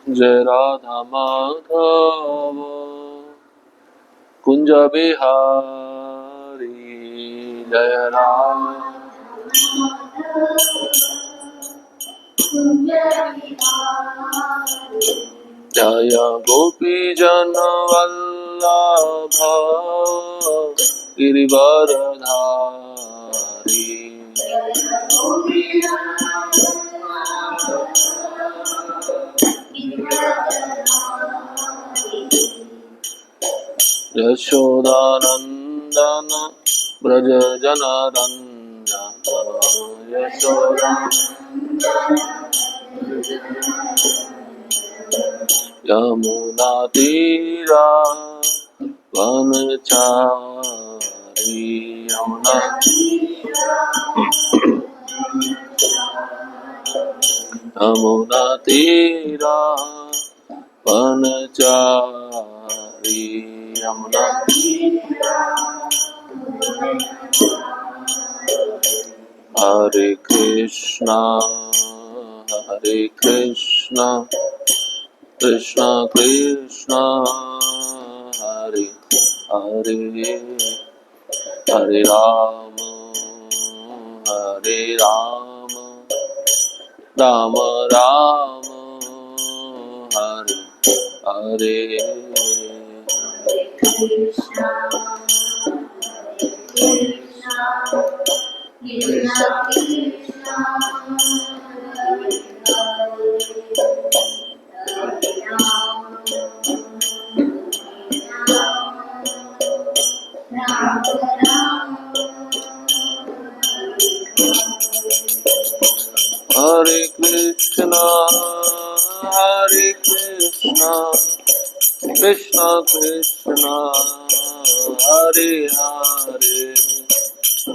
जय राधा माधव कुंज बिहारी जय राम जय गोपी जन वल्लभ गिरिवरधारी यशोदानंदन ब्रज जनरंजन यशोदा यमुना तीरा वनचारी यमुना तीरा वनचारी यमुना हरे कृष्णा कृष्णा कृष्णा हरे हरे हरे राम राम राम हरे हरे हरे कृष्णा कृष्णा कृष्णा हरे हरे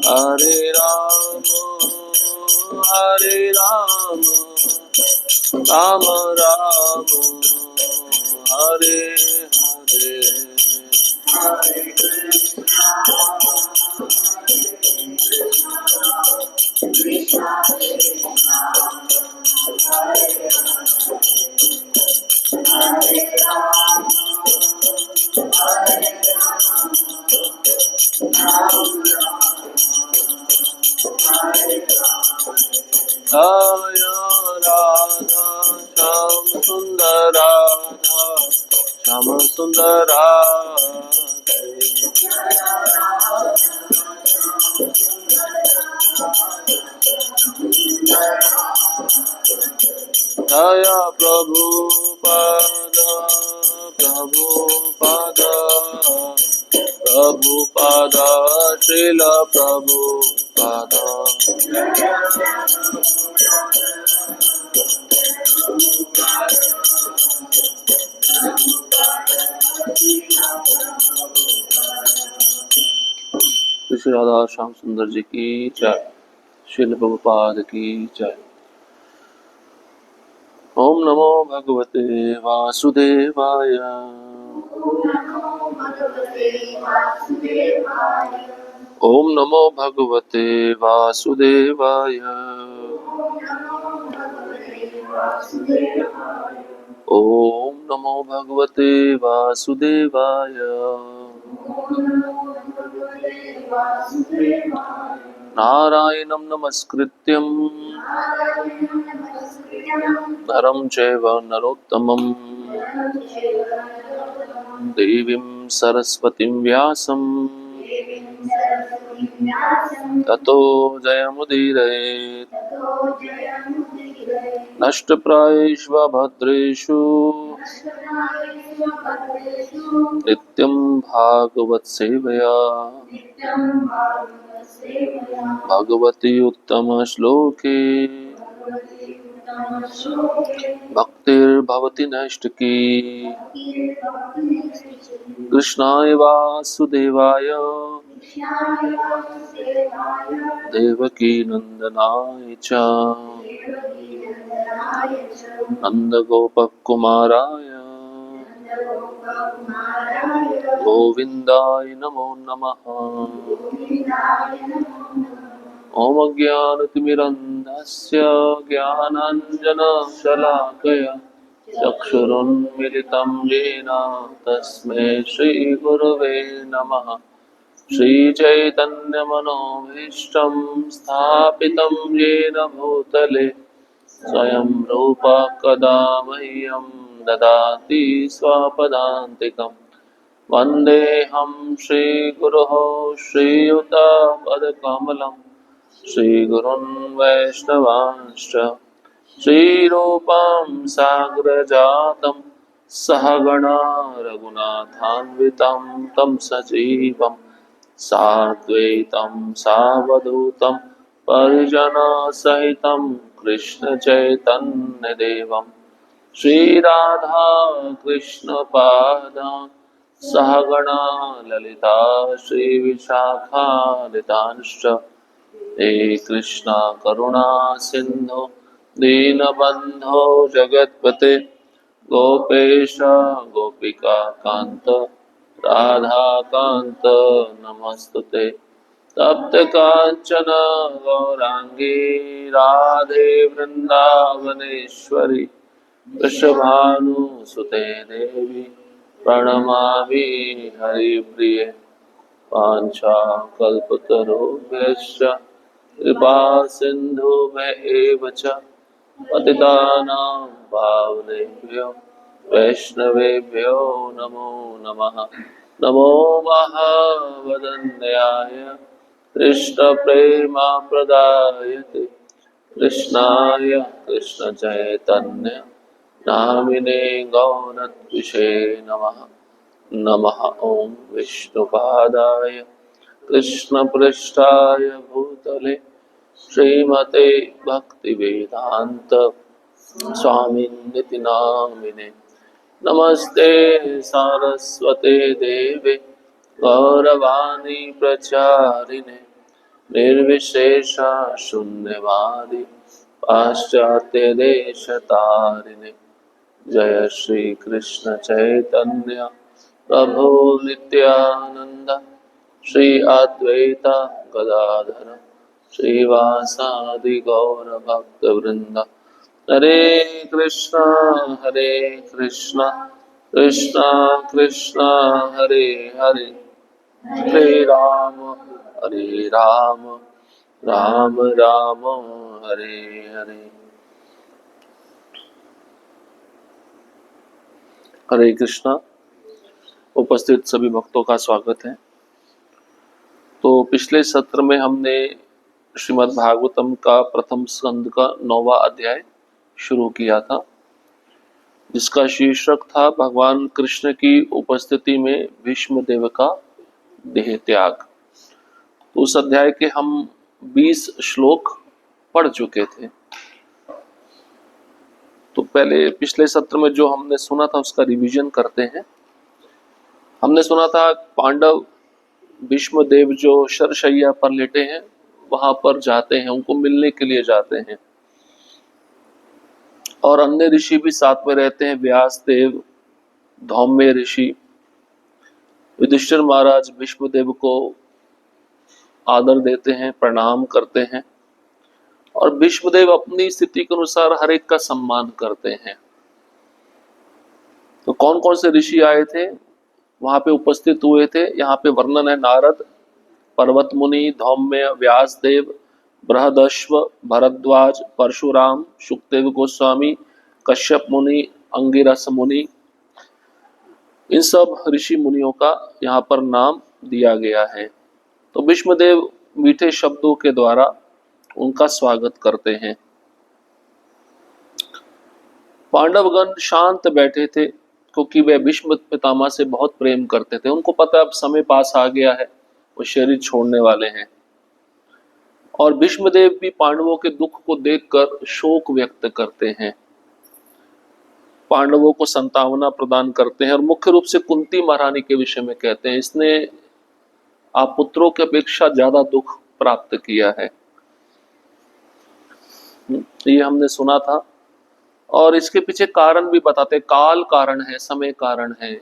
हरे राम राम राम हरे हरे जय राधा श्याम सुंदर राधा श्याम सुंदर राधे जय प्रभुपाद श्रील प्रभुपाद श्री राधा श्याम सुंदर जी की जय श्रील प्रभुपाद की जय। ओम नमो भगवते वासुदेवाय ओम नमो भगवते वासुदेवाय ओम नमो भगवते वासुदेवाय नारायणं नमस्कृत्यं नरं चैव नरोत्तमं देवीं सरस्वतीं व्यासं ततो जयमुदीरयेत्। नष्टप्रायेषु भद्रेषु नित्यं भागवत सेवया भगवती उत्तम श्लोके भक्तिर्भवति नैष्टिकी। कृष्णाय वासुदेवाय देवकी नंदनाय च नंदगोपकुमाराय गोविंदाय नमो नमः। ओम ज्ञानतिमिरन्धस्य ज्ञानाञ्जनशलाकया चक्षुरुन्मिलितं येन तस्मै श्रीगुरवे नमः। श्रीचैतन्यमनोभीष्टं स्थापितं येन भूतले स्वयं रूप कदा मह्यं ददाति स्वपदान्तिकम्। वन्देऽहं श्रीगुरोः श्रीयुतपदकमलं श्रीगुरुन् वैष्णवांश्च श्रीरूपं साग्रजातं सहगणा रघुनाथान्वितं तं सजीवं साद्वैतं सावधूतं परिजनसहितं कृष्णचैतन्यदेवं श्रीराधा कृष्णपादान् सहगणा ललिता श्रीविशाखानितांश्च हे कृष्णा करुणा सिन्धो दीनबन्धो जगत्पते गोपेश गोपिका कान्त राधाकान्त नमस्तुते। तप्त कांचन गौरांगी राधे वृंदावनेश्वरी वृषभानुसुते देवी प्रणमामि हरिप्रिये। वाञ्छाकल्पतरुभ्यश्च कृपा सिन्धुभ्यः च पतितानां पावनेभ्यो वैष्णवेभ्यो नमो नमः। नमो महावदन्याय कृष्णप्रेमप्रदायते कृष्णाय कृष्णचैतन्य नामिने गौरत्विषे नमः। नमः ओं विष्णुपादाय कृष्णपृष्ठाय भूतले श्रीमते भक्तिवेदांत स्वामिनिति नामिने। नमस्ते सारस्वते देवे गौरवाणी प्रचारिणे निर्विशेष शून्यवादी पाश्चात्य देश तारिणे। जय श्री कृष्ण चैतन्य प्रभु नित्यानंद श्री अद्वैत गदाधर श्रीवासादि गौर भक्त वृंद। हरे कृष्णा कृष्णा कृष्णा हरे हरे हरे राम राम राम हरे हरे। हरे कृष्णा। उपस्थित सभी भक्तों का स्वागत है। तो पिछले सत्र में हमने श्रीमद् भागवतम का प्रथम स्कंद का 9वां अध्याय शुरू किया था, जिसका शीर्षक था भगवान कृष्ण की उपस्थिति में भीष्म देव का देह त्याग। तो उस अध्याय के हम 20 श्लोक पढ़ चुके थे। तो पहले पिछले सत्र में जो हमने सुना था उसका रिवीजन करते हैं। हमने सुना था पांडव भीष्म देव जो शरशैया पर लेटे हैं वहां पर जाते हैं, उनको मिलने के लिए जाते हैं, और अन्य ऋषि भी साथ में रहते हैं। व्यास देव, धौम्य ऋषि, युधिष्ठिर महाराज भीष्म देव को आदर देते हैं, प्रणाम करते हैं, और भीष्म देव अपनी स्थिति के अनुसार हर एक का सम्मान करते हैं। तो कौन कौन से ऋषि आए थे, वहां पे उपस्थित हुए थे, यहाँ पे वर्णन है। नारद, पर्वत मुनि, धौम्य, व्यास देव, बृहदश्व, भरद्वाज, परशुराम, शुकदेव गोस्वामी, कश्यप मुनि, अंगिरस मुनि, इन सब ऋषि मुनियों का यहाँ पर नाम दिया गया है। तो भीष्मदेव मीठे शब्दों के द्वारा उनका स्वागत करते हैं। पांडवगण शांत बैठे थे क्योंकि वे भीष्म पितामह से बहुत प्रेम करते थे। उनको पता है अब समय पास आ गया है, वो शरीर छोड़ने वाले हैं। और भीष्मदेव भी पांडवों के दुख को देखकर शोक व्यक्त करते हैं, पांडवों को संतावना प्रदान करते हैं, और मुख्य रूप से कुंती महारानी के विषय में कहते हैं, इसने आप पुत्रों की अपेक्षा ज्यादा दुख प्राप्त किया है। ये हमने सुना था। और इसके पीछे कारण भी बताते, काल कारण है, समय कारण है।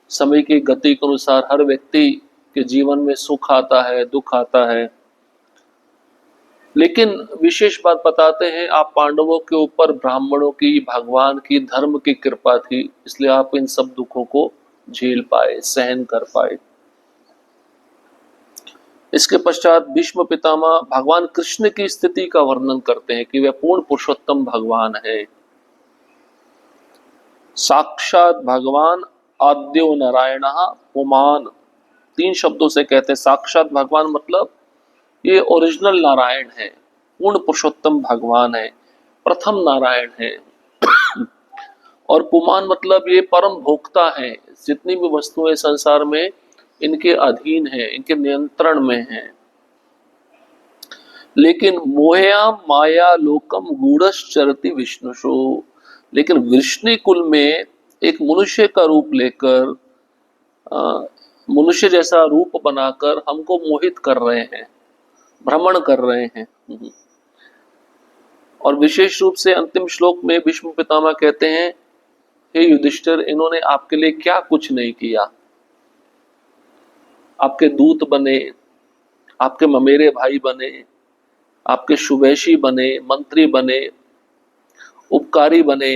समय की गति के अनुसार हर व्यक्ति के जीवन में सुख आता है, दुख आता है। लेकिन विशेष बात बताते हैं, आप पांडवों के ऊपर ब्राह्मणों की, भगवान की, धर्म की कृपा थी, इसलिए आप इन सब दुखों को झेल पाए, सहन कर पाए। इसके पश्चात भीष्म पितामह भगवान कृष्ण की स्थिति का वर्णन करते हैं कि वे पूर्ण पुरुषोत्तम भगवान है, साक्षात भगवान, आद्यो नारायण पुमान। 3 शब्दों से कहते हैं। साक्षात भगवान मतलब ये ओरिजिनल नारायण है, पूर्ण पुरुषोत्तम भगवान है, प्रथम नारायण है। और पुमान मतलब ये परम भोक्ता है, जितनी भी वस्तुएं संसार में इनके अधीन है, इनके नियंत्रण में है। लेकिन मोहया माया लोकम गूढ़श्चरति विष्णुषु, लेकिन वृष्णि कुल में एक मनुष्य का रूप लेकर, मनुष्य जैसा रूप बनाकर हमको मोहित कर रहे हैं, भ्रमण कर रहे हैं। और विशेष रूप से अंतिम श्लोक में भीष्म पितामह कहते हैं, हे युधिष्ठिर, इन्होंने आपके लिए क्या कुछ नहीं किया। आपके दूत बने, आपके ममेरे भाई बने, आपके शुभैषी बने, मंत्री बने, उपकारी बने,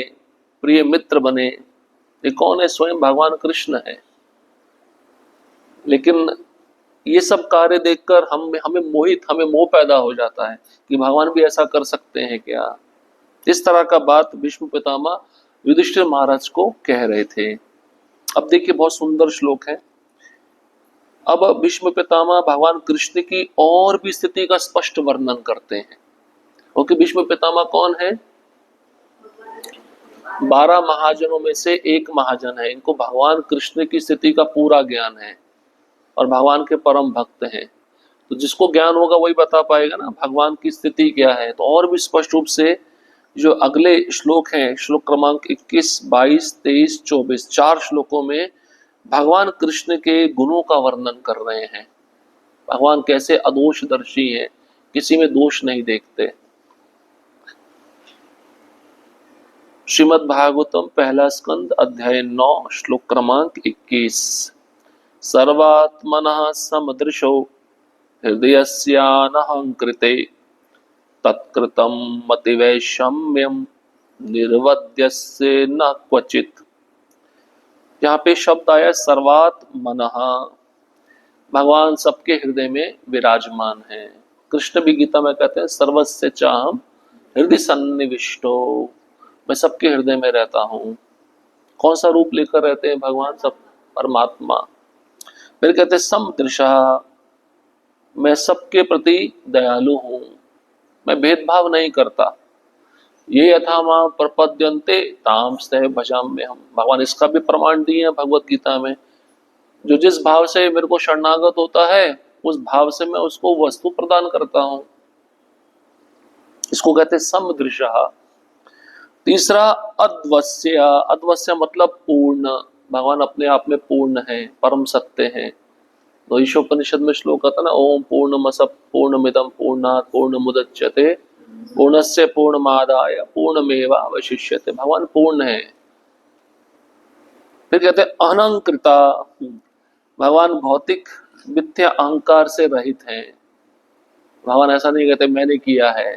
प्रिय मित्र बने। ये कौन है? स्वयं भगवान कृष्ण है। लेकिन ये सब कार्य देखकर हमें मोह पैदा हो जाता है कि भगवान भी ऐसा कर सकते हैं क्या। इस तरह का बात भीष्म पितामह युधिष्ठिर महाराज को कह रहे थे। अब देखिए, बहुत सुंदर श्लोक है। अब भीष्म पितामह भगवान कृष्ण की और भी स्थिति का स्पष्ट वर्णन करते हैं। क्योंकि भीष्म पितामह कौन है? 12 महाजनों में से एक महाजन है। इनको भगवान कृष्ण की स्थिति का पूरा ज्ञान है और भगवान के परम भक्त हैं। तो जिसको ज्ञान होगा वही बता पाएगा ना भगवान की स्थिति क्या है। तो और भी स्पष्ट रूप से जो अगले श्लोक हैं, श्लोक क्रमांक 21, 22, 23, 24, 4 श्लोकों में भगवान कृष्ण के गुणों का वर्णन कर रहे हैं। भगवान कैसे अदोषदर्शी हैं, किसी में दोष नहीं देखते। श्रीमद् भागवतम पहला स्कंद अध्याय 9 श्लोक क्रमांक 21। सर्वात्मनः समदृशो हृदयस्यानहंकृते तत्कृतं मतिवैषम्यम निर्वद्यस्य न क्वचित। यहाँ पे शब्द आया सर्वात्मनः, भगवान सबके हृदय में विराजमान है। कृष्ण भी गीता में कहते हैं सर्वस्य चाहम हृदय सन्निविष्टो, मैं सबके हृदय में रहता हूँ। कौन सा रूप लेकर रहते हैं भगवान? सब परमात्मा। फिर कहते हैं समदृशा, मैं सबके प्रति दयालु हूँ, मैं भेदभाव नहीं करता। ये यथा मां प्रपद्यन्ते ताम स्ते भजाम्य हम, भगवान इसका भी प्रमाण दिए हैं भगवत गीता में। जो जिस भाव से मेरे को शरणागत होता है, उस भाव से मैं उसको वस्तु प्रदान करता हूँ। इसको कहते हैं समदृशा। तीसरा अद्वस्य, अद्वस्य मतलब पूर्ण। भगवान अपने आप में पूर्ण है, परम सत्य है। तो ईशोपनिषद में श्लोक आता ना, ओम पूर्णमस पूर्णमिदं पूर्णात् पूर्णमुदच्यते पूर्णस्य पूर्णमादाय पूर्णमेवावशिष्यते। भगवान पूर्ण है। फिर कहते हैं अनंकृता, भगवान भौतिक मिथ्या अहंकार से रहित हैं। भगवान ऐसा नहीं कहते मैंने किया है,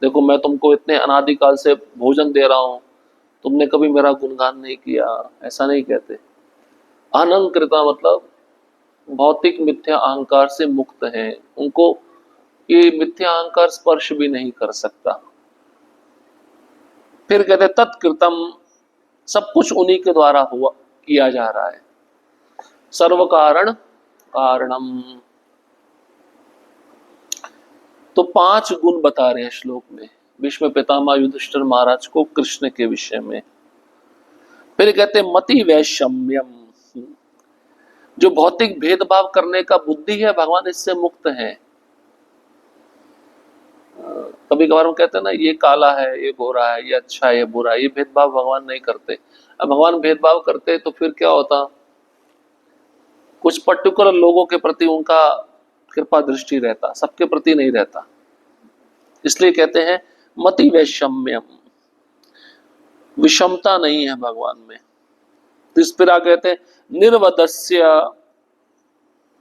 देखो मैं तुमको इतने अनादिकाल से भोजन दे रहा हूं, तुमने कभी मेरा गुणगान नहीं किया, ऐसा नहीं कहते। अनंकृता मतलब भौतिक मिथ्या अहंकार से मुक्त है, उनको ये मिथ्या अहंकार स्पर्श भी नहीं कर सकता। फिर कहते तत्कृतम, सब कुछ उन्हीं के द्वारा हुआ किया जा रहा है। सर्व कारण कारणम। तो 5 गुण बता रहे हैं श्लोक में भीष्म पितामह युधिष्ठिर महाराज को कृष्ण के विषय में। फिर कहते मति वैषम्यम, जो भौतिक भेदभाव करने का बुद्धि है भगवान इससे मुक्त है। कभी कभार हम कहते हैं ना, ये काला है, ये गोरा है, ये अच्छा है, ये बुरा है, ये भेदभाव भगवान नहीं करते। अब भगवान भेदभाव करते तो फिर क्या होता? कुछ पर्टिकुलर लोगों के प्रति उनका कृपा दृष्टि रहता, सबके प्रति नहीं रहता। इसलिए कहते हैं मति वैषम्यम, विषमता नहीं है भगवान में। तो इस पर कहते हैं निर्वदस्य,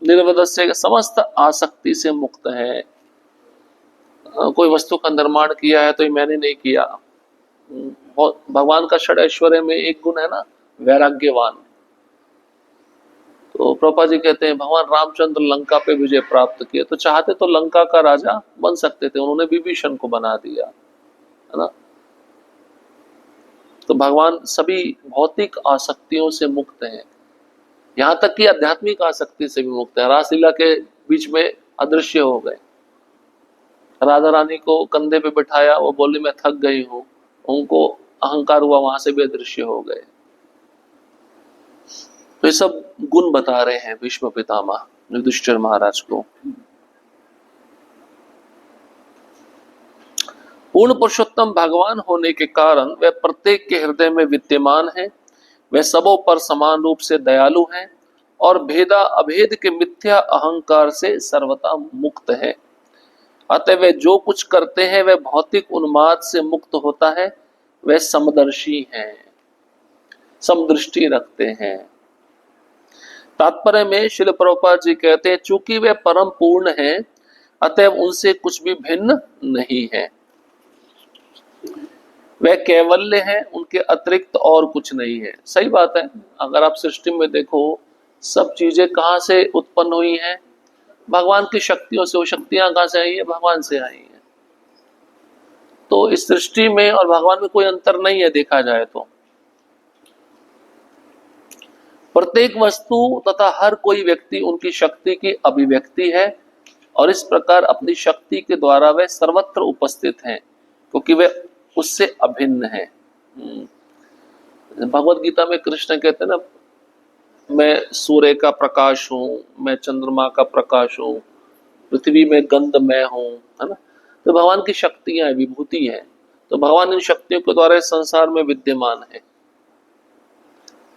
निर्वदस्य समस्त आसक्ति से मुक्त है। कोई वस्तु का निर्माण किया है तो ये मैंने नहीं किया। भगवान का षड ऐश्वर्य में एक गुण है ना, वैराग्यवान। तो प्रभुपाद जी कहते हैं भगवान रामचंद्र लंका पे विजय प्राप्त किए तो चाहते तो लंका का राजा बन सकते थे, उन्होंने विभीषण को बना दिया, है ना। तो भगवान सभी भौतिक आसक्तियों से मुक्त हैं, यहाँ तक कि आध्यात्मिक आसक्ति से भी मुक्त है। रासलीला के बीच में अदृश्य हो गए, राधा रानी को कंधे पे बिठाया, वो बोली मैं थक गई हूँ, उनको अहंकार हुआ, वहां से भी अदृश्य हो गए। तो ये सब गुण बता रहे हैं भीष्म पितामह युधिष्ठिर महाराज को। पूर्ण पुरुषोत्तम भगवान होने के कारण वह प्रत्येक के हृदय में विद्यमान है। वह सबों पर समान रूप से दयालु हैं और भेदा अभेद के मिथ्या अहंकार से सर्वथा मुक्त है। अतः वे जो कुछ करते हैं वह भौतिक उन्माद से मुक्त होता है। वह समदर्शी हैं, समदृष्टि रखते हैं। तात्पर्य में श्रील प्रभुपाद जी कहते हैं चूंकि वे परम पूर्ण हैं अतएव उनसे कुछ भी भिन्न नहीं है। वह कैवल्य है, उनके अतिरिक्त और कुछ नहीं है। सही बात है। अगर आप सृष्टि में देखो सब चीजें कहाँ से उत्पन्न हुई हैं, भगवान की शक्तियों से। वो शक्तियां कहाँ से आई है, भगवान से आई है। तो इस सृष्टि में और भगवान में कोई अंतर नहीं है देखा जाए तो। प्रत्येक वस्तु तथा हर कोई व्यक्ति उनकी शक्ति की अभिव्यक्ति है और इस प्रकार अपनी शक्ति के द्वारा वे सर्वत्र उपस्थित हैं क्योंकि वे उससे अभिन्न है। भगवत गीता में कृष्ण कहते हैं ना, मैं सूर्य का प्रकाश हूँ, मैं चंद्रमा का प्रकाश हूँ, पृथ्वी में गंध मैं हूँ, है ना। तो भगवान की शक्तियां विभूति है, तो भगवान इन शक्तियों के द्वारा इस संसार में विद्यमान है।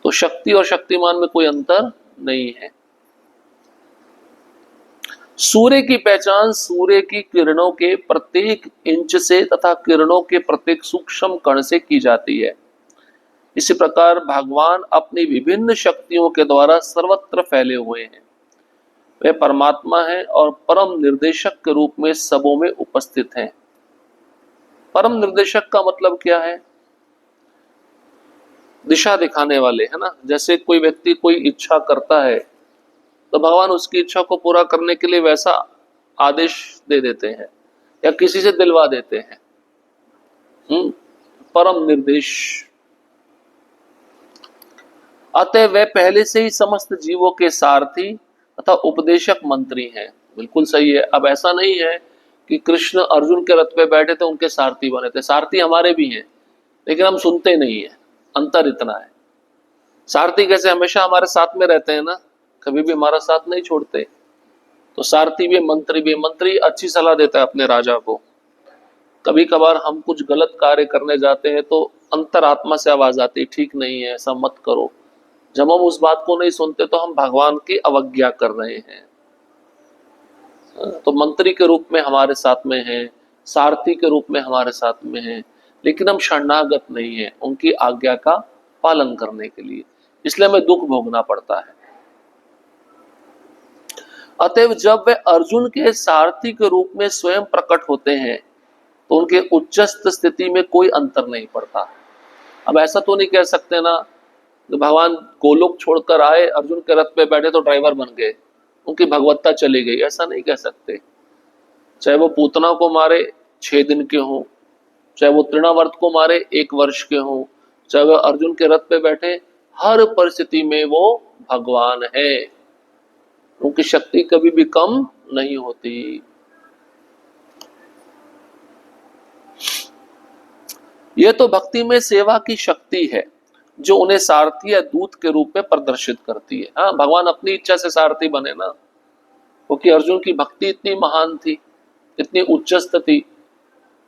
तो शक्ति और शक्तिमान में कोई अंतर नहीं है। सूर्य की पहचान सूर्य की किरणों के प्रत्येक इंच से तथा किरणों के प्रत्येक सूक्ष्म कण से की जाती है। इसी प्रकार भगवान अपनी विभिन्न शक्तियों के द्वारा सर्वत्र फैले हुए हैं। वे परमात्मा हैं और परम निर्देशक के रूप में सबों में उपस्थित हैं। परम निर्देशक का मतलब क्या है, दिशा दिखाने वाले, है ना। जैसे कोई व्यक्ति कोई इच्छा करता है तो भगवान उसकी इच्छा को पूरा करने के लिए वैसा आदेश दे देते हैं या किसी से दिलवा देते हैं। परम निर्देश। अतः वे पहले से ही समस्त जीवों के सारथी तथा उपदेशक मंत्री हैं। बिल्कुल सही है। अब ऐसा नहीं है कि कृष्ण अर्जुन के रथ पे बैठे थे उनके सारथी बने थे, सारथी हमारे भी हैं लेकिन हम सुनते नहीं है। अंतर इतना है। सारथी कैसे हमेशा हमारे साथ में रहते हैं ना, कभी भी हमारा साथ नहीं छोड़ते। तो सारथी भी, मंत्री भी। मंत्री अच्छी सलाह देता है अपने राजा को। कभी कभार हम कुछ गलत कार्य करने जाते हैं तो अंतरात्मा से आवाज आती, ठीक नहीं है, ऐसा मत करो। जब हम उस बात को नहीं सुनते तो हम भगवान की अवज्ञा कर रहे हैं। तो मंत्री के रूप में हमारे साथ में है, सारथी के रूप में हमारे साथ में है, लेकिन हम शरणागत नहीं है उनकी आज्ञा का पालन करने के लिए, इसलिए हमें दुख भोगना पड़ता है। अतएव जब वे अर्जुन के सारथी के रूप में स्वयं प्रकट होते हैं तो उनके उच्चस्थ स्थिति में कोई अंतर नहीं पड़ता। अब ऐसा तो नहीं कह सकते ना कि भगवान गोलोक छोड़कर आए, अर्जुन के रथ पे बैठे तो ड्राइवर बन गए, उनकी भगवत्ता चली गई, ऐसा नहीं कह सकते। चाहे वो पूतना को मारे 6 दिन के हों, चाहे वो तृणावर्त को मारे 1 वर्ष के हों, चाहे वो अर्जुन के रथ पे बैठे, हर परिस्थिति में वो भगवान है। उनकी शक्ति कभी भी कम नहीं होती। यह तो भक्ति में सेवा की शक्ति है जो उन्हें सारथी या दूत के रूप में प्रदर्शित करती है। हाँ, भगवान अपनी इच्छा से सारथी बने ना, क्योंकि अर्जुन की भक्ति इतनी महान थी, इतनी उच्चस्थ थी।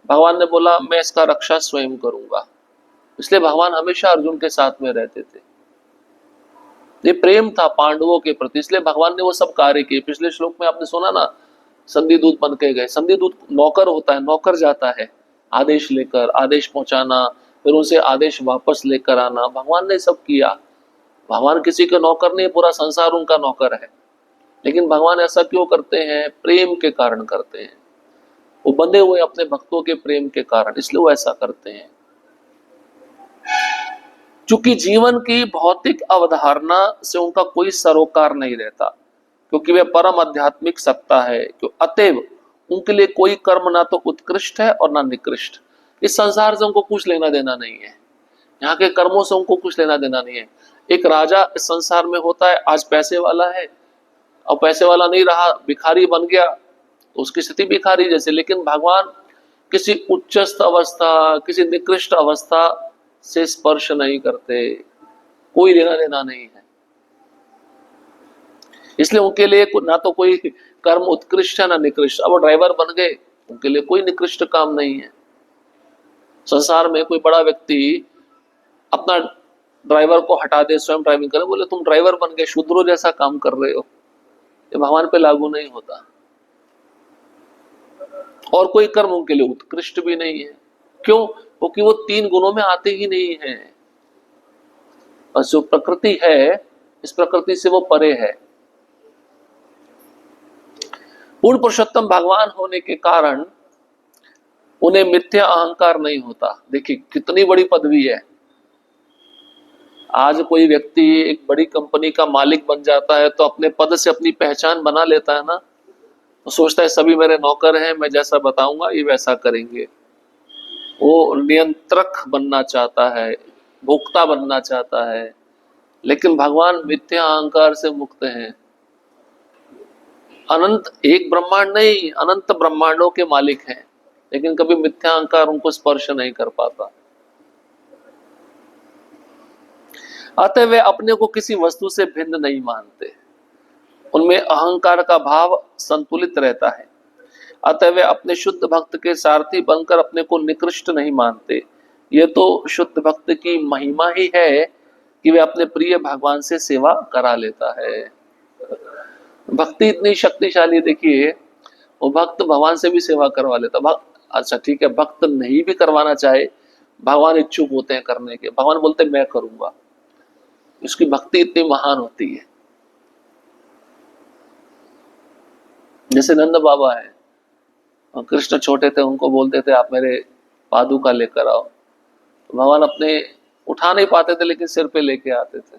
भगवान ने बोला मैं इसका रक्षा स्वयं करूंगा, इसलिए भगवान हमेशा अर्जुन के साथ में रहते थे। ये प्रेम था पांडवों के प्रति, इसलिए भगवान ने वो सब कार्य किए। पिछले श्लोक में आपने सुना ना, संधि दूत बन के गए। संधि दूत नौकर होता है, नौकर जाता है आदेश लेकर, आदेश पहुंचाना, फिर उनसे आदेश वापस लेकर आना। भगवान ने सब किया। भगवान किसी के नौकर नहीं, पूरा संसार उनका नौकर है। लेकिन भगवान ऐसा क्यों करते हैं, प्रेम के कारण करते हैं। वो बंधे हुए अपने भक्तों के प्रेम के कारण, इसलिए वो ऐसा करते हैं। क्योंकि जीवन की भौतिक अवधारणा से उनका कोई सरोकार नहीं रहता, क्योंकि वे परम आध्यात्मिक सत्ता है। क्यों? अतएव उनके लिए कोई कर्म ना तो उत्कृष्ट है और ना निकृष्ट। इस संसार से उनको कुछ लेना देना नहीं है, यहाँ के कर्मों से उनको कुछ लेना देना नहीं है। एक राजा इस संसार में होता है, आज पैसे वाला है और पैसे वाला नहीं रहा, भिखारी बन गया, तो उसकी स्थिति भिखारी जैसे। लेकिन भगवान किसी उच्चस्थ अवस्था, किसी निकृष्ट अवस्था से स्पर्श नहीं करते, कोई लेना देना नहीं है। इसलिए उनके लिए ना तो कोई कर्म उत्कृष्ट है ना निकृष्ट। अब वो ड्राइवर बन गए, उनके लिए कोई निकृष्ट काम नहीं है। संसार में कोई बड़ा व्यक्ति अपना ड्राइवर को हटा दे, स्वयं ड्राइविंग करे, बोले तुम ड्राइवर बन गए, शूद्रों जैसा काम कर रहे हो, ये भगवान पे लागू नहीं होता। और कोई कर्म उनके लिए उत्कृष्ट भी नहीं है। क्यों? क्योंकि वो तीन गुणों में आते ही नहीं है। और जो प्रकृति है, इस प्रकृति से वो परे है। पूर्ण पुरुषोत्तम भगवान होने के कारण उन्हें मिथ्या अहंकार नहीं होता। देखिए कितनी बड़ी पदवी है। आज कोई व्यक्ति एक बड़ी कंपनी का मालिक बन जाता है तो अपने पद से अपनी पहचान बना लेता है ना, तो सोचता है सभी मेरे नौकर हैं, मैं जैसा बताऊंगा ये वैसा करेंगे। वो नियंत्रक बनना चाहता है, भोक्ता बनना चाहता है। लेकिन भगवान मिथ्या अहंकार से मुक्त हैं। अनंत, एक ब्रह्मांड नहीं, अनंत ब्रह्मांडों के मालिक हैं, लेकिन कभी मिथ्या अहंकार उनको स्पर्श नहीं कर पाता। अतः वे अपने को किसी वस्तु से भिन्न नहीं मानते, उनमें अहंकार का भाव संतुलित रहता है। अतः वे अपने शुद्ध भक्त के सारथी बनकर अपने को निकृष्ट नहीं मानते। ये तो शुद्ध भक्त की महिमा ही है कि वे अपने प्रिय भगवान से सेवा करा लेता है। भक्ति इतनी शक्तिशाली, देखिए वो भक्त भगवान से भी सेवा करवा लेता। अच्छा ठीक है, भक्त नहीं भी करवाना चाहे, भगवान इच्छुक होते हैं करने के, भगवान बोलते मैं करूंगा। उसकी भक्ति इतनी महान होती है। जैसे नंद बाबा है, कृष्ण छोटे थे, उनको बोलते थे आप मेरे पादुका लेकर आओ, तो भगवान अपने उठा नहीं पाते थे लेकिन सिर पे लेके आते थे।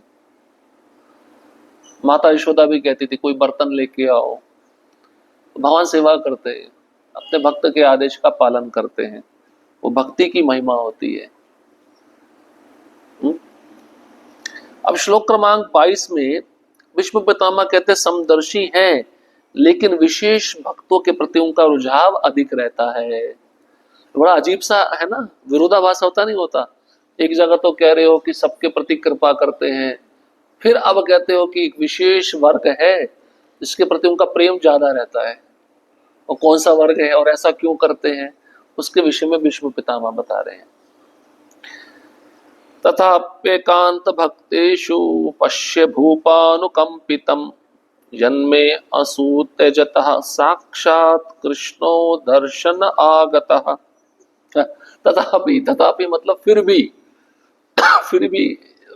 माता यशोदा भी कहती थी कोई बर्तन लेके आओ, तो भगवान सेवा करते हैं, अपने भक्त के आदेश का पालन करते हैं। वो भक्ति की महिमा होती है। अब श्लोक क्रमांक 22 में विष्णु पितामह कहते समदर्शी हैं, लेकिन विशेष भक्तों के प्रति उनका रुझाव अधिक रहता है। बड़ा अजीब सा है ना, विरोधाभास होता नहीं होता। एक जगह तो कह रहे हो कि सबके प्रति कृपा करते हैं, फिर अब कहते हो कि एक विशेष वर्ग है जिसके प्रति उनका प्रेम ज्यादा रहता है। और कौन सा वर्ग है और ऐसा क्यों करते हैं, उसके विषय में विष्णु पितामह बता रहे हैं। तथाप्येकांत भक्तेषु पश्य भूपानुकंपितम् जन्मे असुत्यजतः साक्षात् कृष्णो दर्शन आगतः। तथापि मतलब फिर भी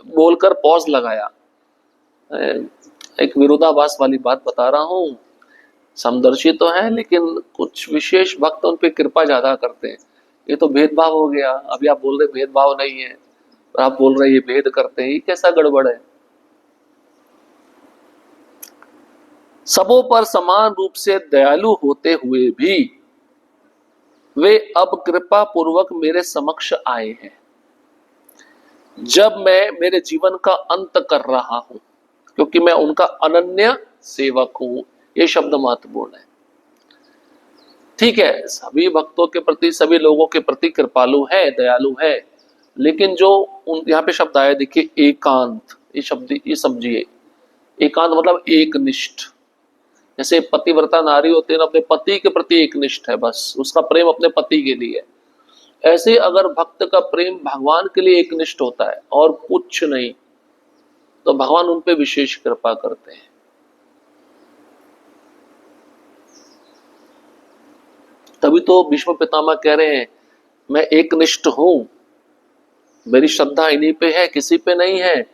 बोलकर पॉज लगाया। एक विरोधाभास वाली बात बता रहा हूं। समदर्शी तो है लेकिन कुछ विशेष भक्त उन पे कृपा ज्यादा करते हैं। ये तो भेदभाव हो गया। अभी आप बोल रहे भेदभाव नहीं है, आप बोल रहे ये भेद करते हैं, ये कैसा गड़बड़ है। सबों पर समान रूप से दयालु होते हुए भी वे अब कृपा पूर्वक मेरे समक्ष आए हैं जब मैं मेरे जीवन का अंत कर रहा हूं, क्योंकि मैं उनका अनन्य सेवक हूं। यह शब्द महत्वपूर्ण है। ठीक है, सभी भक्तों के प्रति, सभी लोगों के प्रति कृपालु है, दयालु है, लेकिन जो यहाँ पे शब्द आया देखिए एकांत, ये शब्द ये समझिए। एकांत मतलब एकनिष्ठ। जैसे पतिव्रता नारी होती है ना, अपने पति के प्रति एकनिष्ठ है, बस उसका प्रेम अपने पति के लिए। ऐसे अगर भक्त का प्रेम भगवान के लिए एकनिष्ठ होता है और कुछ नहीं, तो भगवान उन पे विशेष कृपा करते हैं। तभी तो भीष्म पितामह कह रहे हैं मैं एकनिष्ठ हूं, मेरी श्रद्धा इन्हीं पे है, किसी पे नहीं है,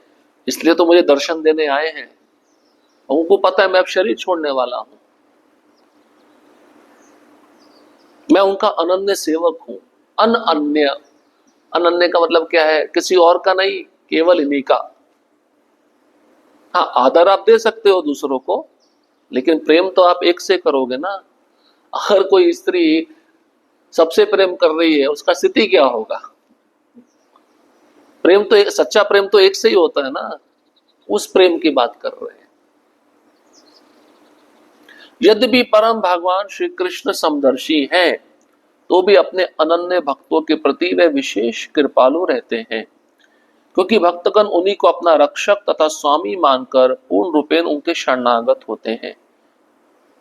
इसलिए तो मुझे दर्शन देने आए हैं। उनको पता है मैं अब शरीर छोड़ने वाला हूं। मैं उनका अनन्य सेवक हूं। अनन्य, अनन्य का मतलब क्या है? किसी और का नहीं, केवल इन्हीं का। हाँ, आदर आप दे सकते हो दूसरों को, लेकिन प्रेम तो आप एक से करोगे ना। अगर कोई स्त्री सबसे प्रेम कर रही है, उसका स्थिति क्या होगा? प्रेम तो एक, सच्चा प्रेम तो एक से ही होता है ना। उस प्रेम की बात कर रहे हैं। यद्यपि परम भगवान श्री कृष्ण समदर्शी हैं, तो भी अपने अनन्य भक्तों के प्रति वे विशेष कृपालु रहते हैं, क्योंकि भक्तगण उन्हीं को अपना रक्षक तथा स्वामी मानकर पूर्ण रूपेण उनके शरणागत होते हैं।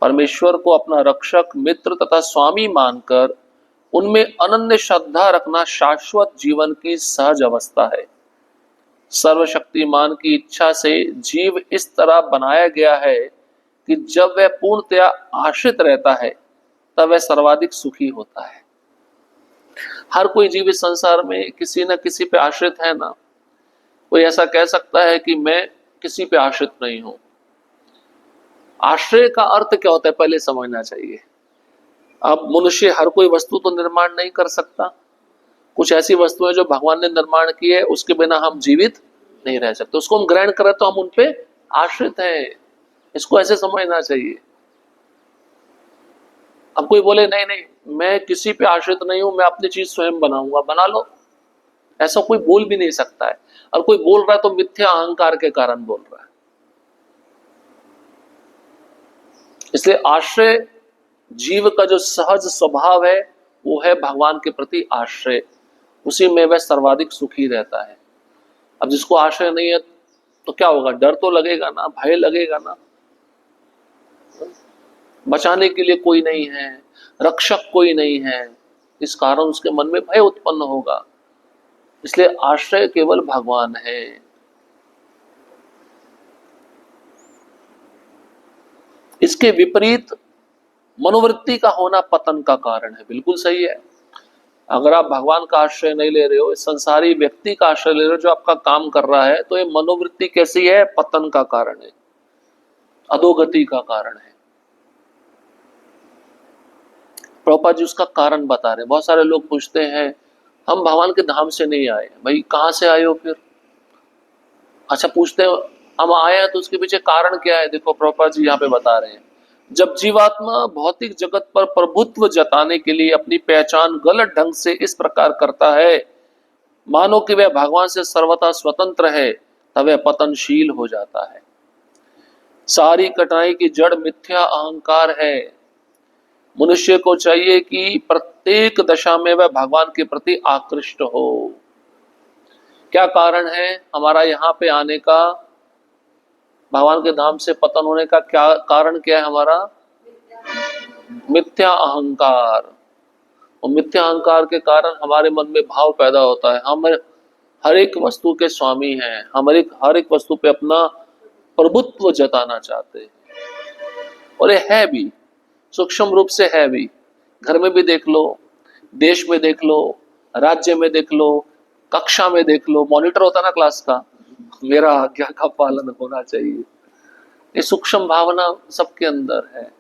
परमेश्वर को अपना रक्षक, मित्र तथा स्वामी मानकर उनमें अनन्य श्रद्धा रखना शाश्वत जीवन की सहज अवस्था है। सर्वशक्तिमान की इच्छा से जीव इस तरह बनाया गया है कि जब वह पूर्णतया आश्रित रहता है, तब वह सर्वाधिक सुखी होता है। हर कोई जीव इस संसार में किसी न किसी पे आश्रित है ना। कोई ऐसा कह सकता है कि मैं किसी पे आश्रित नहीं हूं। आश्रय का अर्थ क्या होता है, पहले समझना चाहिए। अब मनुष्य हर कोई वस्तु तो निर्माण नहीं कर सकता। कुछ ऐसी वस्तुएं जो भगवान ने निर्माण की है, उसके बिना हम जीवित नहीं रह सकते। उसको हम ग्रहण करें तो हम उन पे आश्रित हैं। इसको ऐसे समझना चाहिए। अब कोई बोले नहीं नहीं, मैं किसी पे आश्रित नहीं हूं, मैं अपनी चीज स्वयं बनाऊंगा, बना लो। ऐसा कोई बोल भी नहीं सकता है। और कोई बोल रहा है तो मिथ्या अहंकार के कारण बोल रहा है। इसलिए आश्रय, जीव का जो सहज स्वभाव है, वो है भगवान के प्रति आश्रय। उसी में वह सर्वाधिक सुखी रहता है। अब जिसको आश्रय नहीं है तो क्या होगा? डर तो लगेगा ना, भय लगेगा ना। बचाने के लिए कोई नहीं है, रक्षक कोई नहीं है, इस कारण उसके मन में भय उत्पन्न होगा। इसलिए आश्रय केवल भगवान है। इसके विपरीत मनोवृत्ति का होना पतन का कारण है। बिल्कुल सही है। अगर आप भगवान का आश्रय नहीं ले रहे हो, इस संसारी व्यक्ति का आश्रय ले रहे हो जो आपका काम कर रहा है, तो ये मनोवृत्ति कैसी है? पतन का कारण है, अधोगति का कारण है। प्रभुपाद जी उसका कारण बता रहे हैं। बहुत सारे लोग पूछते हैं, हम भगवान के धाम से नहीं आए। भाई कहां से आए हो फिर? अच्छा, पूछते हैं हम आए हैं तो उसके पीछे कारण क्या है? देखो प्रभुपाद जी यहाँ पे बता रहे हैं, जब जीवात्मा भौतिक जगत पर प्रभुत्व जताने के लिए अपनी पहचान गलत ढंग से इस प्रकार करता है, मानो कि वह भगवान से सर्वथा स्वतंत्र है, तब वह पतनशील हो जाता है। सारी कठिनाई की जड़ मिथ्या अहंकार है। मनुष्य को चाहिए कि प्रत्येक दशा में वह भगवान के प्रति आकृष्ट हो। क्या कारण है हमारा यहाँ पे आने का? भगवान के धाम से पतन होने का क्या कारण? क्या है हमारा? मिथ्या अहंकार। और मिथ्या अहंकार के कारण हमारे मन में भाव पैदा होता है, हम हर एक वस्तु के स्वामी हैं, हम हर एक वस्तु पे अपना प्रभुत्व जताना चाहते हैं। और ये है भी, सूक्ष्म रूप से है भी। घर में भी देख लो, देश में देख लो, राज्य में देख लो, कक्षा में देख लो, मॉनिटर होता ना क्लास का, मेरा आज्ञा का पालन होना चाहिए। ये सूक्ष्म भावना सबके अंदर है।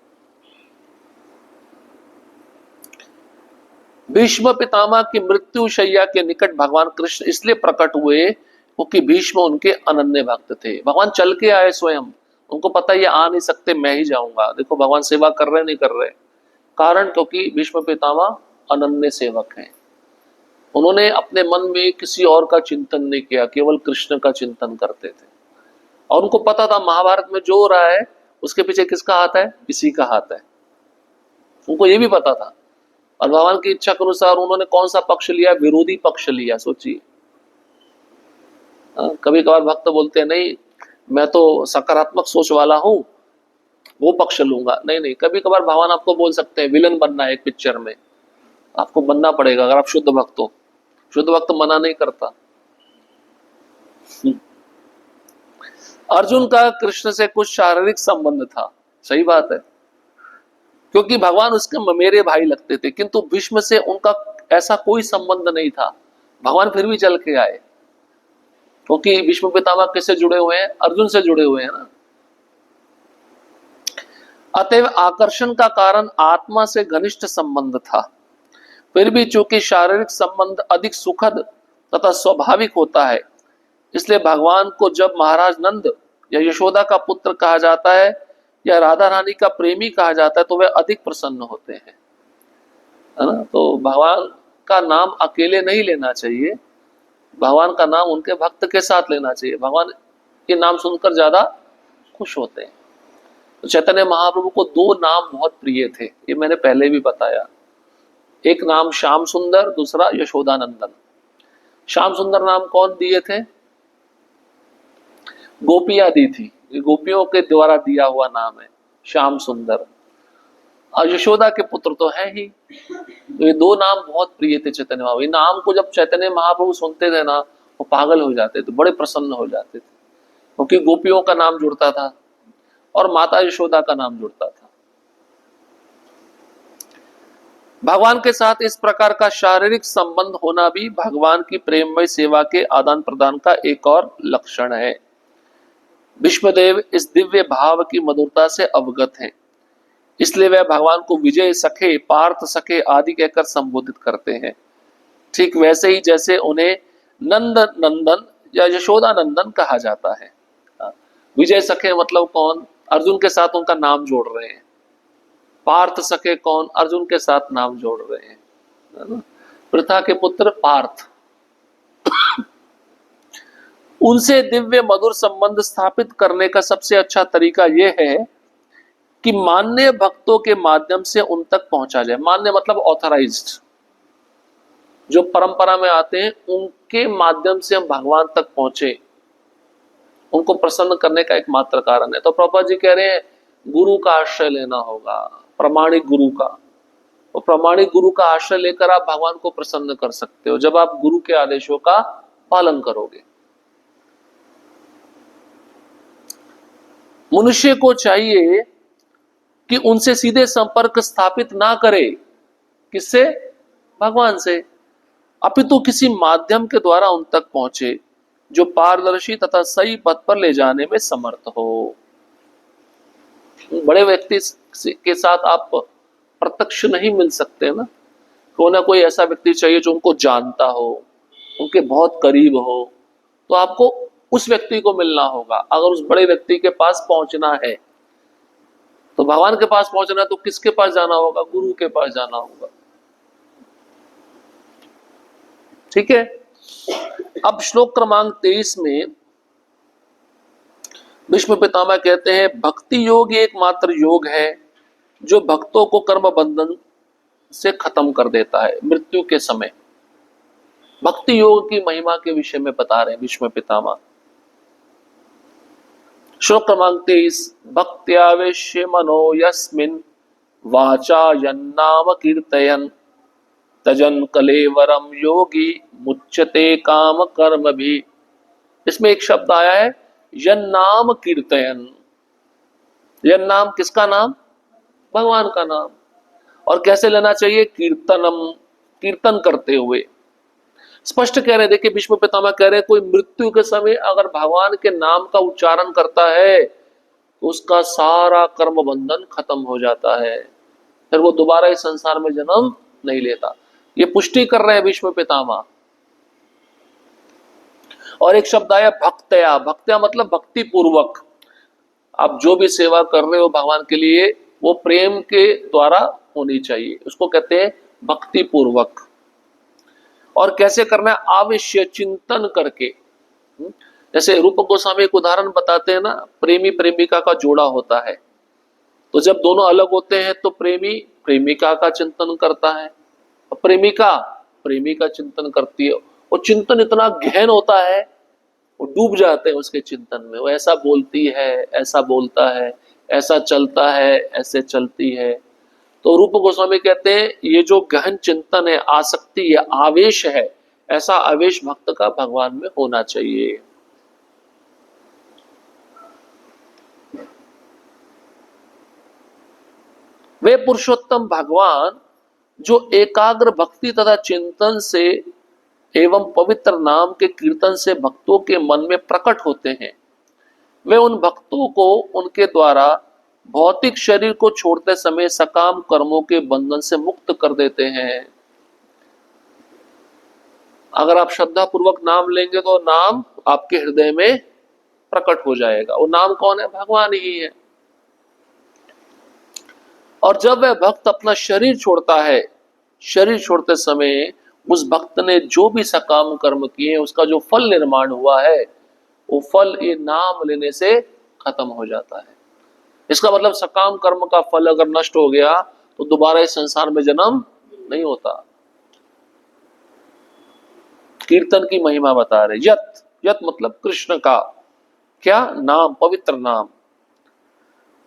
भीष्म पितामह की मृत्यु शैया के निकट भगवान कृष्ण इसलिए प्रकट हुए क्योंकि भीष्म उनके अनन्य भक्त थे। भगवान चल के आए स्वयं, उनको पता ये आ नहीं सकते, मैं ही जाऊंगा। देखो भगवान सेवा कर रहे नहीं कर रहे, कारण क्योंकि भीष्म पितामह अनन्य सेवक हैं। उन्होंने अपने मन में किसी और का चिंतन नहीं किया, केवल कृष्ण का चिंतन करते थे। और उनको पता था महाभारत में जो हो रहा है उसके पीछे किसका हाथ है? इसी का हाथ है। उनको ये भी पता था। और भगवान की इच्छा के अनुसार उन्होंने कौन सा पक्ष लिया? विरोधी पक्ष लिया। सोचिए, कभी कभार भक्त बोलते हैं नहीं मैं तो सकारात्मक सोच वाला हूं, वो पक्ष लूंगा। नहीं नहीं, कभी कभार भगवान आपको बोल सकते हैं विलन बनना है एक पिक्चर में, आपको बनना पड़ेगा अगर आप शुद्ध भक्त हो। शुद्ध भक्त मना नहीं करता। अर्जुन का कृष्ण से कुछ शारीरिक संबंध था, सही बात है, क्योंकि भगवान उसके मेरे भाई लगते थे, किंतु भीष्म से उनका ऐसा कोई संबंध नहीं था। भगवान फिर भी चल के आए, क्योंकि भीष्म पितामह किससे जुड़े हुए हैं? अर्जुन से जुड़े हुए हैं ना। अतएव आकर्षण का कारण आत्मा से घनिष्ठ संबंध था। फिर भी चूंकि शारीरिक संबंध अधिक सुखद तथा स्वाभाविक होता है, इसलिए भगवान को जब महाराज नंद या यशोदा का पुत्र कहा जाता है या राधा रानी का प्रेमी कहा जाता है तो वे अधिक प्रसन्न होते हैं, है ना। तो भगवान का नाम अकेले नहीं लेना चाहिए, भगवान का नाम उनके भक्त के साथ लेना चाहिए। भगवान के नाम सुनकर ज्यादा खुश होते हैं। तो चैतन्य महाप्रभु को दो नाम बहुत प्रिय थे, ये मैंने पहले भी बताया। एक नाम श्याम सुंदर, दूसरा यशोदानंदन। श्याम सुंदर नाम कौन दिए थे? गोपियां दी थी, ये गोपियों के द्वारा दिया हुआ नाम है श्याम सुंदर। और यशोदा के पुत्र तो है ही। तो ये दो नाम बहुत प्रिय थे चैतन्य महाप्रभु। इन नाम को जब चैतन्य महाप्रभु सुनते थे ना, वो पागल हो जाते थे, बड़े प्रसन्न हो जाते थे, क्योंकि गोपियों का नाम जुड़ता था और माता यशोदा का नाम जुड़ता था। भगवान के साथ इस प्रकार का शारीरिक संबंध होना भी भगवान की प्रेममय सेवा के आदान प्रदान का एक और लक्षण है। भीष्मदेव इस दिव्य भाव की मधुरता से अवगत हैं, इसलिए वह भगवान को विजय सखे, पार्थ सखे आदि कहकर संबोधित करते हैं। ठीक वैसे ही जैसे उन्हें नंद नंदन या यशोदा नंदन कहा जाता है। विजय सखे मतलब कौन? अर्जुन के साथ उनका नाम जोड़ रहे हैं। पार्थ सखे कौन? अर्जुन के साथ नाम जोड़ रहे हैं। पृथा के पुत्र पार्थ। उनसे दिव्य मधुर संबंध स्थापित करने का सबसे अच्छा तरीका यह है कि मान्य भक्तों के माध्यम से उन तक पहुंचा जाए। मान्य मतलब ऑथराइज्ड, जो परंपरा में आते हैं उनके माध्यम से हम भगवान तक पहुंचे, उनको प्रसन्न करने का एकमात्र कारण है। तो प्रभुपाद जी कह रहे हैं गुरु का आश्रय लेना होगा, प्रामाणिक गुरु का। और प्रामाणिक गुरु का आश्रय लेकर आप भगवान को प्रसन्न कर सकते हो, जब आप गुरु के आदेशों का पालन करोगे। मनुष्य को चाहिए कि उनसे सीधे संपर्क स्थापित ना करे। किससे? भगवान से। अपितु किसी माध्यम के द्वारा उन तक पहुंचे जो पारदर्शी तथा सही पथ पर ले जाने में समर्थ हो। बड़े व्यक्ति के साथ आप प्रत्यक्ष नहीं मिल सकते ना, कोई ना कोई ऐसा व्यक्ति चाहिए जो उनको जानता हो, उनके बहुत करीब हो, तो आपको उस व्यक्ति को मिलना होगा। अगर उस बड़े व्यक्ति के पास पहुंचना है, तो भगवान के पास पहुंचना है, तो किसके पास जाना होगा? गुरु के पास जाना होगा। ठीक है। अब श्लोक क्रमांक 23 में भीष्म पितामह कहते हैं, भक्ति योग एकमात्र योग है जो भक्तों को कर्म बंधन से खत्म कर देता है मृत्यु के समय। भक्ति योग की महिमा के विषय में बता रहे हैं भीष्म पितामह। श्लोक क्रमांक 23, भक्त्यावेश्य मनो यस्मिन् वाचा यन्नाम कीर्तयन् तजन कलेवरम योगी मुच्यते काम कर्म भी। इसमें एक शब्द आया है यन्नाम कीर्तयन्। यन्नाम किसका नाम? भगवान का नाम। और कैसे लेना चाहिए? कीर्तनम, कीर्तन करते हुए। स्पष्ट कह रहे, देखिए भीष्म पितामह कह रहे कोई मृत्यु के समय अगर भगवान के नाम का उच्चारण करता है तो उसका सारा कर्म बंधन खत्म हो जाता है, फिर वो दोबारा इस संसार में जन्म नहीं लेता। ये पुष्टि कर रहे हैं भीष्म पितामह। और एक शब्द आया भक्तया। भक्तया मतलब भक्ति पूर्वक। आप जो भी सेवा कर रहे हो भगवान के लिए, वो प्रेम के द्वारा होनी चाहिए, उसको कहते हैं भक्ति पूर्वक। और कैसे करना है? आवश्य चिंतन करके। जैसे रूप गोस्वामी एक उदाहरण बताते हैं ना, प्रेमी प्रेमिका का जोड़ा होता है, तो जब दोनों अलग होते हैं तो प्रेमी प्रेमिका का चिंतन करता है, प्रेमिका प्रेमी का चिंतन करती है। वो चिंतन इतना गहन होता है, वो डूब जाते हैं उसके चिंतन में। वो ऐसा बोलती है, ऐसा बोलता है, ऐसा चलता है, ऐसे चलती है। तो रूप गोस्वामी कहते हैं ये जो गहन चिंतन है, आसक्ति है, आवेश है, ऐसा आवेश भक्त का भगवान में होना चाहिए। वे पुरुषोत्तम भगवान जो एकाग्र भक्ति तथा चिंतन से एवं पवित्र नाम के कीर्तन से भक्तों के मन में प्रकट होते हैं, वे उन भक्तों को उनके द्वारा भौतिक शरीर को छोड़ते समय सकाम कर्मों के बंधन से मुक्त कर देते हैं। अगर आप श्रद्धा पूर्वक नाम लेंगे तो नाम आपके हृदय में प्रकट हो जाएगा। वो नाम कौन है? भगवान ही है। और जब वह भक्त अपना शरीर छोड़ता है, शरीर छोड़ते समय उस भक्त ने जो भी सकाम कर्म किए उसका जो फल निर्माण हुआ है, वो फल ये नाम लेने से खत्म हो जाता है। इसका मतलब सकाम कर्म का फल अगर नष्ट हो गया तो दोबारा इस संसार में जन्म नहीं होता। कीर्तन की महिमा बता रहे। यत, यत मतलब कृष्ण का क्या नाम, पवित्र नाम।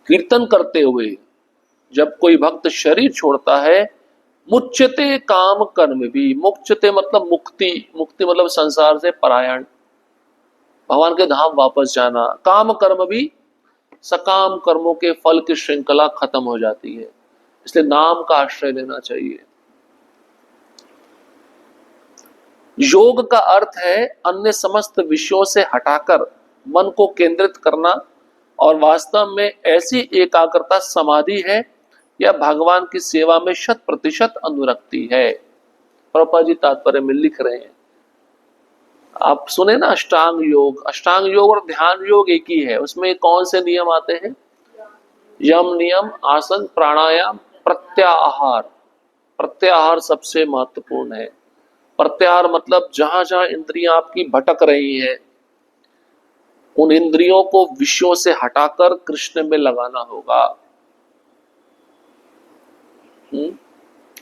कीर्तन करते हुए जब कोई भक्त शरीर छोड़ता है, मुच्यते काम कर्म भी। मुच्यते मतलब मुक्ति, मुक्ति मतलब संसार से पलायन, भगवान के धाम वापस जाना। काम कर्म भी, सकाम कर्मों के फल की श्रृंखला खत्म हो जाती है। इसलिए नाम का आश्रय लेना चाहिए। योग का अर्थ है अन्य समस्त विषयों से हटाकर मन को केंद्रित करना, और वास्तव में ऐसी एकाग्रता समाधि है या भगवान की सेवा में 100% अनुरक्ति है। प्रभुपाद जी तात्पर्य में लिख रहे हैं, आप सुने ना अष्टांग योग। अष्टांग योग और ध्यान योग एक ही है। उसमें कौन से नियम आते हैं? यम नियम, आसन, प्राणायाम, प्रत्याहार। प्रत्याहार सबसे महत्वपूर्ण है। प्रत्याहार मतलब जहां जहां इंद्रियां आपकी भटक रही हैं, उन इंद्रियों को विषयों से हटाकर कृष्ण में लगाना होगा।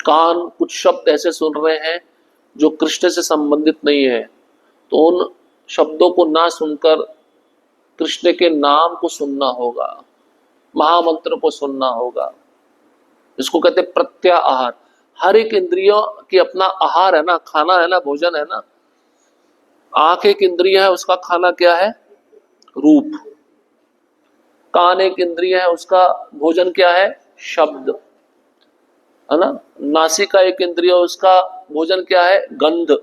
कान कुछ शब्द ऐसे सुन रहे हैं जो कृष्ण से संबंधित नहीं है, तो उन शब्दों को ना सुनकर कृष्ण के नाम को सुनना होगा, महामंत्र को सुनना होगा। इसको कहते हैं प्रत्याहार। हर एक इंद्रियों की अपना आहार है ना, खाना है ना, भोजन है ना। आंख एक इंद्रिय है, उसका खाना क्या है? रूप। कान एक इंद्रिय है, उसका भोजन क्या है? शब्द, है ना। नासिका एक इंद्रिय, उसका भोजन क्या है? गंध।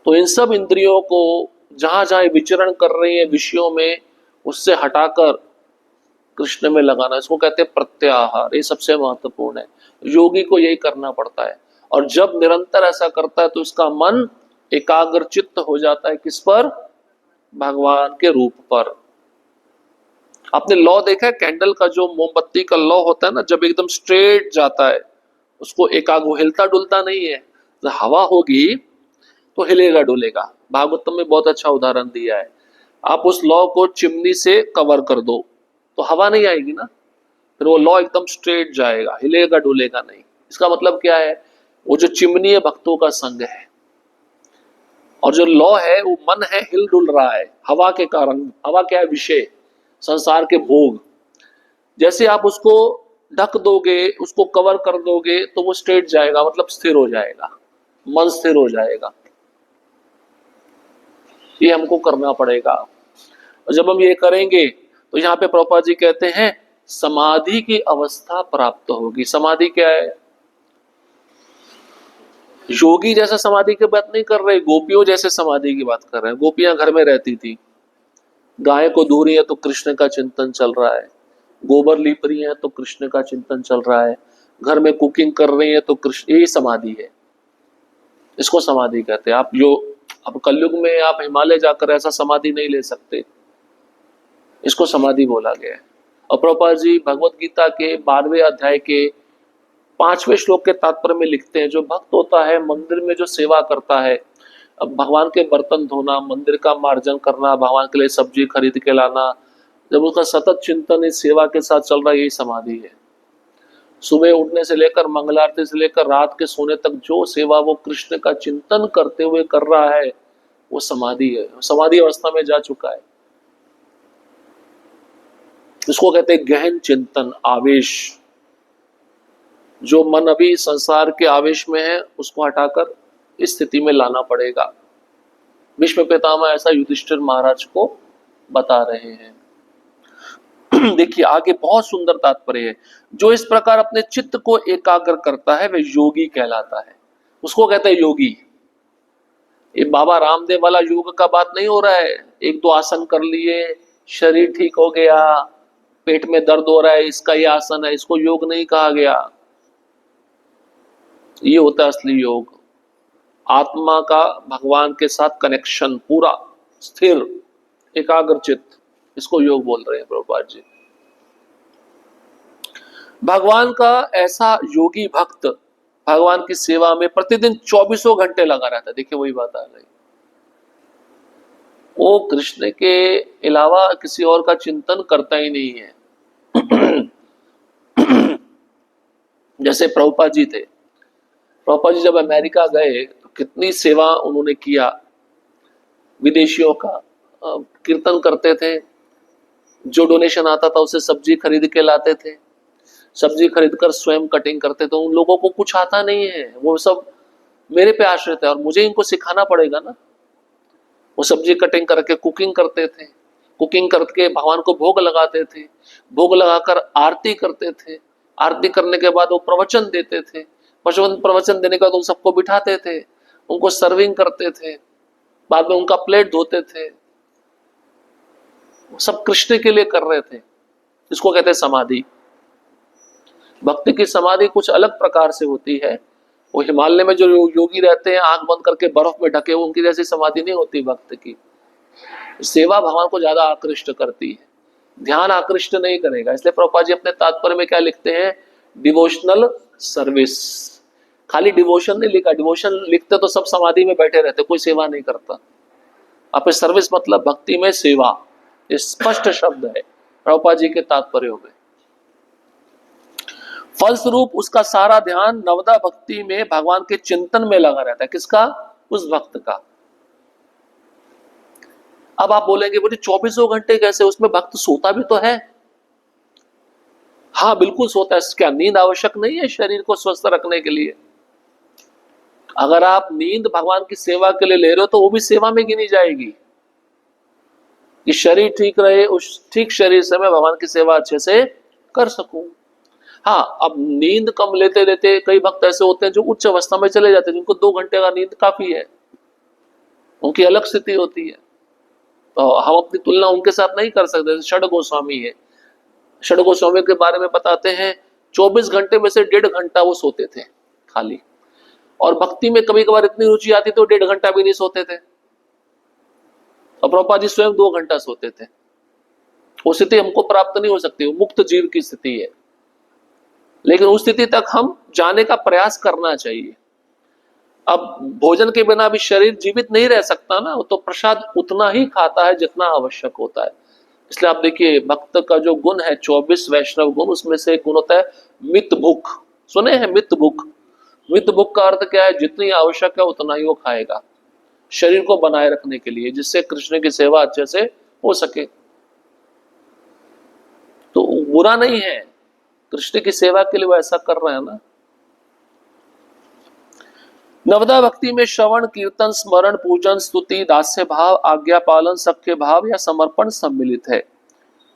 तो इन सब इंद्रियों को जहां जहां विचरण कर रही है विषयों में, उससे हटाकर कृष्ण में लगाना, इसको कहते हैं प्रत्याहार। ये सबसे महत्वपूर्ण है। योगी को यही करना पड़ता है। और जब निरंतर ऐसा करता है तो उसका मन एकाग्रचित्त हो जाता है। किस पर? भगवान के रूप पर। आपने लौ देखा है? कैंडल का जो मोमबत्ती का लौ होता है ना, जब एकदम स्ट्रेट जाता है, उसको एकाग्र, हिलता डुलता नहीं है। जब हवा होगी तो हिलेगा डुलेगा। भागवतम में बहुत अच्छा उदाहरण दिया है। आप उस लौ को चिमनी से कवर कर दो तो हवा नहीं आएगी ना, फिर वो लौ एकदम स्ट्रेट जाएगा, हिलेगा डुलेगा नहीं। इसका मतलब क्या है? वो जो चिमनी है भक्तों का संग है, और जो लौ है वो मन है, हिल डुल रहा है हवा के कारण। हवा क्या है? विषय, संसार के भोग। जैसे आप उसको ढक दोगे, उसको कवर कर दोगे, तो वो स्ट्रेट जाएगा, मतलब स्थिर हो जाएगा, मन स्थिर हो जाएगा। ये हमको करना पड़ेगा। और जब हम ये करेंगे तो यहाँ पे प्रभुपाद जी कहते हैं समाधि की अवस्था प्राप्त होगी। समाधि क्या है? योगी जैसा समाधि की बात नहीं कर रहे, गोपियों जैसे समाधि की बात कर रहे हैं। गोपियां घर में रहती थी, गाय को धो रही है तो कृष्ण का चिंतन चल रहा है, गोबर लीप रही है तो कृष्ण का चिंतन चल रहा है, घर में कुकिंग कर रही है तो कृष्ण, यही समाधि है। इसको समाधि कहते हैं। आप जो अब कलयुग में आप हिमालय जाकर ऐसा समाधि नहीं ले सकते, इसको समाधि बोला गया है। और प्रभुपाद जी भगवत गीता के 12वें अध्याय के 5वें श्लोक के तात्पर्य में लिखते हैं, जो भक्त होता है मंदिर में जो सेवा करता है, अब भगवान के बर्तन धोना, मंदिर का मार्जन करना, भगवान के लिए सब्जी खरीद के लाना, जब उसका सतत चिंतन इस सेवा के साथ चल रहा है, यही समाधि है। सुबह उठने से लेकर मंगलारती से लेकर रात के सोने तक जो सेवा वो कृष्ण का चिंतन करते हुए कर रहा है, वो समाधि है। समाधि अवस्था में जा चुका है। इसको कहते हैं गहन चिंतन, आवेश। जो मन अभी संसार के आवेश में है, उसको हटाकर इस स्थिति में लाना पड़ेगा। भीष्म पितामह ऐसा युधिष्ठिर महाराज को बता रहे हैं। देखिए आगे बहुत सुंदर तात्पर्य है। जो इस प्रकार अपने चित्त को एकाग्र करता है वह योगी कहलाता है। उसको कहते हैं योगी। ये बाबा रामदेव वाला योग का बात नहीं हो रहा है, एक दो आसन कर लिए, शरीर ठीक हो गया, पेट में दर्द हो रहा है, इसका ये आसन है, इसको योग नहीं कहा गया। ये होता है असली योग। आत्मा का भगवान के साथ कनेक्शन पूरा स्थिर, एकाग्रचित, इसको योग बोल रहे हैं प्रभुपाद जी। भगवान का ऐसा योगी भक्त भगवान की सेवा में प्रतिदिन 24 घंटे लगा रहता है। देखिए वही बात आ गई, वो कृष्ण के अलावा किसी और का चिंतन करता ही नहीं है। जैसे प्रभुपाद जी थे, प्रभुपाद जी जब अमेरिका गए तो कितनी सेवा उन्होंने किया, विदेशियों का कीर्तन करते थे, जो डोनेशन आता था उसे सब्जी खरीद के लाते थे, सब्जी खरीद कर स्वयं कटिंग करते थे। उन लोगों को कुछ आता नहीं है, वो सब मेरे पे आश्रित है और मुझे इनको सिखाना पड़ेगा ना। वो सब्जी कटिंग करके कुकिंग करते थे, कुकिंग करके भगवान को भोग लगाते थे, भोग लगाकर आरती करते थे, आरती करने के बाद वो प्रवचन देते थे, प्रवचन देने के बाद उन सबको बिठाते थे, उनको सर्विंग करते थे, बाद में उनका प्लेट धोते थे। सब कृष्ण के लिए कर रहे थे। इसको कहते हैं समाधि। भक्ति की समाधि कुछ अलग प्रकार से होती है। वो हिमालय में जो योगी रहते हैं आंख बंद करके बर्फ में ढके, उनकी जैसी समाधि नहीं होती भक्त की। सेवा भगवान को ज्यादा आकृष्ट करती है, ध्यान आकृष्ट नहीं करेगा। इसलिए प्रभुपाद जी अपने तात्पर्य में क्या लिखते हैं, डिवोशनल सर्विस। खाली डिवोशन नहीं लिखा, डिवोशन लिखते तो सब समाधि में बैठे रहते, कोई सेवा नहीं करता। आप सर्विस मतलब भक्ति में सेवा, ये स्पष्ट शब्द है प्रभुपाद जी के तात्पर्य में। फलस्वरूप उसका सारा ध्यान नवदा भक्ति में भगवान के चिंतन में लगा रहता है। किसका? उस भक्त का। अब आप बोलेंगे बोले 24 घंटे कैसे, उसमें भक्त सोता भी तो है। हाँ बिल्कुल सोता है। क्या नींद आवश्यक नहीं है शरीर को स्वस्थ रखने के लिए? अगर आप नींद भगवान की सेवा के लिए ले रहे हो तो वो भी सेवा में गिनी जाएगी कि शरीर ठीक रहे, उस ठीक शरीर से मैं भगवान की सेवा अच्छे से कर सकूं। हाँ, अब नींद कम लेते लेते कई भक्त ऐसे होते हैं जो उच्च अवस्था में चले जाते हैं, जिनको 2 घंटे का नींद काफी है, उनकी अलग स्थिति होती है। तो हम अपनी तुलना उनके साथ नहीं कर सकते। षड गोस्वामी है, षड गोस्वामी के बारे में बताते हैं 24 घंटे में से 1.5 घंटा वो सोते थे खाली, और भक्ति में कभी कभार इतनी रुचि आती तो 1.5 घंटा भी नहीं सोते थे। और प्रभुपाद जी स्वयं 2 घंटा सोते थे। वो स्थिति हमको प्राप्त नहीं हो सकती, वो मुक्त जीव की स्थिति है, लेकिन उस स्थिति तक हम जाने का प्रयास करना चाहिए। अब भोजन के बिना भी शरीर जीवित नहीं रह सकता ना, तो प्रसाद उतना ही खाता है जितना आवश्यक होता है। इसलिए आप देखिए भक्त का जो गुण है 24 वैष्णव गुण, उसमें से एक गुण होता है मित भूख। सुने हैं मित भूख? मित भूख का अर्थ क्या है? जितनी आवश्यक है उतना ही वो खाएगा शरीर को बनाए रखने के लिए, जिससे कृष्ण की सेवा अच्छे से हो सके। तो बुरा नहीं है, कृष्ण की सेवा के लिए वो ऐसा कर रहे हैं ना। नवदा भक्ति में श्रवण, कीर्तन, स्मरण, पूजन, स्तुति, दास्य भाव, आज्ञा पालन, सख्य भाव या समर्पण सम्मिलित है।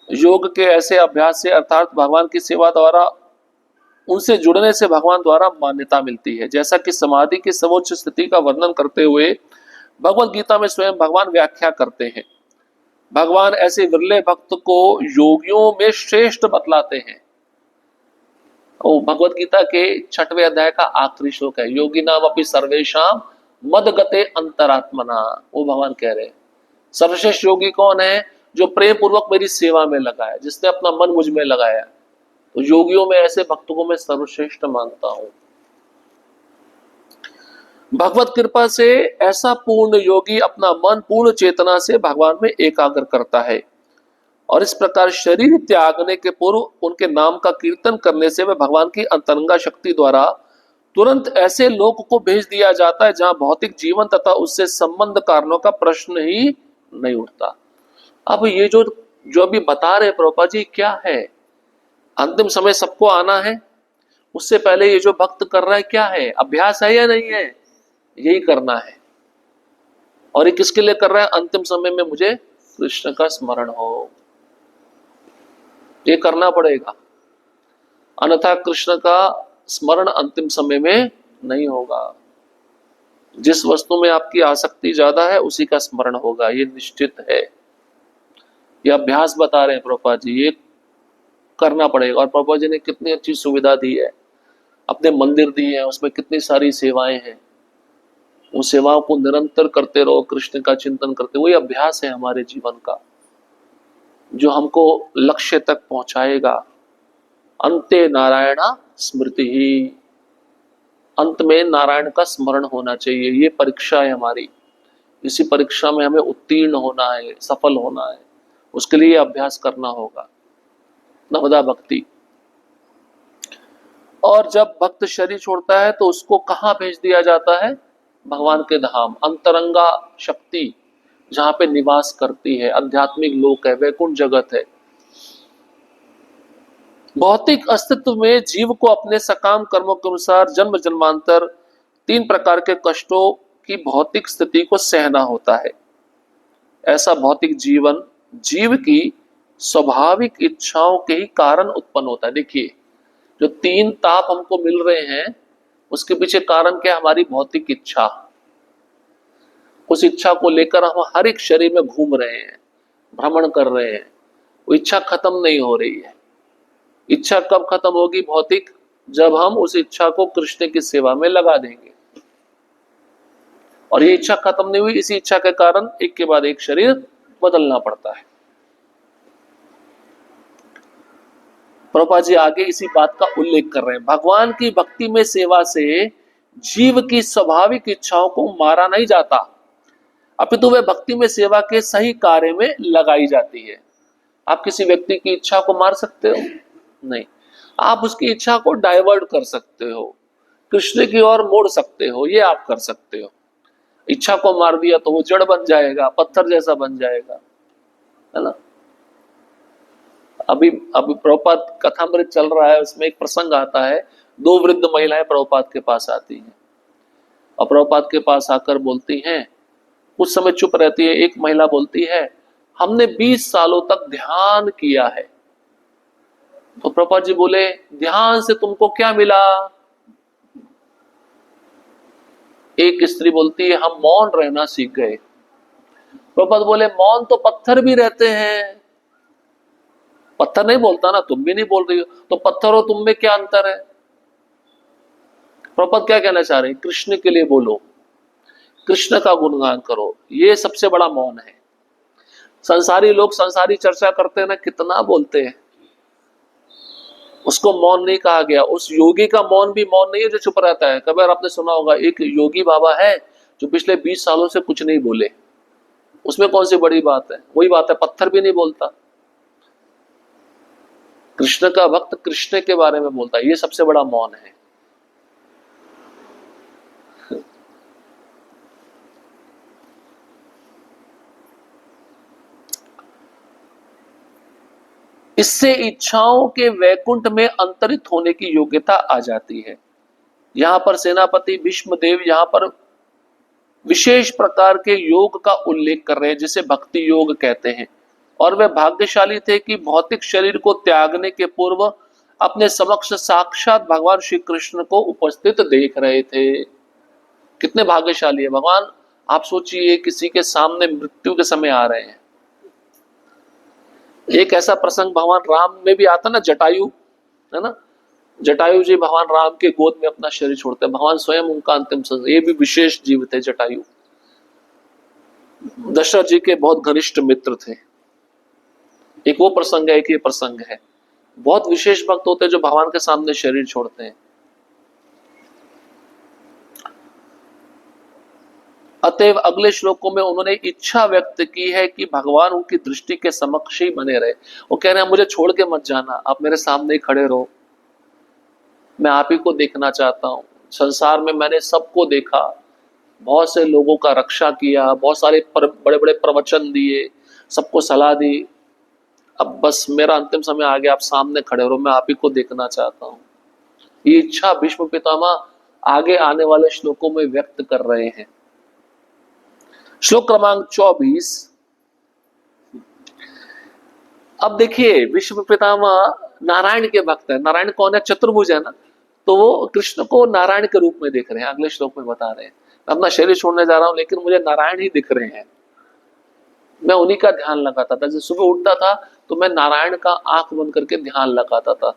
योग के ऐसे अभ्यास से अर्थात भगवान की सेवा द्वारा उनसे जुड़ने से भगवान द्वारा मान्यता मिलती है। जैसा कि समाधि की सर्वोच्च स्थिति का वर्णन करते हुए भगवत गीता में स्वयं भगवान व्याख्या करते हैं। भगवान ऐसे विरले भक्त को योगियों में श्रेष्ठ बतलाते हैं। भगवत गीता के 6वें अध्याय का आखिरी श्लोक है, योगी नाम अपनी सर्वेशाम मद गते अंतरात्मना। वो भगवान कह रहे हैं सर्वश्रेष्ठ योगी कौन है? जो प्रेम पूर्वक मेरी सेवा में लगा है, जिसने अपना मन मुझ में लगाया। तो योगियों में ऐसे भक्तों को मैं सर्वश्रेष्ठ मानता हूं। भगवत कृपा से ऐसा पूर्ण योगी अपना मन पूर्ण चेतना से भगवान में एकाग्र करता है, और इस प्रकार शरीर त्यागने के पूर्व उनके नाम का कीर्तन करने से वह भगवान की अंतरंगा शक्ति द्वारा तुरंत ऐसे लोक को भेज दिया जाता है जहां भौतिक जीवन तथा उससे संबंध कारणों का प्रश्न ही नहीं उठता। अब ये जो जो अभी बता रहे प्रभुपाद जी क्या है, अंतिम समय सबको आना है, उससे पहले ये जो भक्त कर रहा है क्या है? अभ्यास है या नहीं है? यही करना है। और ये किसके लिए कर रहा है? अंतिम समय में मुझे कृष्ण का स्मरण हो, ये करना पड़ेगा, अन्यथा कृष्ण का स्मरण अंतिम समय में नहीं होगा। जिस वस्तु में आपकी आसक्ति ज्यादा है उसी का स्मरण होगा, ये निश्चित है। ये अभ्यास बता रहे हैं प्रभुपाद जी, ये करना पड़ेगा। और प्रभुपाद जी ने कितनी अच्छी सुविधा दी है, अपने मंदिर दिए हैं, उसमें कितनी सारी सेवाएं हैं। उन सेवाओं को निरंतर करते रहो, कृष्ण का चिंतन करते, वही अभ्यास है हमारे जीवन का जो हमको लक्ष्य तक पहुंचाएगा। अंते नारायण स्मृति ही, अंत में नारायण का स्मरण होना चाहिए। ये परीक्षा है हमारी, इसी परीक्षा में हमें उत्तीर्ण होना है, सफल होना है, उसके लिए अभ्यास करना होगा। नवदा भक्ति। और जब भक्त शरीर छोड़ता है तो उसको कहाँ भेज दिया जाता है? भगवान के धाम, अंतरंगा शक्ति जहां पे निवास करती है, आध्यात्मिक लोक है, वैकुंठ जगत है। भौतिक अस्तित्व में जीव को अपने सकाम कर्मों के अनुसार जन्म जन्मांतर 3 प्रकार के कष्टों की भौतिक स्थिति को सहना होता है। ऐसा भौतिक जीवन जीव की स्वाभाविक इच्छाओं के ही कारण उत्पन्न होता है। देखिए, जो 3 ताप हमको मिल रहे हैं उसके पीछे कारण क्या? हमारी भौतिक इच्छा। उस इच्छा को लेकर हम हर एक शरीर में घूम रहे हैं, भ्रमण कर रहे हैं, वो इच्छा खत्म नहीं हो रही है। इच्छा कब खत्म होगी भौतिक? जब हम उस इच्छा को कृष्ण की सेवा में लगा देंगे। और ये इच्छा खत्म नहीं हुई, इसी इच्छा के कारण एक के बाद एक शरीर बदलना पड़ता है। प्रभुपाद जी आगे इसी बात का उल्लेख कर रहे हैं। भगवान की भक्ति में सेवा से जीव की स्वाभाविक इच्छाओं को मारा नहीं जाता, अपितु वे भक्ति में सेवा के सही कार्य में लगाई जाती है। आप किसी व्यक्ति की इच्छा को मार सकते हो? नहीं। आप उसकी इच्छा को डाइवर्ट कर सकते हो, कृष्ण की ओर मोड़ सकते हो, ये आप कर सकते हो। इच्छा को मार दिया तो वो जड़ बन जाएगा, पत्थर जैसा बन जाएगा, है ना। अभी अभी प्रभुपाद कथामृत चल रहा है, उसमें एक प्रसंग आता है। 2 वृद्ध महिलाएं प्रभुपाद के पास आती हैं और प्रभुपाद के पास आकर बोलती हैं, कुछ समय चुप रहती है। एक महिला बोलती है, हमने 20 सालों तक ध्यान किया है। तो प्रभुपाद जी बोले, ध्यान से तुमको क्या मिला? एक स्त्री बोलती है, हम मौन रहना सीख गए। प्रभुपाद बोले, मौन तो पत्थर भी रहते हैं। पत्थर नहीं बोलता ना, तुम भी नहीं बोल रही हो, तो पत्थर और तुम में क्या अंतर है? प्रभुपाद क्या कहना चाह रहे हैं? कृष्ण के लिए बोलो, कृष्ण का गुणगान करो, ये सबसे बड़ा मौन है। संसारी लोग संसारी चर्चा करते हैं ना, कितना बोलते हैं, उसको मौन नहीं कहा गया। उस योगी का मौन भी मौन नहीं है जो चुप रहता है। कभी आपने सुना होगा, एक योगी बाबा है जो पिछले 20 सालों से कुछ नहीं बोले, उसमें कौन सी बड़ी बात है? वही बात है, पत्थर भी नहीं बोलता। कृष्ण का भक्त कृष्ण के बारे में बोलता है, ये सबसे बड़ा मौन है। इससे इच्छाओं के वैकुंठ में अंतरित होने की योग्यता आ जाती है। यहां पर सेनापति भीष्मदेव यहां पर विशेष प्रकार के योग का उल्लेख कर रहे हैं जिसे भक्ति योग कहते हैं। और वे भाग्यशाली थे कि भौतिक शरीर को त्यागने के पूर्व अपने समक्ष साक्षात भगवान श्री कृष्ण को उपस्थित देख रहे थे। कितने भाग्यशाली है भगवान। आप सोचिए, किसी के सामने मृत्यु के समय आ रहे हैं। एक ऐसा प्रसंग भगवान राम में भी आता ना, जटायु, है ना। जटायु जी भगवान राम के गोद में अपना शरीर छोड़ते हैं, भगवान स्वयं उनका अंतिम संस्कार। ये भी विशेष जीव थे जटायु, दशरथ जी के बहुत घनिष्ठ मित्र थे। एक वो प्रसंग है, एक ये प्रसंग है। बहुत विशेष भक्त होते हैं जो भगवान के सामने शरीर छोड़ते हैं। अतएव अगले श्लोकों में उन्होंने इच्छा व्यक्त की है कि भगवान उनकी दृष्टि के समक्ष ही बने रहे। वो कह रहे हैं, मुझे छोड़ के मत जाना, आप मेरे सामने ही खड़े रहो, मैं आप ही को देखना चाहता हूं। संसार में मैंने सबको देखा, बहुत से लोगों का रक्षा किया, बहुत सारे बड़े बड़े प्रवचन दिए, सबको सलाह दी। अब बस मेरा अंतिम समय आ गया, आप सामने खड़े रहो, मैं आप ही को देखना चाहता हूं। ये इच्छा भीष्म पितामह आगे आने वाले श्लोकों में व्यक्त कर रहे हैं। श्लोक क्रमांक 24। अब देखिए, विश्व पितामह नारायण के भक्त है। नारायण कौन है? चतुर्भुज है ना। तो वो कृष्ण को नारायण के रूप में देख रहे हैं। अगले श्लोक में बता रहे हैं, अपना शरीर छोड़ने जा रहा हूं लेकिन मुझे नारायण ही दिख रहे हैं, मैं उन्हीं का ध्यान लगाता था। जब सुबह उठता था तो मैं नारायण का आंख बंद करके ध्यान लगाता था।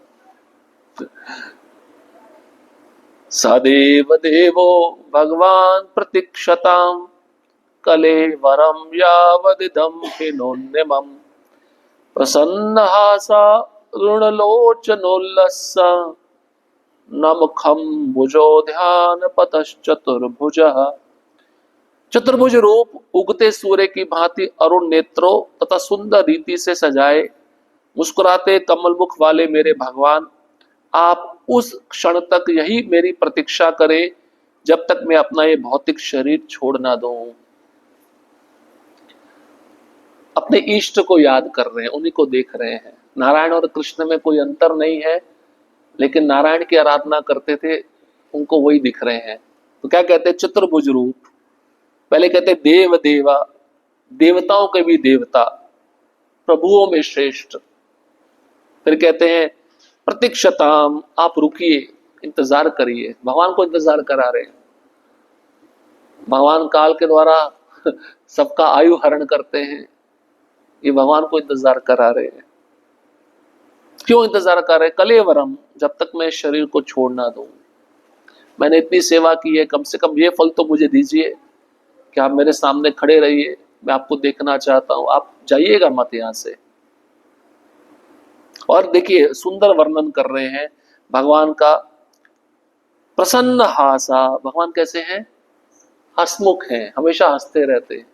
सदेव देवो भगवान प्रतीक्षताम कलेवरम यावदिदं हिनोन्यमम् प्रसन्नहासा ऋणलोचनोल्लसा नमखम भुजो ध्यान पतश्चतुर्भुजः। चतुर्भुज रूप उगते सूर्य की भांति अरुण नेत्रों तथा सुंदर रीति से सजाए मुस्कुराते कमल मुख वाले मेरे भगवान, आप उस क्षण तक यही मेरी प्रतीक्षा करें जब तक मैं अपना ये भौतिक शरीर छोड़ ना दूं। अपने इष्ट को याद कर रहे हैं, उन्हीं को देख रहे हैं। नारायण और कृष्ण में कोई अंतर नहीं है, लेकिन नारायण की आराधना करते थे, उनको वही दिख रहे हैं। तो क्या कहते हैं? चतुर्भुज रूप। पहले कहते हैं देव देवा, देवताओं के भी देवता, प्रभुओं में श्रेष्ठ। फिर कहते हैं प्रतीक्षताम, आप रुकिए, इंतजार करिए। भगवान को इंतजार करा रहे हैं। भगवान काल के द्वारा सबका आयु हरण करते हैं, ये भगवान को इंतजार करा रहे हैं। क्यों इंतजार कर रहे हैं? कलेवरम, जब तक मैं शरीर को छोड़ ना दूं। मैंने इतनी सेवा की है, कम से कम ये फल तो मुझे दीजिए कि आप मेरे सामने खड़े रहिए, मैं आपको देखना चाहता हूं, आप जाइएगा मत यहां से। और देखिए सुंदर वर्णन कर रहे हैं भगवान का। प्रसन्न हासा, भगवान कैसे हैं? हंसमुख हैं, हमेशा हंसते रहते हैं।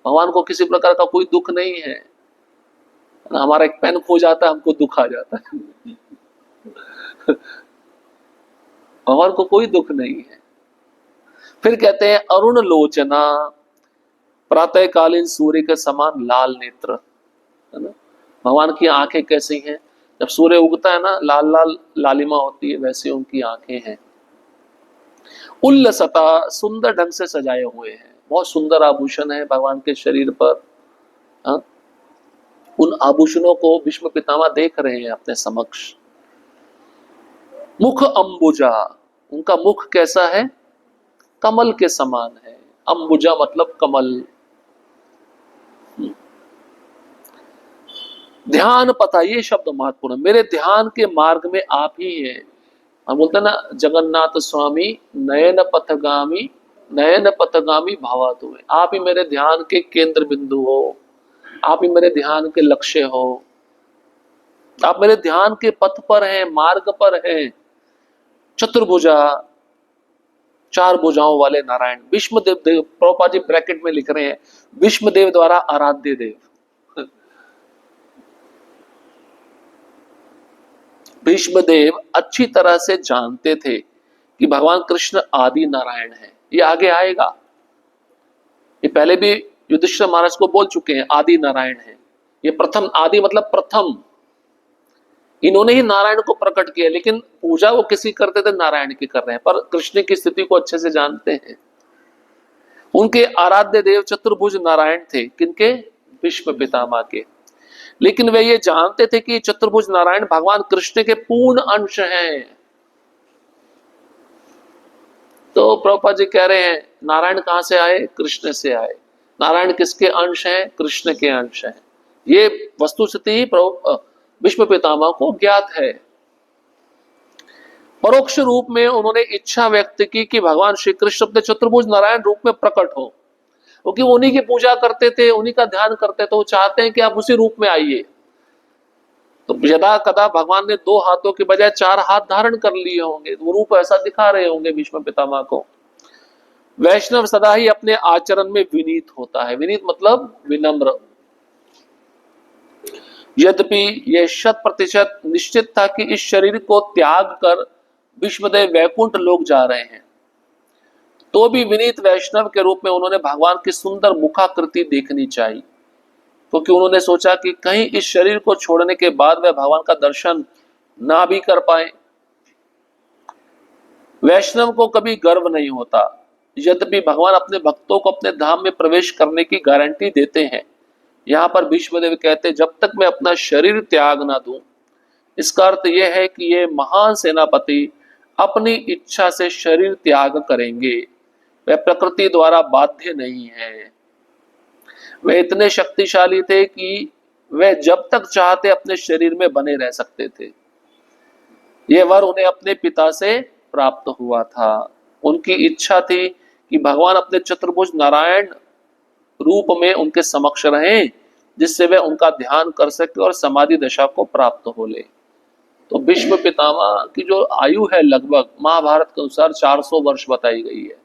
भगवान को किसी प्रकार का कोई दुख नहीं है। हमारा एक पेन खो जाता है, हमको दुख आ जाता है। भगवान को कोई दुख नहीं है। फिर कहते हैं अरुण लोचना, प्रातःकालीन सूर्य के समान लाल नेत्र, है ना। भगवान की आंखें कैसी हैं? जब सूर्य उगता है ना, लाल लाल लालिमा होती है, वैसे उनकी आंखें हैं। उल्लसता, सुंदर ढंग से सजाए हुए हैं, बहुत सुंदर आभूषण है भगवान के शरीर पर। हाँ? उन आभूषणों को भीष्म पितामह देख रहे हैं अपने समक्ष। मुख अंबुजा, उनका मुख कैसा है? कमल के समान है। अंबुजा मतलब कमल। ध्यान पता, ये शब्द महत्वपूर्ण। मेरे ध्यान के मार्ग में आप ही हैं। हम बोलते हैं ना, जगन्नाथ स्वामी नयन पथगामी, नयन पथगामी भावातु में। आप ही मेरे ध्यान के केंद्र बिंदु हो, आप ही मेरे ध्यान के लक्ष्य हो, आप मेरे ध्यान के पथ पर हैं, मार्ग पर हैं। चतुर्भुजा, चार भुजाओं वाले नारायण। भीष्म देव, प्रभुपाद जी ब्रैकेट में लिख रहे हैं, भीष्म देव द्वारा आराध्य देव। भीष्म देव अच्छी तरह से जानते थे कि भगवान कृष्ण आदि नारायण है। ये आगे आएगा, ये पहले भी युधिष्ठिर महाराज को बोल चुके हैं, आदि नारायण है। ये प्रथम, आदि मतलब प्रथम, इन्होंने ही नारायण को प्रकट किया। लेकिन पूजा वो किसी करते थे? नारायण की कर रहे हैं, पर कृष्ण की स्थिति को अच्छे से जानते हैं। उनके आराध्य देव चतुर्भुज नारायण थे। किनके? भीष्म पितामह के। लेकिन वे ये जानते थे कि चतुर्भुज नारायण भगवान कृष्ण के पूर्ण अंश हैं। तो प्रभुपाद जी कह रहे हैं नारायण कहां से आए? कृष्ण से आए। नारायण किसके अंश हैं? कृष्ण के अंश हैं। ये वस्तुस्थिति भीष्म पितामह को ज्ञात है। परोक्ष रूप में उन्होंने इच्छा व्यक्त की कि भगवान श्री कृष्ण अपने चतुर्भुज नारायण रूप में प्रकट हो, क्योंकि वो उन्हीं की पूजा करते थे, उन्हीं का ध्यान करते थे। वो चाहते हैं कि आप उसी रूप में आइए। तो यदा कदा भगवान ने 2 हाथों के बजाय 4 हाथ धारण कर लिए होंगे, वो रूप ऐसा दिखा रहे होंगे भीष्म पितामह को। वैष्णव सदा ही अपने आचरण में विनीत होता है। विनीत मतलब विनम्र। यद्यपि यह 100% निश्चित था कि इस शरीर को त्याग कर विश्वदेव वैकुंठ लोग जा रहे हैं, तो भी विनीत वैष्णव के रूप में उन्होंने भगवान की सुंदर मुखाकृति देखनी चाहिए, क्योंकि उन्होंने सोचा कि कहीं इस शरीर को छोड़ने के बाद वह भगवान का दर्शन ना भी कर पाए। वैष्णव को कभी गर्व नहीं होता, यद्यपि भगवान अपने भक्तों को अपने धाम में प्रवेश करने की गारंटी देते हैं। यहां पर भीष्मदेव कहते, जब तक मैं अपना शरीर त्याग ना दूं, इसका अर्थ यह है कि ये महान सेनापति अपनी इच्छा से शरीर त्याग करेंगे। वह प्रकृति द्वारा बाध्य नहीं है। वे इतने शक्तिशाली थे कि वे जब तक चाहते अपने शरीर में बने रह सकते थे। यह वर उन्हें अपने पिता से प्राप्त हुआ था। उनकी इच्छा थी कि भगवान अपने चतुर्भुज नारायण रूप में उनके समक्ष रहें, जिससे वे उनका ध्यान कर सके और समाधि दशा को प्राप्त हो ले। तो भीष्म पितामह की जो आयु है लगभग महाभारत के अनुसार 400 वर्ष बताई गई है।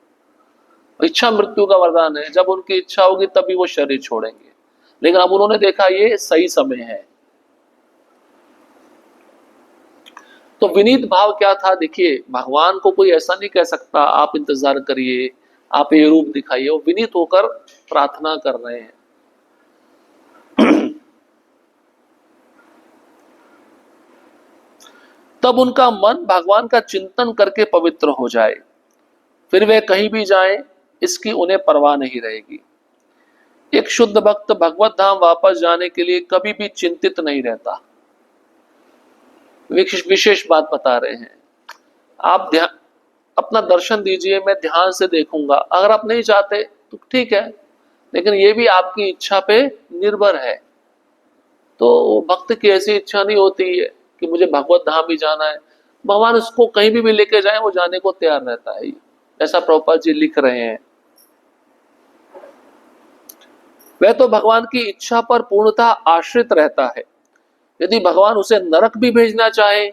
इच्छा मृत्यु का वरदान है, जब उनकी इच्छा होगी तभी वो शरीर छोड़ेंगे, लेकिन अब उन्होंने देखा ये सही समय है। तो विनीत भाव क्या था, देखिए भगवान को कोई ऐसा नहीं कह सकता आप इंतजार करिए, आप ये रूप दिखाइए। वो विनीत होकर प्रार्थना कर रहे हैं। तब उनका मन भगवान का चिंतन करके पवित्र हो जाए, फिर वे कहीं भी जाएं इसकी उन्हें परवाह नहीं रहेगी। एक शुद्ध भक्त भगवत धाम वापस जाने के लिए कभी भी चिंतित नहीं रहता। विशेष बात बता रहे हैं, आप ध्यान अपना दर्शन दीजिए, मैं ध्यान से देखूंगा। अगर आप नहीं चाहते तो ठीक है, लेकिन ये भी आपकी इच्छा पे निर्भर है। तो भक्त की ऐसी इच्छा नहीं होती है कि मुझे भगवत धाम ही जाना है, भगवान उसको कहीं भी लेके जाए वो जाने को तैयार रहता है। ऐसा प्रभुपाद जी लिख रहे हैं। वह तो भगवान की इच्छा पर पूर्णतः आश्रित रहता है। यदि भगवान उसे नरक भी भेजना चाहे,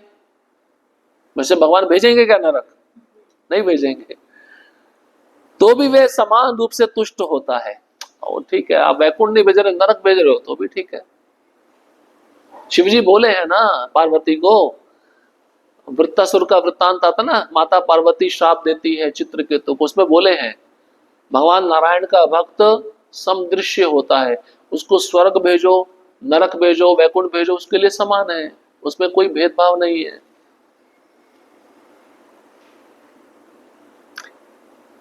वैसे भगवान भेजेंगे क्या नरक? नहीं भेजेंगे, तो भी वे समान रूप से तुष्ट होता है। और ठीक है, आप वैकुंठ नहीं भेज रहे, नरक भेज रहे हो तो भी ठीक है। शिव जी बोले हैं ना पार्वती को, वृत्तासुर का वृत्तांत आता ना, माता पार्वती श्राप देती है चित्रकेतु को, उसमें बोले हैं भगवान नारायण का भक्त समदृश्य होता है, उसको स्वर्ग भेजो, नरक भेजो, वैकुंठ भेजो, उसके लिए समान है, उसमें कोई भेदभाव नहीं है।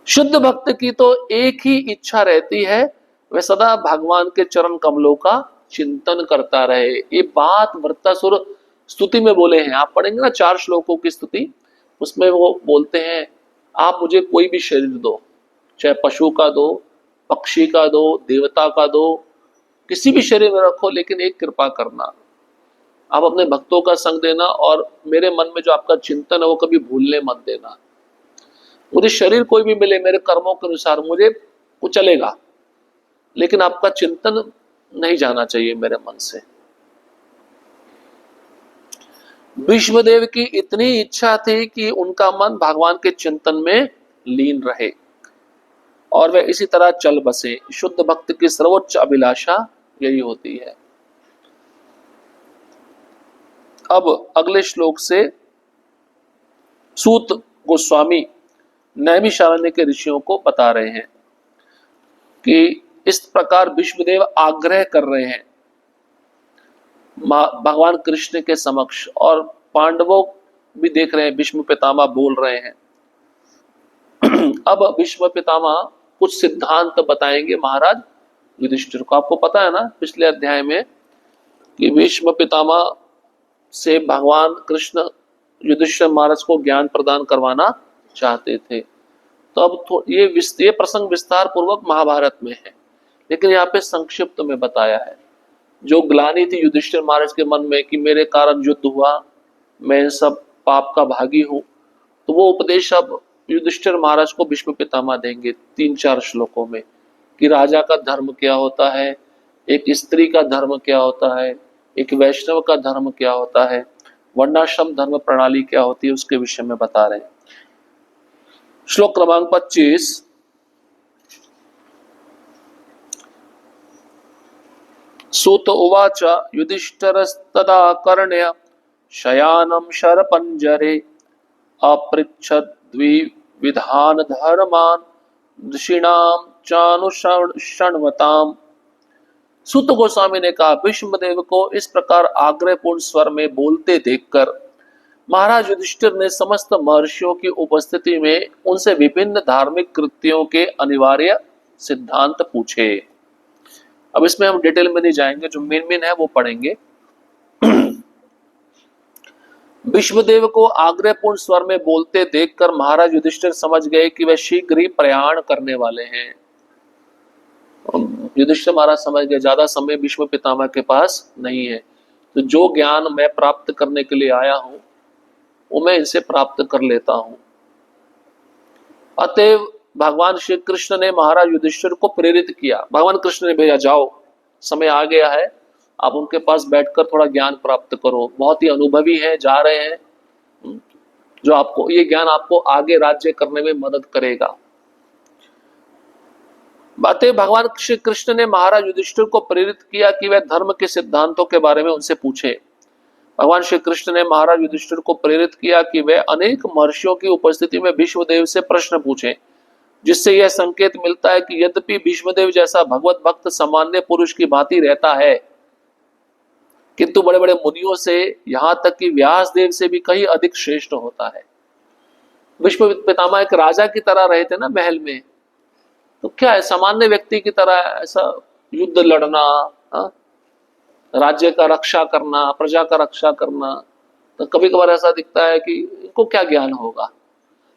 शुद्ध भक्त की तो एक ही इच्छा रहती है, वह सदा भगवान के चरण कमलों का चिंतन करता रहे। ये बात वृत्तासुर स्तुति में बोले हैं, आप पढ़ेंगे ना 4 श्लोकों की स्तुति, उसमें वो बोलते हैं आप मुझे कोई भी शरीर दो, चाहे पशु का दो, पक्षी का दो, देवता का दो, किसी भी शरीर में रखो, लेकिन एक कृपा करना, आप अपने भक्तों का संग देना और मेरे मन में जो आपका चिंतन है वो कभी भूलने मत देना। मुझे शरीर कोई भी मिले मेरे कर्मों के अनुसार मुझे वो चलेगा, लेकिन आपका चिंतन नहीं जाना चाहिए मेरे मन से। विष्णुदेव की इतनी इच्छा थी कि उनका मन भगवान के चिंतन में लीन रहे और वे इसी तरह चल बसे। शुद्ध भक्त की सर्वोच्च अभिलाषा यही होती है। अब अगले श्लोक से सूत गोस्वामी नैमिषारण्य के ऋषियों को बता रहे हैं कि इस प्रकार विष्णुदेव आग्रह कर रहे हैं भगवान कृष्ण के समक्ष, और पांडवों भी देख रहे हैं, भीष्म पितामह बोल रहे हैं। अब भीष्म पितामह कुछ सिद्धांत बताएंगे महाराज युधिष्ठिर को। आपको पता है ना पिछले अध्याय में कि भीष्म पितामह से भगवान कृष्ण युधिष्ठिर महाराज को ज्ञान प्रदान करवाना चाहते थे। तो अब ये प्रसंग विस्तार पूर्वक महाभारत में है, लेकिन यहाँ पे संक्षिप्त में बताया है। जो ग्लानि थी युधिष्ठिर महाराज के मन में कि मेरे कारण युद्ध हुआ, मैं इन सब पाप का भागी हूं, तो वो उपदेश अब युधिष्ठिर महाराज को भीष्म पितामह देंगे 3-4 श्लोकों में कि राजा का धर्म क्या होता है, एक स्त्री का धर्म क्या होता है, एक वैष्णव का धर्म क्या होता है, वर्णाश्रम धर्म प्रणाली क्या होती है, उसके विषय में बता रहे हैं। श्लोक क्रमांक 25। सूत उवाच युधिष्ठिरस्तदा कर्ण्य शयानं शरपञ्जरे अपृच्छद्विविधान् धर्मान् ऋषीणां चानुशृण्वताम्। सूत गोस्वामी ने कहा, भीष्मदेव को इस प्रकार आग्रहपूर्ण स्वर में बोलते देखकर महाराज युधिष्ठिर ने समस्त महर्षियों की उपस्थिति में उनसे विभिन्न धार्मिक कृत्यों के अनिवार्य सिद्धांत पूछे। अब इसमें हम डिटेल में नहीं जाएंगे, जो मेन है वो पढ़ेंगे। विष्णुदेव को आग्रहपूर्ण स्वर में बोलते देखकर महाराज युधिष्ठिर समझ गए कि वे शीघ्र ही प्रयाण करने वाले हैं। युधिष्ठिर महाराज समझ गए ज्यादा समय भीष्म पितामह के पास नहीं है, तो जो ज्ञान मैं प्राप्त करने के लिए आया हूं वो मैं इनसे प्राप्त कर लेता हूं। अतएव भगवान श्री कृष्ण ने महाराज युधिष्ठिर को प्रेरित किया। भगवान कृष्ण ने भेजा, जाओ समय आ गया है, आप उनके पास बैठकर थोड़ा ज्ञान प्राप्त करो, बहुत ही अनुभवी है, जा रहे हैं, जो आपको ये ज्ञान आपको आगे राज्य करने में मदद करेगा। बातें भगवान श्री कृष्ण ने महाराज युधिष्ठिर को प्रेरित किया कि वह धर्म के सिद्धांतों के बारे में उनसे पूछे। भगवान श्री कृष्ण ने महाराज युधिष्ठिर को प्रेरित किया कि वह अनेक महर्षियों की उपस्थिति में भीष्मदेव से प्रश्न पूछे, जिससे यह संकेत मिलता है कि यद्यपि भीष्मदेव जैसा भगवत भक्त सामान्य पुरुष की भांति रहता है, किंतु बड़े बड़े मुनियों से, यहां तक कि व्यास देव से भी कहीं अधिक श्रेष्ठ होता है। भीष्म पितामह एक राजा की तरह रहे थे ना महल में, तो क्या है, सामान्य व्यक्ति की तरह ऐसा युद्ध लड़ना, राज्य का रक्षा करना, प्रजा का रक्षा करना, तो कभी कभार ऐसा दिखता है कि इनको क्या ज्ञान होगा,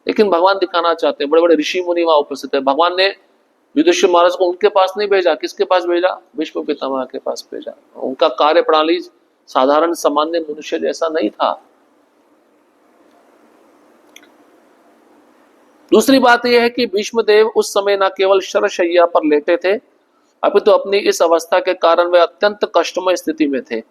लेकिन भगवान दिखाना चाहते हैं। बड़े बड़े ऋषि मुनि वहां उपस्थित है। भगवान ने युधिष्ठिर महाराज को उनके पास नहीं भेजा, किसके पास भेजा? भीष्म पितामह के पास भेजा। उनका कार्य प्रणाली साधारण सामान्य मनुष्य जैसा नहीं था। दूसरी बात यह है कि भीष्मदेव उस समय न केवल शरशैया पर लेटे थे, अपितु अपनी इस अवस्था के कारण वे अत्यंत कष्टमय स्थिति में थे।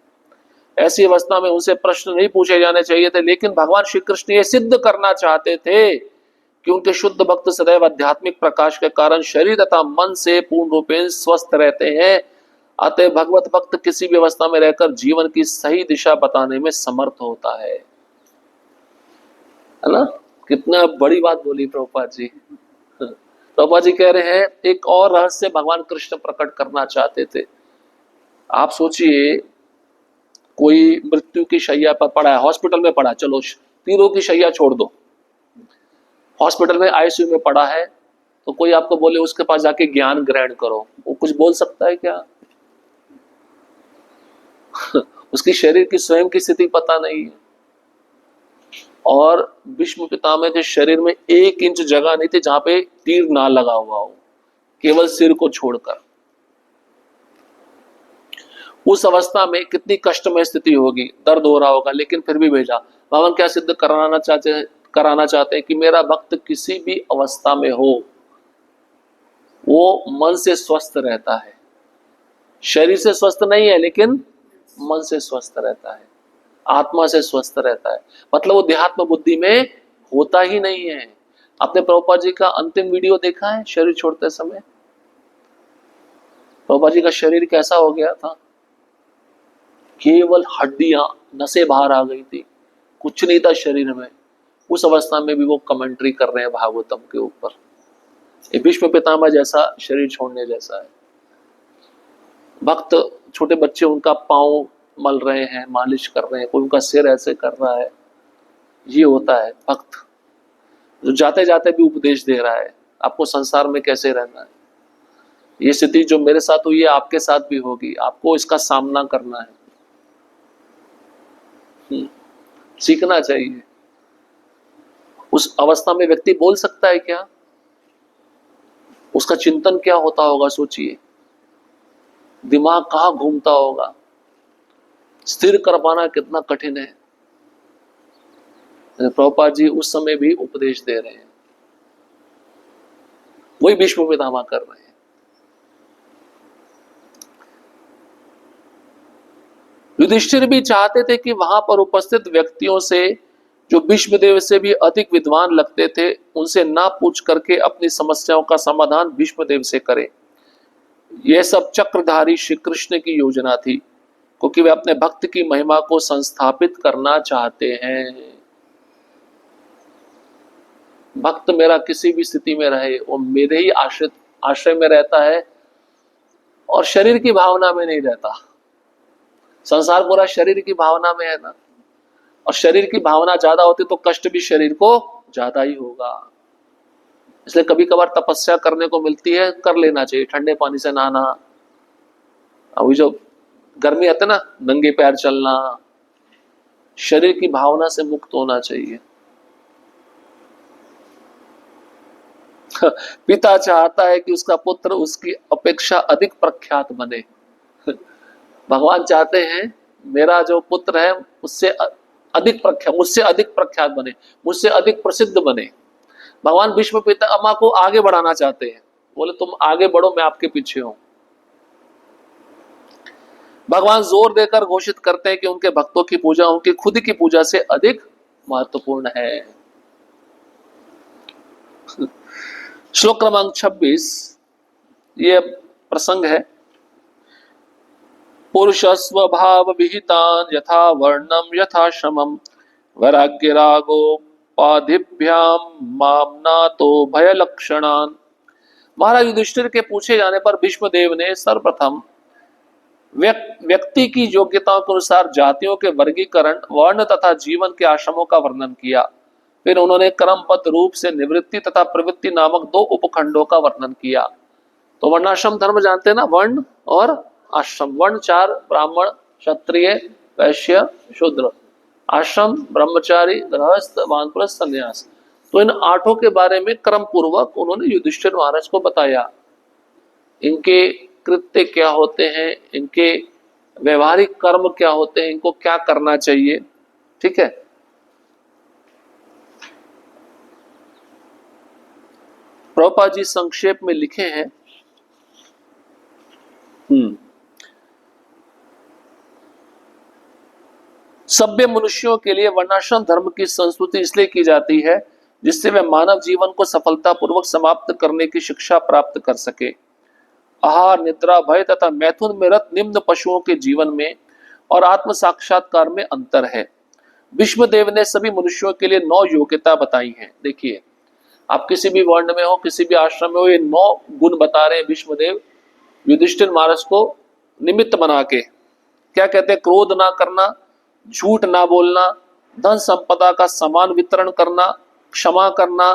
ऐसी अवस्था में उनसे प्रश्न नहीं पूछे जाने चाहिए थे, लेकिन भगवान श्री कृष्ण ये सिद्ध करना चाहते थे कि उनके शुद्ध भक्त सदैव आध्यात्मिक प्रकाश के कारण शरीर तथा मन से पूर्ण रूपेण स्वस्थ रहते हैं। अतः भगवत भक्त किसी भी अवस्था में रहकर जीवन की सही दिशा बताने में समर्थ होता है ना? कितना बड़ी बात बोली प्रभुपाद जी। प्रभुपाद जी कह रहे हैं एक और रहस्य भगवान कृष्ण प्रकट करना चाहते थे। आप सोचिए, कोई मृत्यु की शैया पर पड़ा है, हॉस्पिटल में पड़ा, चलो तीरों की शैया छोड़ दो, हॉस्पिटल में आईसीयू में पड़ा है, तो कोई आपको बोले उसके पास जाके ज्ञान ग्रहण करो, वो कुछ बोल सकता है क्या? उसकी शरीर की स्वयं की स्थिति पता नहीं है। और भीष्म पितामह के शरीर में 1 इंच जगह नहीं थी जहां पे तीर ना लगा हुआ हो, केवल सिर को छोड़कर। उस अवस्था में कितनी कष्टमय स्थिति होगी, दर्द हो रहा होगा, लेकिन फिर भी भेजा। भगवान क्या सिद्ध कराना चाहते हैं कि मेरा भक्त किसी भी अवस्था में हो, वो मन से स्वस्थ रहता है। शरीर से स्वस्थ नहीं है, लेकिन मन से स्वस्थ रहता है, आत्मा से स्वस्थ रहता है। मतलब वो देहात्म बुद्धि में होता ही नहीं है। आपने प्रभुपाद जी का अंतिम वीडियो देखा है शरीर छोड़ते समय? प्रभुपाद जी का शरीर कैसा हो गया था? केवल हड्डियां, नसें बाहर आ गई थी, कुछ नहीं था शरीर में। उस अवस्था में भी वो कमेंट्री कर रहे हैं भागवतम के ऊपर। ये भीष्म पितामह जैसा शरीर छोड़ने जैसा है। भक्त छोटे बच्चे उनका पांव मल रहे हैं, मालिश कर रहे हैं, कोई उनका सिर ऐसे कर रहा है। ये होता है भक्त, जो जाते जाते भी उपदेश दे रहा है आपको संसार में कैसे रहना है। ये स्थिति जो मेरे साथ हुई है आपके साथ भी होगी, आपको इसका सामना करना है। सीखना चाहिए। उस अवस्था में व्यक्ति बोल सकता है क्या? उसका चिंतन क्या होता होगा, सोचिए। दिमाग कहाँ घूमता होगा, स्थिर कर पाना कितना कठिन है। प्रभुपाद जी उस समय भी उपदेश दे रहे हैं, वही भीष्म पितामह कर रहे हैं। युधिष्ठिर भी चाहते थे कि वहां पर उपस्थित व्यक्तियों से, जो भीष्मदेव से भी अधिक विद्वान लगते थे, उनसे ना पूछ करके अपनी समस्याओं का समाधान भीष्मदेव से करें। यह सब चक्रधारी श्री कृष्ण की योजना थी, क्योंकि वे अपने भक्त की महिमा को संस्थापित करना चाहते हैं। भक्त मेरा किसी भी स्थिति में रहे, वो मेरे ही आश्रय में रहता है और शरीर की भावना में नहीं रहता। संसार पूरा शरीर की भावना में है ना, और शरीर की भावना ज्यादा होती तो कष्ट भी शरीर को ज्यादा ही होगा। इसलिए कभी कभार तपस्या करने को मिलती है, कर लेना चाहिए। ठंडे पानी से नहाना, अभी जो गर्मी आती है ना, नंगे पैर चलना, शरीर की भावना से मुक्त होना चाहिए। पिता चाहता है कि उसका पुत्र उसकी अपेक्षा अधिक प्रख्यात बने। भगवान चाहते हैं मेरा जो पुत्र है उससे अधिक प्रख्यात, मुझसे अधिक प्रख्यात बने, मुझसे अधिक प्रसिद्ध बने। भगवान भीष्म पितामह को आगे बढ़ाना चाहते हैं, बोले तुम आगे बढ़ो, मैं आपके पीछे हूं। भगवान जोर देकर घोषित करते हैं कि उनके भक्तों की पूजा उनकी खुद की पूजा से अधिक महत्वपूर्ण है। श्लोक क्रमांक 26, ये प्रसंग है। पुरुषस्व भाव विहितान यथा वर्णम यथा श्रमम वैराग्य रागोपाधिभ्याम मामना तो भय लक्षणान। महाराज युधिष्ठिर के पूछे जाने पर भीष्मदेव ने सर्वप्रथम व्यक्ति की योग्यताओं के अनुसार जातियों के वर्गीकरण, वर्ण तथा जीवन के आश्रमों का वर्णन किया। फिर उन्होंने क्रमबद्ध रूप से निवृत्ति तथा प्रवृत्ति नामक दो उपखंडों का वर्णन किया। तो वर्णाश्रम धर्म जानते हैं ना, वर्ण और आश्रम। वर्ण 4, ब्राह्मण, क्षत्रिय, वैश्य, शूद्र। आश्रम ब्रह्मचारी, गृहस्थ, वानप्रस्थ, संन्यास। तो इन 8 के बारे में क्रम पूर्वक उन्होंने युधिष्ठिर महाराज को बताया। इनके कृत्य क्या होते हैं, इनके व्यवहारिक कर्म क्या होते हैं, इनको क्या करना चाहिए। ठीक है। प्रभुपाद जी संक्षेप में लिखे हैं, सभ्य मनुष्यों के लिए वर्णाश्रम धर्म की संस्तुति इसलिए की जाती है जिससे वे मानव जीवन को सफलतापूर्वक समाप्त करने की शिक्षा प्राप्त कर सके। आहार, निद्रा, भय तथा मैथुन में रत निम्न पशुओं के जीवन में और आत्म साक्षात्कार में अंतर है। भीष्मदेव ने सभी मनुष्यों के लिए 9 योग्यता बताई हैं। देखिए, आप किसी भी वर्ण में हो, किसी भी आश्रम में हो, ये 9 गुण बता रहे हैं भीष्मदेव युधिष्ठिर महाराज को निमित्त बना के। क्या कहते हैं? क्रोध ना करना, झूठ ना बोलना, धन संपदा का समान वितरण करना, क्षमा करना,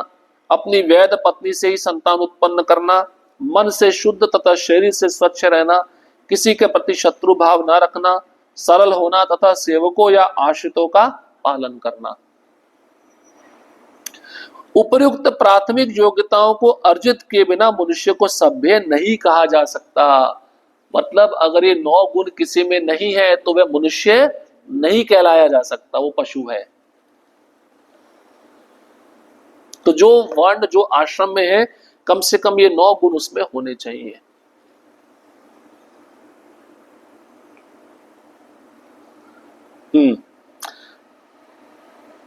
अपनी वैध पत्नी से ही संतान उत्पन्न करना, मन से शुद्ध तथा शरीर से स्वच्छ रहना, किसी के प्रति शत्रु भाव ना रखना, सरल होना तथा सेवकों या आश्रितों का पालन करना। उपर्युक्त प्राथमिक योग्यताओं को अर्जित किए बिना मनुष्य को सभ्य नहीं कहा जा सकता। मतलब अगर ये 9 गुण किसी में नहीं है तो वह मनुष्य नहीं कहलाया जा सकता, वो पशु है। तो जो वर्ण, जो आश्रम में है, कम से कम ये 9 गुण उसमें होने चाहिए।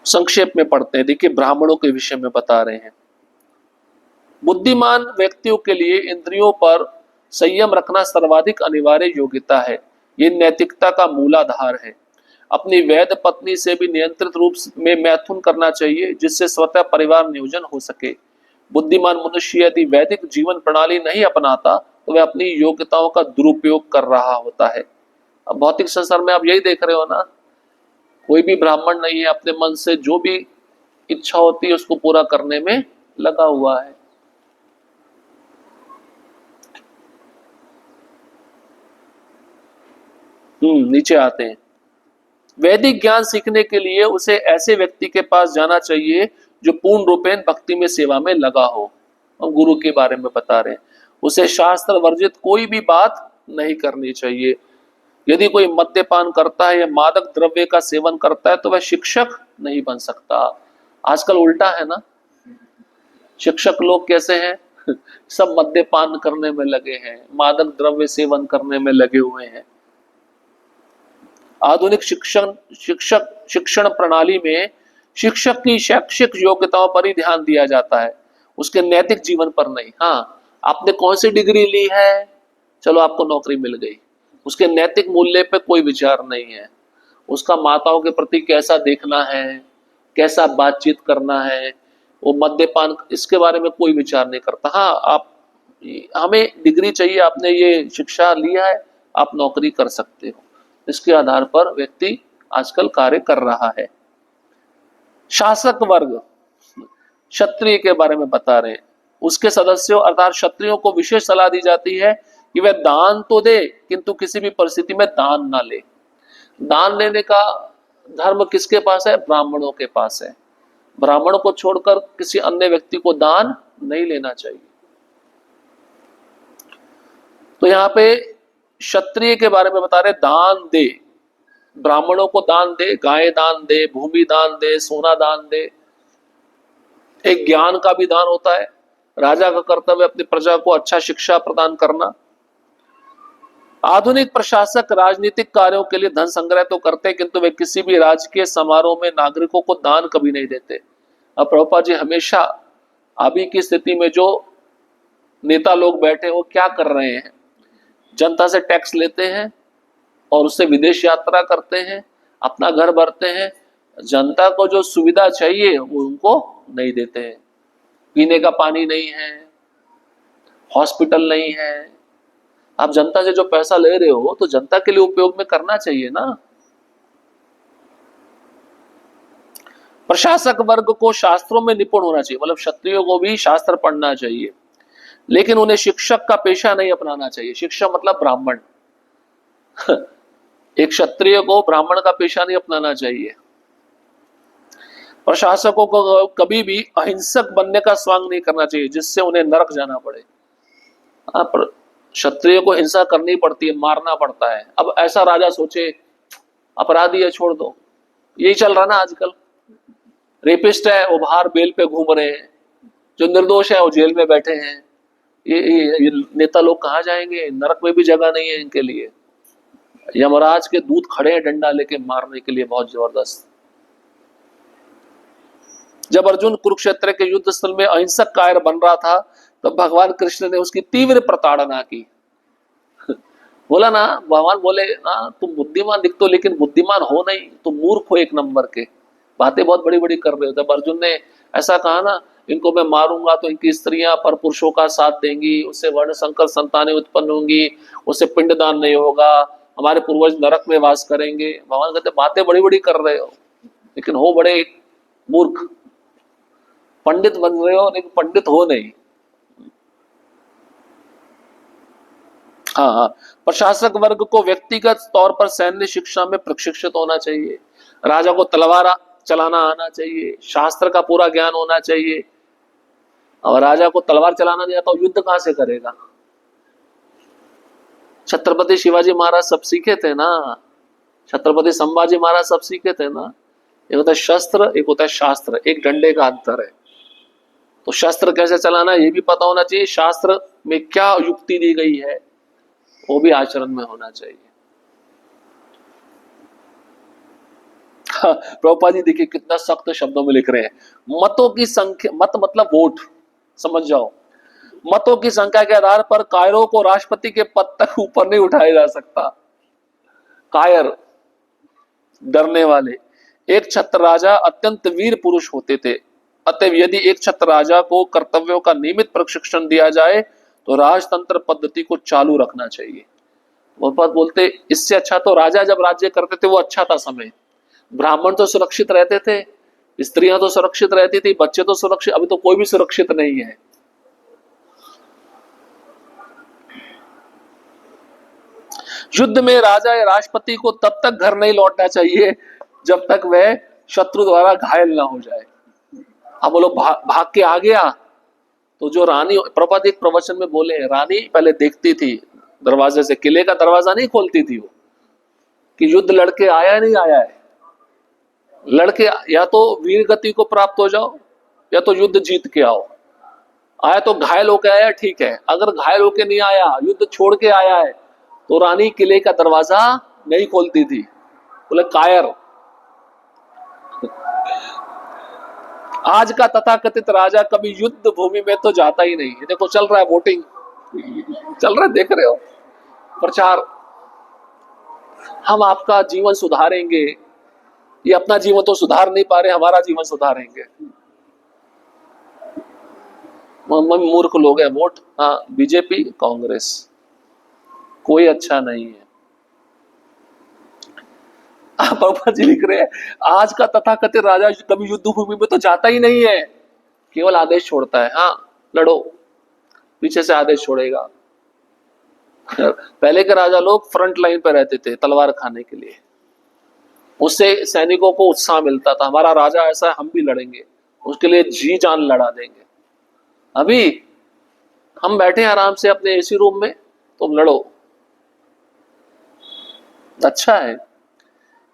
संक्षेप में पढ़ते हैं। देखिए, ब्राह्मणों के विषय में बता रहे हैं। बुद्धिमान व्यक्तियों के लिए इंद्रियों पर संयम रखना सर्वाधिक अनिवार्य योग्यता है। ये नैतिकता का मूलाधार है। अपनी वैध पत्नी से भी नियंत्रित रूप में मैथुन करना चाहिए जिससे स्वतः परिवार नियोजन हो सके। बुद्धिमान मनुष्य यदि वैदिक जीवन प्रणाली नहीं अपनाता तो वह अपनी योग्यताओं का दुरुपयोग कर रहा होता है। अब भौतिक संसार में आप यही देख रहे हो ना, कोई भी ब्राह्मण नहीं है, अपने मन से जो भी इच्छा होती है उसको पूरा करने में लगा हुआ है। नीचे आते हैं। वैदिक ज्ञान सीखने के लिए उसे ऐसे व्यक्ति के पास जाना चाहिए जो पूर्ण रूपेण भक्ति में सेवा में लगा हो। हम गुरु के बारे में बता रहे हैं। उसे शास्त्र वर्जित कोई भी बात नहीं करनी चाहिए। यदि कोई मद्यपान करता है या मादक द्रव्य का सेवन करता है तो वह शिक्षक नहीं बन सकता। आजकल उल्टा है ना, शिक्षक लोग कैसे हैं? सब मद्यपान करने में लगे हैं, मादक द्रव्य सेवन करने में लगे हुए हैं। आधुनिक शिक्षण प्रणाली में शिक्षक की शैक्षिक योग्यताओं पर ही ध्यान दिया जाता है, उसके नैतिक जीवन पर नहीं। हाँ, आपने कौन सी डिग्री ली है, चलो आपको नौकरी मिल गई, उसके नैतिक मूल्य पे कोई विचार नहीं है। उसका माताओं के प्रति कैसा देखना है, कैसा बातचीत करना है, वो मद्यपान, इसके बारे में कोई विचार नहीं करता। हाँ, आप, हमें डिग्री चाहिए, आपने ये शिक्षा लिया है, आप नौकरी कर सकते हो। इसके आधार पर व्यक्ति आजकल कार्य कर रहा है। शासक वर्ग, क्षत्रिय के बारे में बता रहे हैं। उसके सदस्यों अर्थात क्षत्रियों को विशेष सलाह दी जाती है कि वह दान तो दे किंतु किसी भी परिस्थिति में दान ना ले। दान लेने का धर्म किसके पास है? ब्राह्मणों के पास है। ब्राह्मणों को छोड़कर किसी अन्य व्यक्ति को दान नहीं लेना चाहिए। तो यहाँ पे क्षत्रिय के बारे में बता रहे, दान दे, ब्राह्मणों को दान दे, गाय दान दे, भूमि दान दे, सोना दान दे। एक ज्ञान का भी दान होता है। राजा का कर्तव्य अपनी प्रजा को अच्छा शिक्षा प्रदान करना। आधुनिक प्रशासक राजनीतिक कार्यों के लिए धन संग्रह तो करते हैं, किंतु वे किसी भी राजकीय समारोह में नागरिकों को दान कभी नहीं देते। अब प्रभुपाद जी हमेशा अभी की स्थिति में जो नेता लोग बैठे वो क्या कर रहे हैं, जनता से टैक्स लेते हैं और उससे विदेश यात्रा करते हैं, अपना घर भरते हैं, जनता को जो सुविधा चाहिए वो उनको नहीं देते हैं। पीने का पानी नहीं है, हॉस्पिटल नहीं है। आप जनता से जो पैसा ले रहे हो तो जनता के लिए उपयोग में करना चाहिए ना। प्रशासक वर्ग को शास्त्रों में निपुण होना चाहिए, मतलब क्षत्रियों को भी शास्त्र पढ़ना चाहिए, लेकिन उन्हें शिक्षक का पेशा नहीं अपनाना चाहिए। शिक्षा मतलब ब्राह्मण। एक क्षत्रिय को ब्राह्मण का पेशा नहीं अपनाना चाहिए। प्रशासकों को कभी भी अहिंसक बनने का स्वांग नहीं करना चाहिए जिससे उन्हें नरक जाना पड़े। क्षत्रिय को हिंसा करनी पड़ती है, मारना पड़ता है। अब ऐसा राजा सोचे अपराधी है छोड़ दो, यही चल रहा ना आजकल। रेपिस्ट है वो बाहर बेल पे घूम रहे हैं, जो निर्दोष है वो जेल में बैठे हैं। ये नेता लोग कहाँ जाएंगे? नरक में भी जगह नहीं है इनके लिए। यमराज के दूत खड़े हैं डंडा लेके मारने के लिए, बहुत जबरदस्त। जब अर्जुन कुरुक्षेत्र के युद्ध स्थल में अहिंसक कायर बन रहा था तब तो भगवान कृष्ण ने उसकी तीव्र प्रताड़ना की। बोला ना, भगवान बोले ना तुम बुद्धिमान दिखते हो लेकिन बुद्धिमान हो नहीं, तुम मूर्ख हो एक नंबर के, बातें बहुत बड़ी बड़ी कर रहे हो। जब अर्जुन ने ऐसा कहा ना, इनको मैं मारूंगा तो इनकी स्त्रियां पर पुरुषों का साथ देंगी, उससे वर्ण संकर संतानें उत्पन्न होंगी, उससे पिंडदान नहीं होगा, हमारे पूर्वज नरक में वास करेंगे। भगवान कहते बातें बड़ी बड़ी कर रहे हो लेकिन हो बड़े मूर्ख। पंडित बन रहे हो लेकिन पंडित हो नहीं। हाँ, प्रशासक वर्ग को व्यक्तिगत तौर पर सैन्य शिक्षा में प्रशिक्षित होना चाहिए। राजा को तलवार चलाना आना चाहिए, शास्त्र का पूरा ज्ञान होना चाहिए। और राजा को तलवार चलाना नहीं आता तो युद्ध कहां से करेगा? छत्रपति शिवाजी महाराज सब सीखे थे ना, छत्रपति संभाजी महाराज सब सीखे थे ना। एक होता है शस्त्र, एक होता है शास्त्र, एक डंडे का अंतर है। तो शस्त्र कैसे चलाना ये भी पता होना चाहिए, शास्त्र में क्या युक्ति दी गई है वो भी आचरण में होना चाहिए। प्रभुपाद जी देखिए कितना सख्त शब्दों में लिख रहे हैं। मतों की संख्या, मत मतलब वोट, समझ जाओ। मतों की संख्या के आधार पर कायरों को राष्ट्रपति के पद तक ऊपर नहीं उठाया जा सकता। कायर, डरने वाले। एक छत्र राजा अत्यंत वीर पुरुष होते थे, अतएव यदि एक छत्र राजा को कर्तव्यों का नियमित प्रशिक्षण दिया जाए तो राजतंत्र पद्धति को चालू रखना चाहिए। बहुत बात बोलते इससे अच्छा तो राजा जब राज्य करते थे वो अच्छा था समय। ब्राह्मण तो सुरक्षित रहते थे, स्त्रियां तो सुरक्षित रहती थी, बच्चे तो सुरक्षित, अभी तो कोई भी सुरक्षित नहीं है। युद्ध में राजा या राष्ट्रपति को तब तक घर नहीं लौटना चाहिए जब तक वह शत्रु द्वारा घायल ना हो जाए। अब वो लोग भाग के आ गया तो जो रानी, प्रभुपाद एक प्रवचन में बोले, रानी पहले देखती थी दरवाजे से, किले का दरवाजा नहीं खोलती थी वो, कि युद्ध लड़के आया नहीं आया है। लड़के या तो वीर गति को प्राप्त हो जाओ या तो युद्ध जीत के आओ। आया तो घायल होके आया ठीक है, अगर घायल होके नहीं आया, युद्ध छोड़ के आया है तो रानी किले का दरवाजा नहीं खोलती थी। बोले कायर। आज का तथाकथित राजा कभी युद्ध भूमि में तो जाता ही नहीं। देखो चल रहा है वोटिंग, चल रहा है, देख रहे हो प्रचार, हम आपका जीवन सुधारेंगे। ये अपना जीवन तो सुधार नहीं पा रहे, हमारा जीवन सुधारेंगे। मूर्ख लोग हैं। वोट हाँ बीजेपी कांग्रेस, कोई अच्छा नहीं है। प्रभुपाद जी लिख रहे हैं आज का तथाकथित राजा कभी युद्ध भूमि में तो जाता ही नहीं है, केवल आदेश छोड़ता है। हाँ लड़ो, पीछे से आदेश छोड़ेगा। पहले के राजा लोग फ्रंट लाइन पर रहते थे तलवार खाने के लिए, उससे सैनिकों को उत्साह मिलता था, हमारा राजा ऐसा है हम भी लड़ेंगे, उसके लिए जी जान लड़ा देंगे। अभी हम बैठे आराम से अपने एसी रूम में, तुम लड़ो, अच्छा है।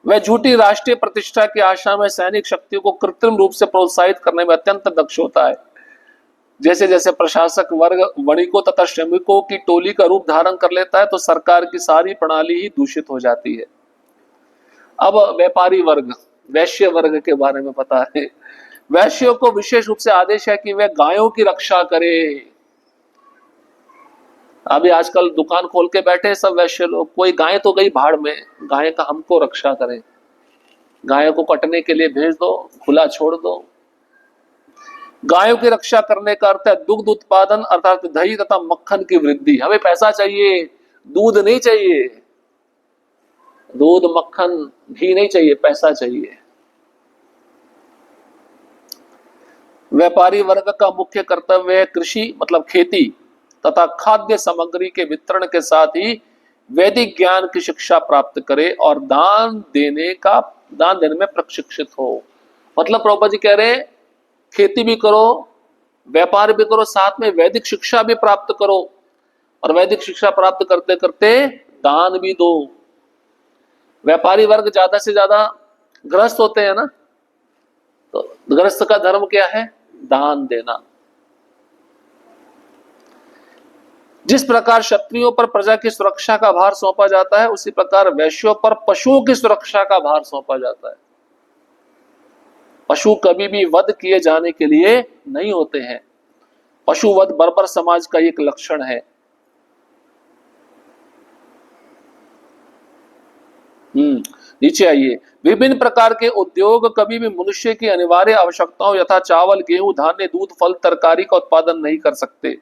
वह झूठी राष्ट्रीय प्रतिष्ठा की आशा में सैनिक शक्तियों को कृत्रिम रूप से प्रोत्साहित करने में अत्यंत दक्ष होता है। जैसे जैसे प्रशासक वर्ग वणिकों तथा श्रमिकों की टोली का रूप धारण कर लेता है तो सरकार की सारी प्रणाली ही दूषित हो जाती है। अब व्यापारी वर्ग, वैश्य वर्ग के बारे में पता है। वैश्यों को विशेष रूप से आदेश है कि वे गायों की रक्षा करे। अभी आजकल दुकान खोल के बैठे हैं सब वैश्य लोग, कोई गाय तो गई भाड़ में, गाय का हमको रक्षा करें, गायों को कटने के लिए भेज दो, खुला छोड़ दो। गायों की रक्षा करने का अर्थ है दुग्ध उत्पादन अर्थात दही तथा मक्खन की वृद्धि। हमें पैसा चाहिए, दूध नहीं चाहिए, दूध मक्खन घी नहीं चाहिए, पैसा चाहिए। व्यापारी वर्ग का मुख्य कर्तव्य है कृषि मतलब खेती तथा खाद्य सामग्री के वितरण के साथ ही वैदिक ज्ञान की शिक्षा प्राप्त करे और दान देने में प्रशिक्षित हो। मतलब प्रभुपाद जी कह रहे हैं खेती भी करो, व्यापार भी करो, साथ में वैदिक शिक्षा भी प्राप्त करो, और वैदिक शिक्षा प्राप्त करते करते दान भी दो। व्यापारी वर्ग ज्यादा से ज्यादा गृहस्थ होते हैं ना, तो गृहस्थ का धर्म क्या है? दान देना। जिस प्रकार क्षत्रियों पर प्रजा की सुरक्षा का भार सौंपा जाता है उसी प्रकार वैश्यों पर पशुओं की सुरक्षा का भार सौंपा जाता है। पशु कभी भी वध किए जाने के लिए नहीं होते हैं। पशुवध बर्बर समाज का एक लक्षण है। नीचे आइए। विभिन्न प्रकार के उद्योग कभी भी मनुष्य की अनिवार्य आवश्यकताओं यथा चावल, गेहूं, धान्य, दूध, फल, तरकारी का उत्पादन नहीं कर सकते।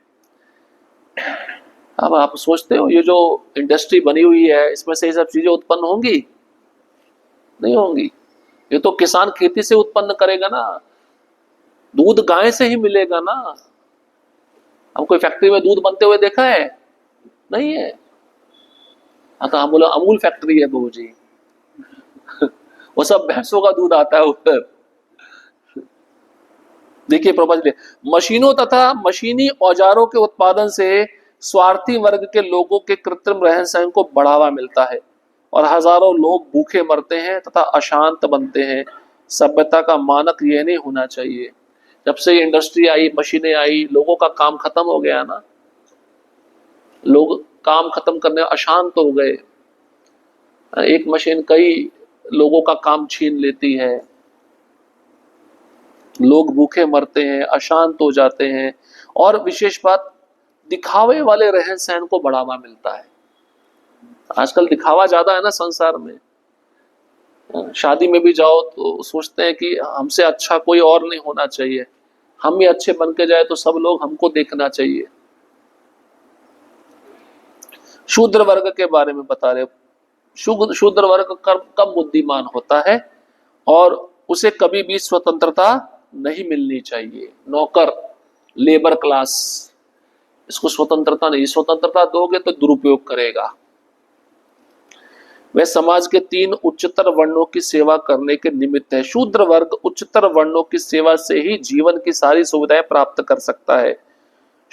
अब आप सोचते हो ये जो इंडस्ट्री बनी हुई है इसमें से ये सब चीजें उत्पन्न होंगी? नहीं होंगी। ये तो किसान खेती से उत्पन्न करेगा ना, दूध गाय से ही मिलेगा ना। हम कोई फैक्ट्री में दूध बनते हुए देखा है? नहीं है। हाँ तो हम बोला अमूल फैक्ट्री है बहू जी वो सब भैंसों का दूध आता है उधर। देखिए प्रपंच, मशीनों तथा मशीनी औजारों के उत्पादन से स्वार्थी वर्ग के लोगों के कृत्रिम रहन सहन को बढ़ावा मिलता है और हजारों लोग भूखे मरते हैं तथा अशांत बनते हैं। सभ्यता का मानक यह नहीं होना चाहिए। जब से ये इंडस्ट्री आई, मशीनें आई, लोगों का काम खत्म हो गया ना, लोग काम खत्म करने अशांत हो गए। एक मशीन कई लोगों का काम छीन लेती है, लोग भूखे मरते हैं, अशांत हो जाते हैं, और विशेष बात दिखावे वाले रहन सहन को बढ़ावा मिलता है। आजकल दिखावा ज्यादा है ना संसार में। शादी में भी जाओ तो सोचते हैं कि हमसे अच्छा कोई और नहीं होना चाहिए, हम ही अच्छे बन के जाए तो सब लोग हमको देखना चाहिए। शूद्र वर्ग के बारे में बता रहे। शूद्र वर्ग कब बुद्धिमान होता है और उसे कभी भी स्वतंत्रता नहीं मिलनी चाहिए। नौकर, लेबर क्लास, इसको स्वतंत्रता नहीं, स्वतंत्रता दोगे तो दुरुपयोग करेगा। वह समाज के 3 उच्चतर वर्णों की सेवा करने के निमित्त है। शूद्र वर्ग उच्चतर वर्णों की सेवा से ही जीवन की सारी सुविधाएं प्राप्त कर सकता है।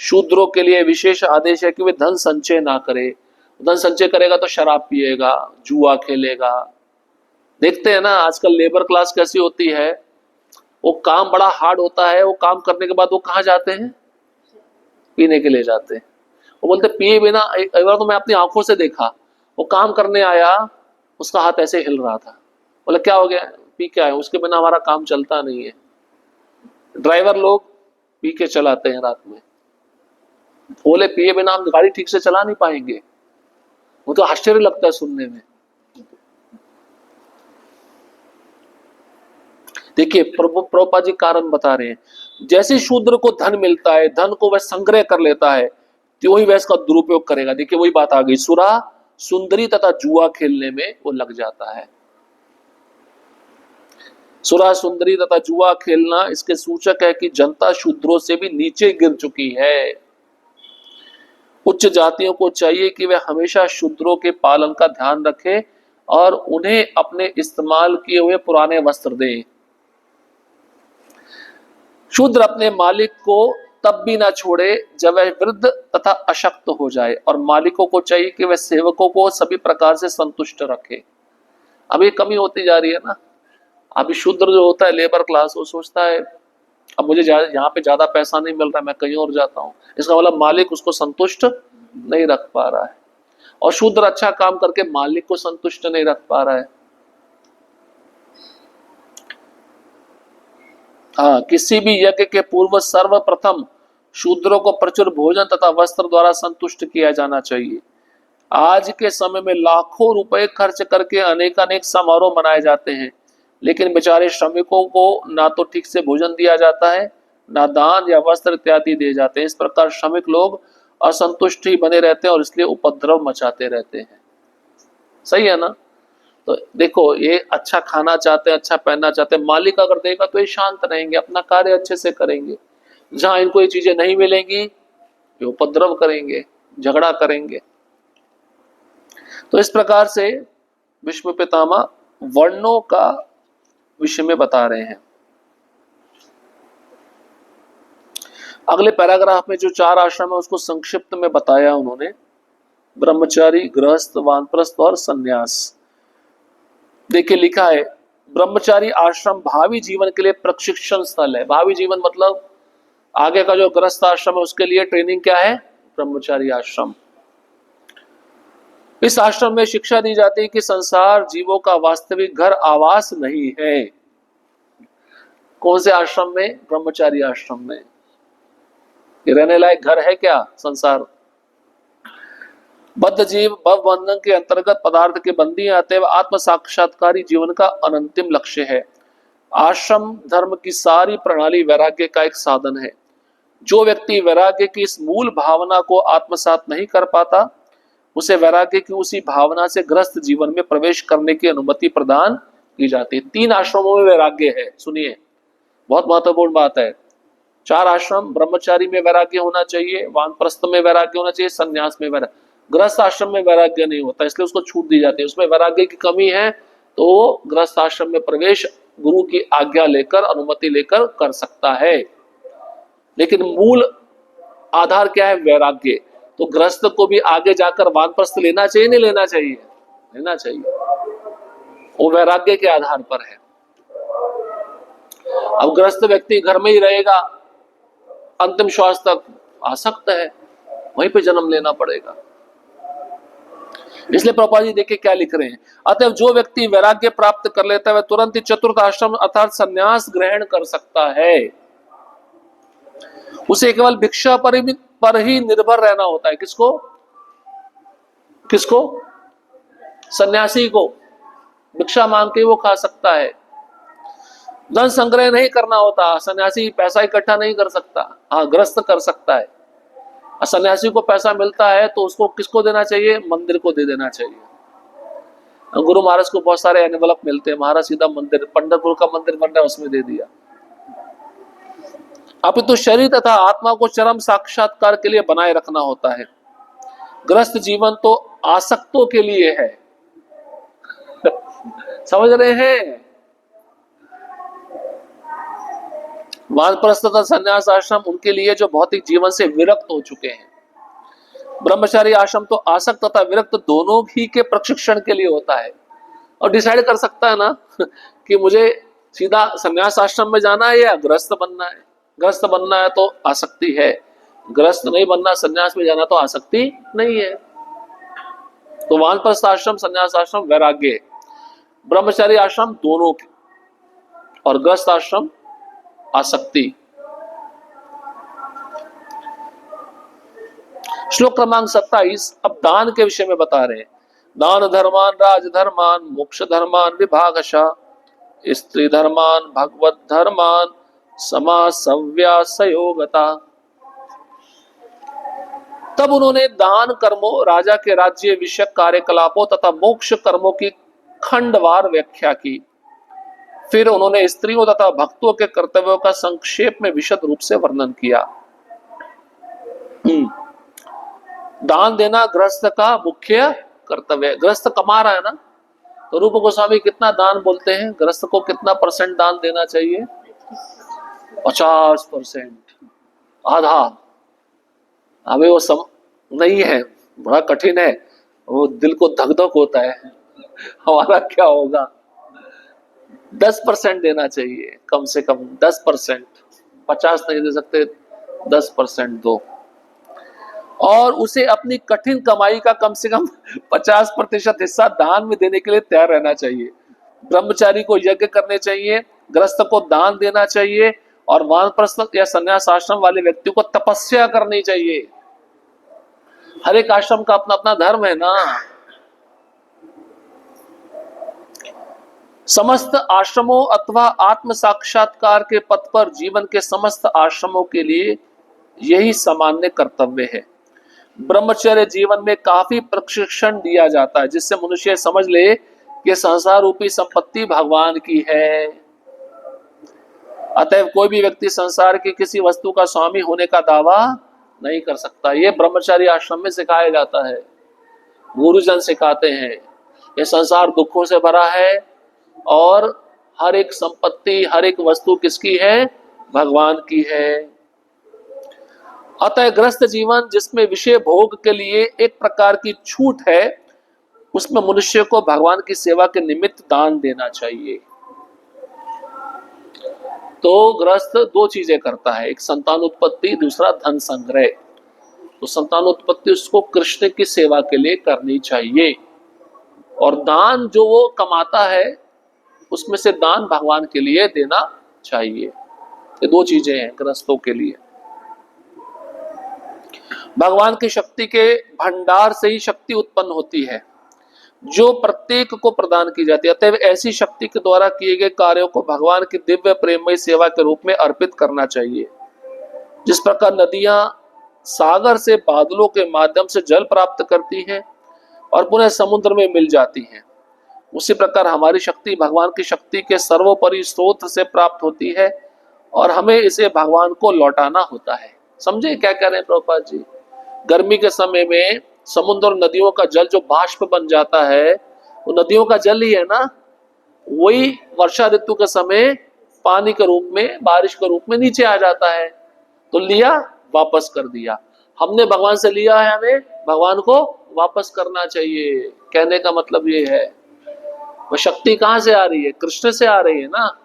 शूद्रों के लिए विशेष आदेश है कि वे धन संचय ना करे। धन संचय करेगा तो शराब पिएगा, जुआ खेलेगा। देखते हैं ना आजकल लेबर क्लास कैसी होती है, वो काम बड़ा हार्ड होता है, वो काम करने के बाद वो कहाँ जाते हैं? पीने के लिए जाते हैं। वो बोलते पिए बिना, एक बार तो मैं अपनी आंखों से देखा, वो काम करने आया, उसका हाथ ऐसे हिल रहा था। बोले क्या हो गया? पी के आए, उसके बिना हमारा काम चलता नहीं है। ड्राइवर लोग पी के चलाते हैं रात में, बोले पिए बिना हम गाड़ी ठीक से चला नहीं पाएंगे। वो तो आश्चर्य लगता है सुनने में। देखिए प्रभुपाद जी कारण बता रहे हैं, जैसे शूद्र को धन मिलता है, धन को वह संग्रह कर लेता है, तो वही वह इसका दुरुपयोग करेगा। देखिए वही बात आ गई, सुरा सुंदरी तथा जुआ खेलने में वो लग जाता है। सुरा सुंदरी तथा जुआ खेलना इसके सूचक है कि जनता शूद्रों से भी नीचे गिर चुकी है। उच्च जातियों को चाहिए कि वे हमेशा शूद्रों के पालन का ध्यान रखें और उन्हें अपने इस्तेमाल किए हुए पुराने वस्त्र दें। शूद्र अपने मालिक को तब भी ना छोड़े जब वह वृद्ध तथा अशक्त हो जाए, और मालिकों को चाहिए कि वह सेवकों को सभी प्रकार से संतुष्ट रखे। अब ये कमी होती जा रही है ना। अभी शूद्र जो होता है, लेबर क्लास, वो सोचता है अब मुझे यहाँ पे ज्यादा पैसा नहीं मिल रहा, मैं कहीं और जाता हूँ। इसका मतलब मालिक उसको संतुष्ट नहीं रख पा रहा है, और शूद्र अच्छा काम करके मालिक को संतुष्ट नहीं रख पा रहा है। हाँ, किसी भी यज्ञ के पूर्व सर्वप्रथम शूद्रों को प्रचुर भोजन तथा वस्त्र द्वारा संतुष्ट किया जाना चाहिए। आज के समय में लाखों रुपए खर्च करके अनेक अनेक समारोह मनाए जाते हैं, लेकिन बेचारे श्रमिकों को ना तो ठीक से भोजन दिया जाता है, ना दान या वस्त्र इत्यादि दिए जाते हैं। इस प्रकार श्रमिक लोग असंतुष्ट ही बने रहते हैं और इसलिए उपद्रव मचाते रहते हैं। सही है ना। तो देखो, ये अच्छा खाना चाहते हैं, अच्छा पहनना चाहते हैं, मालिक अगर देगा तो ये शांत रहेंगे, अपना कार्य अच्छे से करेंगे। जहां इनको ये चीजें नहीं मिलेंगी, ये उपद्रव करेंगे, झगड़ा करेंगे। तो इस प्रकार से भीष्म पितामह वर्णों का विषय में बता रहे हैं। अगले पैराग्राफ में जो 4 आश्रम है उसको संक्षिप्त में बताया उन्होंने। ब्रह्मचारी, गृहस्थ, वानप्रस्थ और सन्यास। देखिए लिखा है, ब्रह्मचारी आश्रम भावी जीवन के लिए प्रशिक्षण स्थल है। भावी जीवन मतलब आगे का जो गृहस्थ आश्रम है उसके लिए ट्रेनिंग क्या है? ब्रह्मचारी आश्रम। इस आश्रम में शिक्षा दी जाती है कि संसार जीवों का वास्तविक घर आवास नहीं है। कौन से आश्रम में? ब्रह्मचारी आश्रम में। ये रहने लायक घर है क्या संसार? बद्ध जीव भव बंधन के अंतर्गत पदार्थ के बंदी आते हुए आत्म साक्षात्कारी जीवन का अनंतिम लक्ष्य है। आश्रम धर्म की सारी प्रणाली वैराग्य का एक साधन है। जो व्यक्ति वैराग्य की इस मूल भावना को आत्मसात नहीं कर पाता, उसे वैराग्य की उसी भावना से ग्रस्त जीवन में प्रवेश करने की अनुमति प्रदान की जाती है। 3 आश्रमों में वैराग्य है। सुनिए, बहुत महत्वपूर्ण बात है। 4 आश्रम, ब्रह्मचारी में वैराग्य होना चाहिए, वानप्रस्थ में वैराग्य होना चाहिए, सन्यास में वैराग्य। गृहस्थ आश्रम में वैराग्य नहीं होता, इसलिए उसको छूट दी जाती है। उसमें वैराग्य की कमी है तो गृहस्थ आश्रम में प्रवेश गुरु की आज्ञा लेकर, अनुमति लेकर कर सकता है। लेकिन मूल आधार क्या है? वैराग्य। तो गृहस्थ को भी आगे जाकर वानप्रस्थ लेना चाहिए, नहीं लेना चाहिए? लेना चाहिए। वो वैराग्य के आधार पर है। अब गृहस्थ व्यक्ति घर में ही रहेगा अंतिम श्वास तक, आसक्त है, वहीं पे जन्म लेना पड़ेगा। इसलिए प्रभुपाद जी देखिए क्या लिख रहे हैं। अतः जो व्यक्ति वैराग्य प्राप्त कर लेता है वह तुरंत ही चतुर्थ आश्रम अर्थात संन्यास ग्रहण कर सकता है। उसे केवल भिक्षा पर ही निर्भर रहना होता है। किसको? किसको? सन्यासी को। भिक्षा मांग के वो खा सकता है। धन संग्रह नहीं करना होता। सन्यासी पैसा इकट्ठा नहीं कर सकता। हाँ, ग्रस्त कर सकता है। सन्यासी को पैसा मिलता है तो उसको किसको देना चाहिए? मंदिर को दे देना चाहिए। गुरु महाराज को बहुत सारे एनवलप मिलते हैं, महाराज सीधा मंदिर, पंढरपुर का मंदिर बन रहा है उसमें दे दिया। अपितु शरीर तथा आत्मा को चरम साक्षात्कार के लिए बनाए रखना होता है। ग्रस्त जीवन तो आसक्तों के लिए है। समझ रहे हैं? वानप्रस्थ तथा संन्यास आश्रम उनके लिए जो भौतिक जीवन से विरक्त हो चुके हैं। ब्रह्मचारी आश्रम तो आसक्त तथा विरक्त दोनों ही के प्रशिक्षण के लिए होता है। और डिसाइड कर सकता है ना कि मुझे सीधा संन्यास आश्रम में जाना है या गृहस्थ बनना है। गृहस्थ बनना है तो आसक्ति है, गृहस्थ नहीं बनना, संन्यास में जाना तो आसक्ति नहीं है। तो वानप्रस्थ आश्रम, संन्यास आश्रम वैराग्य, ब्रह्मचारी आश्रम दोनों के, और गृहस्थ आश्रम आसक्ति। श्लोक क्रमांक 27 अब दान के विषय में बता रहे हैं। दान धर्मान राजधर्मान मोक्ष धर्मान विभागशः स्त्री धर्मान भगवत धर्मान समासव्यासयोगता। तब उन्होंने दान कर्मों, राजा के राज्य विषयक कार्यकलापों तथा मोक्ष कर्मों की खंडवार व्याख्या की। फिर उन्होंने स्त्रियों तथा भक्तों के कर्तव्यों का संक्षेप में विशद रूप से वर्णन किया। दान देना गृहस्थ का मुख्य कर्तव्य है। गृहस्थ कमा रहा है ना, तो रूप गोस्वामी कितना दान बोलते हैं? गृहस्थ को कितना % दान देना चाहिए? 50%, आधा। अभी वो नहीं है, बड़ा कठिन है, वो दिल को धक धक होता है। हमारा क्या होगा? 10% देना चाहिए कम से कम, 10%। 50 नहीं दे सकते, 10% दो। और उसे अपनी कठिन कमाई का कम से कम 50% हिस्सा दान में देने के लिए तैयार रहना चाहिए। ब्रह्मचारी को यज्ञ करने चाहिए, गृहस्थ को दान देना चाहिए, और वानप्रस्थ या संन्यास आश्रम वाले व्यक्ति को तपस्या करनी चाहिए। हर एक आश्रम का अपना अपना धर्म है ना। समस्त आश्रमों अथवा आत्म साक्षात्कार के पथ पर जीवन के समस्त आश्रमों के लिए यही सामान्य कर्तव्य है। ब्रह्मचर्य जीवन में काफी प्रशिक्षण दिया जाता है, जिससे मनुष्य समझ ले कि संसार रूपी संपत्ति भगवान की है। अतएव कोई भी व्यक्ति संसार की किसी वस्तु का स्वामी होने का दावा नहीं कर सकता। ये ब्रह्मचारी आश्रम में सिखाया जाता है, गुरुजन सिखाते हैं। ये संसार दुखों से भरा है और हर एक संपत्ति, हर एक वस्तु किसकी है? भगवान की है। अतः ग्रस्त जीवन जिसमें विषय भोग के लिए एक प्रकार की छूट है, उसमें मनुष्य को भगवान की सेवा के निमित्त दान देना चाहिए। तो ग्रस्त दो चीजें करता है, एक संतान उत्पत्ति, दूसरा धन संग्रह। तो संतान उत्पत्ति उसको कृष्ण की सेवा के लिए करनी चाहिए, और दान जो वो कमाता है उसमें से दान भगवान के लिए देना चाहिए। ये दो चीजें हैं गृहस्थों के लिए। भगवान की शक्ति के भंडार से ही शक्ति उत्पन्न होती है, जो प्रत्येक को प्रदान की जाती है। अतएव ऐसी शक्ति के द्वारा किए गए कार्यों को भगवान की दिव्य प्रेममय सेवा के रूप में अर्पित करना चाहिए। जिस प्रकार नदियां सागर से बादलों के माध्यम से जल प्राप्त करती हैं और पुनः समुद्र में मिल जाती हैं, उसी प्रकार हमारी शक्ति भगवान की शक्ति के सर्वोपरि स्रोत से प्राप्त होती है, और हमें इसे भगवान को लौटाना होता है। समझे क्या कह रहे हैं प्रभुपाद जी? गर्मी के समय में समुद्र और नदियों का जल जो बाष्प बन जाता है, वो नदियों का जल ही है ना, वही वर्षा ऋतु के समय पानी के रूप में, बारिश के रूप में नीचे आ जाता है। तो लिया, वापस कर दिया। हमने भगवान से लिया है, हमें भगवान को वापस करना चाहिए। कहने का मतलब ये है, वह शक्ति कहां से आ रही है? कृष्ण से आ रही है ना।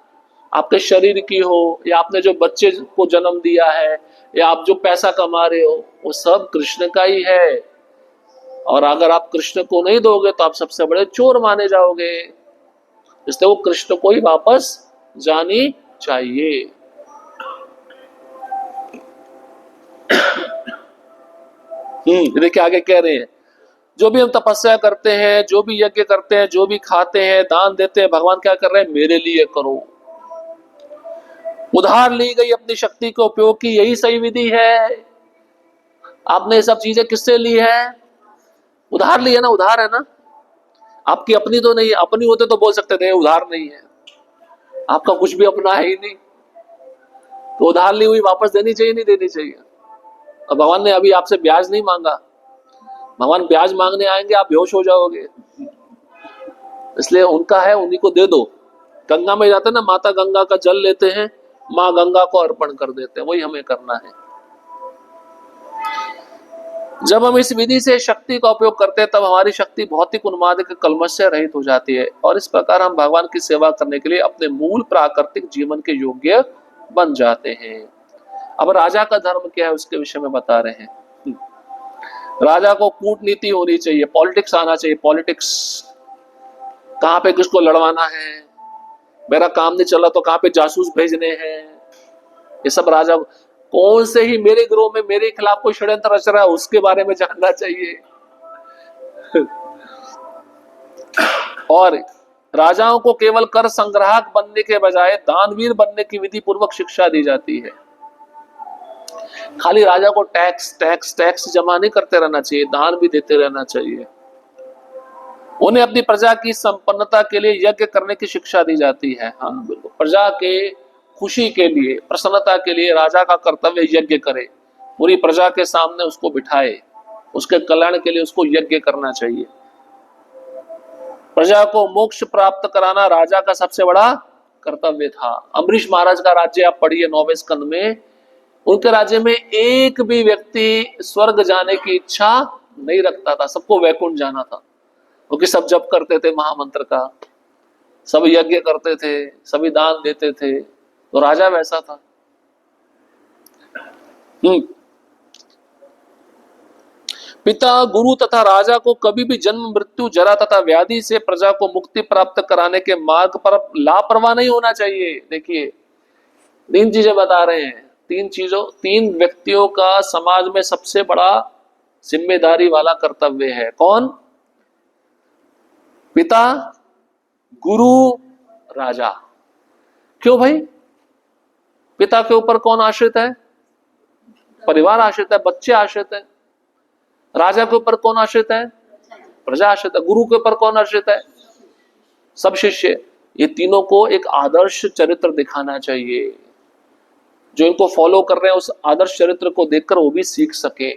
आपके शरीर की हो, या आपने जो बच्चे को जन्म दिया है, या आप जो पैसा कमा रहे हो, वो सब कृष्ण का ही है। और अगर आप कृष्ण को नहीं दोगे तो आप सबसे बड़े चोर माने जाओगे। इसलिए वो कृष्ण को ही वापस जानी चाहिए। देखिए आगे कह रहे हैं, जो भी हम तपस्या करते हैं, जो भी यज्ञ करते हैं, जो भी खाते हैं, दान देते हैं, भगवान क्या कर रहे हैं? मेरे लिए करो। उधार ली गई अपनी शक्ति के उपयोग की यही सही विधि है। आपने ये सब चीजें किससे ली है? उधार ली है ना, उधार है ना। आपकी अपनी तो नहीं, अपनी होते तो बोल सकते थे उधार नहीं है। आपका कुछ भी अपना है ही नहीं, तो उधार ली हुई वापस देनी चाहिए, नहीं देनी चाहिए? और भगवान ने अभी आपसे ब्याज नहीं मांगा। भगवान ब्याज मांगने आएंगे, आप बेहोश हो जाओगे। इसलिए उनका है, उन्हीं को दे दो। गंगा में जाते हैं ना, माता गंगा का जल लेते हैं, माँ गंगा को अर्पण कर देते हैं, वही हमें करना है। जब हम इस विधि से शक्ति का उपयोग करते हैं, तब हमारी शक्ति भौतिक उन्माद के कलमश से रहित हो जाती है, और इस प्रकार हम भगवान की सेवा करने के लिए अपने मूल प्राकृतिक जीवन के योग्य बन जाते हैं। अब राजा का धर्म क्या है उसके विषय में बता रहे हैं। राजा को कूटनीति होनी चाहिए, पॉलिटिक्स आना चाहिए। पॉलिटिक्स, कहां पे किसको लड़वाना है, मेरा काम नहीं चला तो कहां पे जासूस भेजने हैं, ये सब राजा। कौन से ही मेरे ग्रोह में मेरे खिलाफ कोई षड्यंत्र रच रहा है, उसके बारे में जानना चाहिए। और राजाओं को केवल कर संग्राहक बनने के बजाय दानवीर बनने की विधि पूर्वक शिक्षा दी जाती है। खाली राजा को टैक्स टैक्स टैक्स जमा नहीं करते रहना चाहिए, दान भी देते रहना चाहिए। उन्हें अपनी प्रजा की संपन्नता के लिए यज्ञ करने की शिक्षा दी जाती है। हाँ बिल्कुल, प्रजा के खुशी के लिए, प्रसन्नता के लिए राजा का कर्तव्य यज्ञ करे, पूरी प्रजा के सामने उसको बिठाए, उसके कल्याण के लिए उसको यज्ञ करना चाहिए। प्रजा को मोक्ष प्राप्त कराना राजा का सबसे बड़ा कर्तव्य था। अम्बरीश महाराज का राज्य आप पढ़िए 9वें स्कंद में, उनके राज्य में एक भी व्यक्ति स्वर्ग जाने की इच्छा नहीं रखता था, सबको वैकुंठ जाना था। क्योंकि सब जप करते थे महामंत्र का, सब यज्ञ करते थे, सभी दान देते थे, तो राजा वैसा था। पिता, गुरु तथा राजा को कभी भी जन्म, मृत्यु, जरा तथा व्याधि से प्रजा को मुक्ति प्राप्त कराने के मार्ग पर लापरवाह नहीं होना चाहिए। देखिए, तीन चीजें बता रहे हैं, तीन व्यक्तियों का समाज में सबसे बड़ा जिम्मेदारी वाला कर्तव्य है। कौन? पिता, गुरु, राजा। क्यों भाई? पिता के ऊपर कौन आश्रित है? परिवार आश्रित है, बच्चे आश्रित है। राजा के ऊपर कौन आश्रित है? प्रजा आश्रित है। गुरु के ऊपर कौन आश्रित है? सब शिष्य। ये तीनों को एक आदर्श चरित्र दिखाना चाहिए, जो इनको फॉलो कर रहे हैं उस आदर्श चरित्र को देखकर वो भी सीख सके।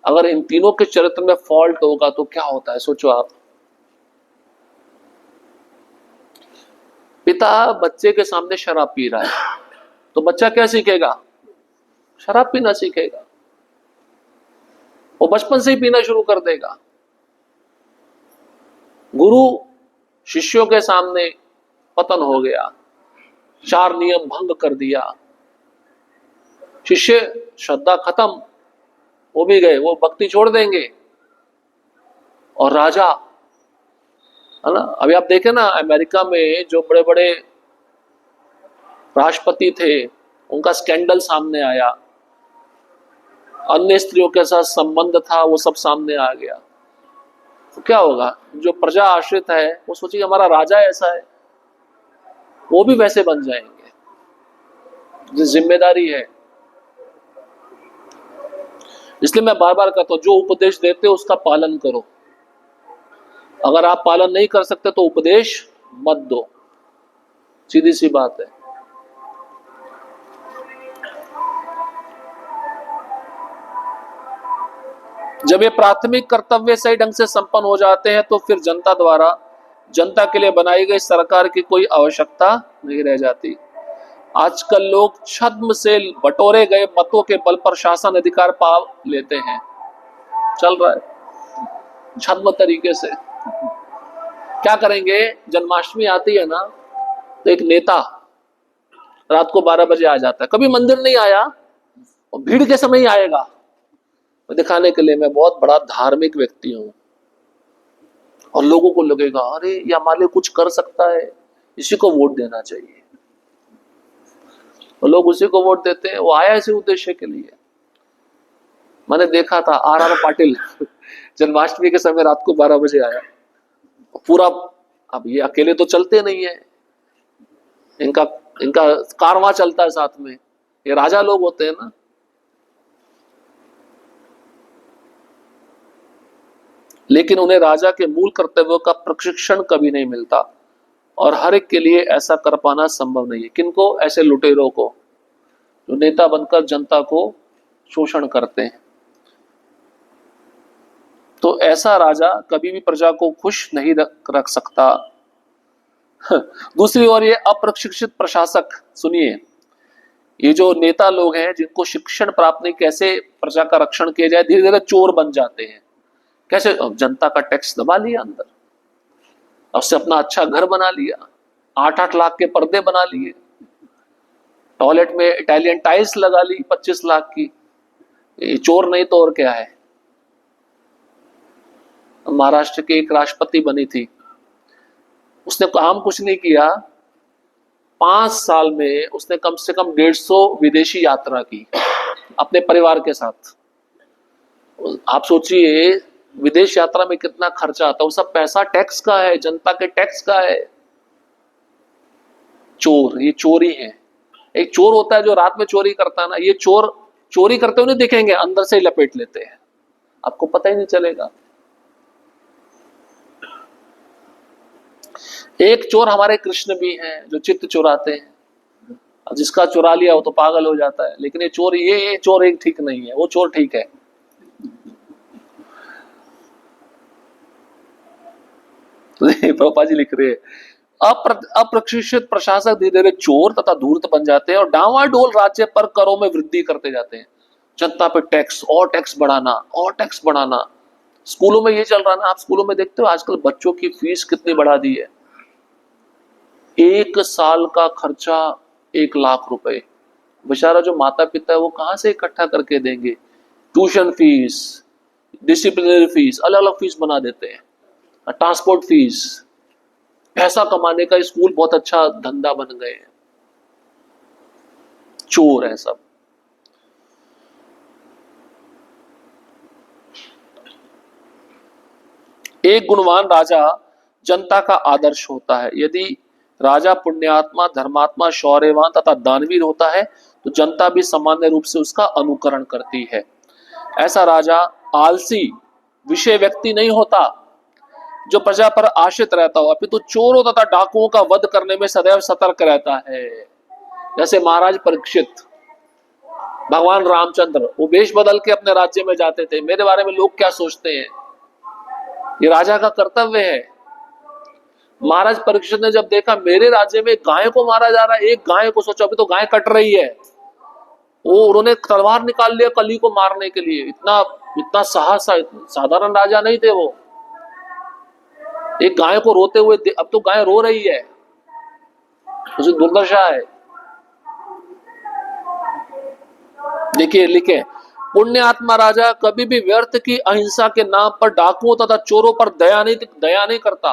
अगर इन तीनों के चरित्र में फॉल्ट होगा तो क्या होता है, सोचो आप। पिता बच्चे के सामने शराब पी रहा है, तो बच्चा क्या सीखेगा? शराब पीना सीखेगा। वो बचपन से ही पीना शुरू कर देगा। गुरु शिष्यों के सामने पतन हो गया, 4 नियम भंग कर दिया, शिष्य श्रद्धा खत्म, वो भी गए, वो भक्ति छोड़ देंगे। और राजा, है ना, अभी आप देखें ना, अमेरिका में जो बड़े बड़े राष्ट्रपति थे उनका स्कैंडल सामने आया, अन्य स्त्रियों के साथ संबंध था, वो सब सामने आ गया। तो क्या होगा? जो प्रजा आश्रित है वो सोचेगी हमारा राजा ऐसा है, वो भी वैसे बन जाएंगे। जो जिम्मेदारी है, इसलिए मैं बार बार कहता हूं, जो उपदेश देते हो उसका पालन करो। अगर आप पालन नहीं कर सकते तो उपदेश मत दो, सीधी सी बात है। जब ये प्राथमिक कर्तव्य सही ढंग से संपन्न हो जाते हैं तो फिर जनता द्वारा जनता के लिए बनाई गई सरकार की कोई आवश्यकता नहीं रह जाती। आजकल लोग छद्म से बटोरे गए मतों के बल पर शासन अधिकार पा लेते हैं, चल रहा है छद्म तरीके से। क्या करेंगे? जन्माष्टमी आती है ना, तो एक नेता रात को 12 बजे आ जाता है, कभी मंदिर नहीं आया और भीड़ के समय ही आएगा, दिखाने के लिए मैं बहुत बड़ा धार्मिक व्यक्ति हूं। और लोगों को लगेगा अरे ये हमारे लिए कुछ कर सकता है, इसी को वोट देना चाहिए। और लोग उसी को वोट देते हैं। वो आया इसी उद्देश्य के लिए। मैंने देखा था RR पाटिल जन्माष्टमी के समय रात को 12 बजे आया पूरा। अब ये अकेले तो चलते नहीं है, इनका कारवां चलता है साथ में, ये राजा लोग होते हैं ना। लेकिन उन्हें राजा के मूल कर्तव्यों का प्रशिक्षण कभी नहीं मिलता और हर एक के लिए ऐसा कर पाना संभव नहीं है। किनको? ऐसे लुटेरों को, जो नेता बनकर जनता को शोषण करते हैं। तो ऐसा राजा कभी भी प्रजा को खुश नहीं रख सकता। दूसरी ओर ये अप्रशिक्षित प्रशासक, सुनिए, ये जो नेता लोग हैं जिनको शिक्षण प्राप्त नहीं, कैसे प्रजा का रक्षण किया जाए, धीरे धीरे चोर बन जाते हैं। कैसे? जनता का टैक्स दबा लिया अंदर, उससे अपना अच्छा घर बना लिया, 8-8 लाख के पर्दे बना लिए, टॉयलेट में इटालियन टाइल्स लगा ली 25 लाख की। ये चोर नहीं तो और क्या है। महाराष्ट्र की एक राष्ट्रपति बनी थी, उसने काम कुछ नहीं किया, 5 साल में उसने कम से कम 150 विदेशी यात्रा की अपने परिवार के साथ। आप सोचिए विदेश यात्रा में कितना खर्चा आता है, वो सब पैसा टैक्स का है, जनता के टैक्स का है। चोर, ये चोरी है। एक चोर होता है जो रात में चोरी करता है ना, ये चोर चोरी करते हुए नहीं दिखेंगे, अंदर से ही लपेट लेते हैं, आपको पता ही नहीं चलेगा। एक चोर हमारे कृष्ण भी हैं जो चित्त चुराते हैं, जिसका चुरा लिया वो तो पागल हो जाता है। लेकिन ये चोर एक ठीक नहीं है, वो चोर ठीक है। प्रभुपाद जी लिख रहे हैं अप्रशिक्षित प्रशासक धीरे धीरे चोर तथा धूर्त बन जाते हैं और डावाडोल राज्य पर करों में वृद्धि करते जाते हैं। जनता पे टैक्स और टैक्स बढ़ाना और टैक्स बढ़ाना, स्कूलों में ये चल रहा ना, आप स्कूलों में देखते हो आजकल बच्चों की फीस कितनी बढ़ा दी है। 1 साल का खर्चा 1 लाख रुपए। बेचारा जो माता पिता है वो कहां से इकट्ठा करके देंगे? ट्यूशन फीस, डिसिप्लिनरी फीस, अलग अलग फीस बना देते हैं, ट्रांसपोर्ट फीस। पैसा कमाने का स्कूल बहुत अच्छा धंधा बन गए हैं, चोर है सब। एक गुणवान राजा जनता का आदर्श होता है। यदि राजा पुण्यात्मा, धर्मात्मा, शौर्यवान तथा दानवीर होता है तो जनता भी सामान्य रूप से उसका अनुकरण करती है। ऐसा राजा आलसी विषय व्यक्ति नहीं होता जो प्रजा पर आश्रित रहता हो, अपितु चोरों तथा डाकुओं का वध करने में सदैव सतर्क रहता है। जैसे महाराज परीक्षित, भगवान रामचंद्र, वो वेश बदल के अपने राज्य में जाते थे, मेरे बारे में लोग क्या सोचते हैं, ये राजा का कर्तव्य है। महाराज परीक्षित ने जब देखा मेरे राज्य में गाय को मारा जा रहा है, एक गाय को, सोचो अभी तो गाय कट रही है, वो उन्होंने तलवार निकाल लिया कली को मारने के लिए। इतना इतना साहस, साधारण राजा नहीं थे वो। एक गाय को रोते हुए, अब तो गाय रो रही है, उसे दुर्दशा है। देखिए लिखे, पुण्यात्मा राजा कभी भी व्यर्थ की अहिंसा के नाम पर डाकुओं तथा चोरों पर दया नहीं करता।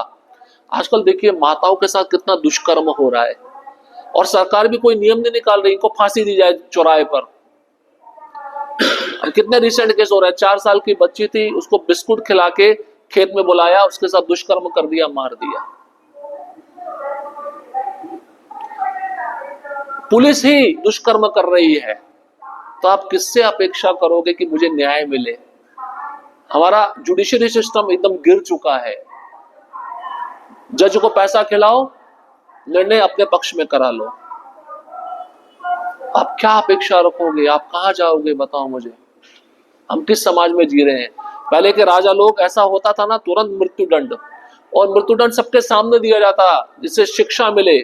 आजकल देखिए माताओं के साथ कितना दुष्कर्म हो रहा है और सरकार भी कोई नियम नहीं निकाल रही, इनको फांसी दी जाए चौराहे पर। अब कितने रिसेंट केस हो रहे हैं, 4 साल की बच्ची थी, उसको बिस्कुट खिला के खेत में बुलाया, उसके साथ दुष्कर्म कर दिया, मार दिया। पुलिस ही दुष्कर्म कर रही है, तो आप किससे अपेक्षा करोगे कि मुझे न्याय मिले? हमारा जुडिशरी सिस्टम एकदम गिर चुका है। जज को पैसा खिलाओ, निर्णय अपने पक्ष में करा लो। आप क्या अपेक्षा रखोगे? आप कहां जाओगे बताओ मुझे? हम किस समाज में जी रहे हैं? पहले के राजा लोग, ऐसा होता था ना, तुरंत मृत्युदंड, और मृत्युदंड सबके सामने दिया जाता जिससे शिक्षा मिले,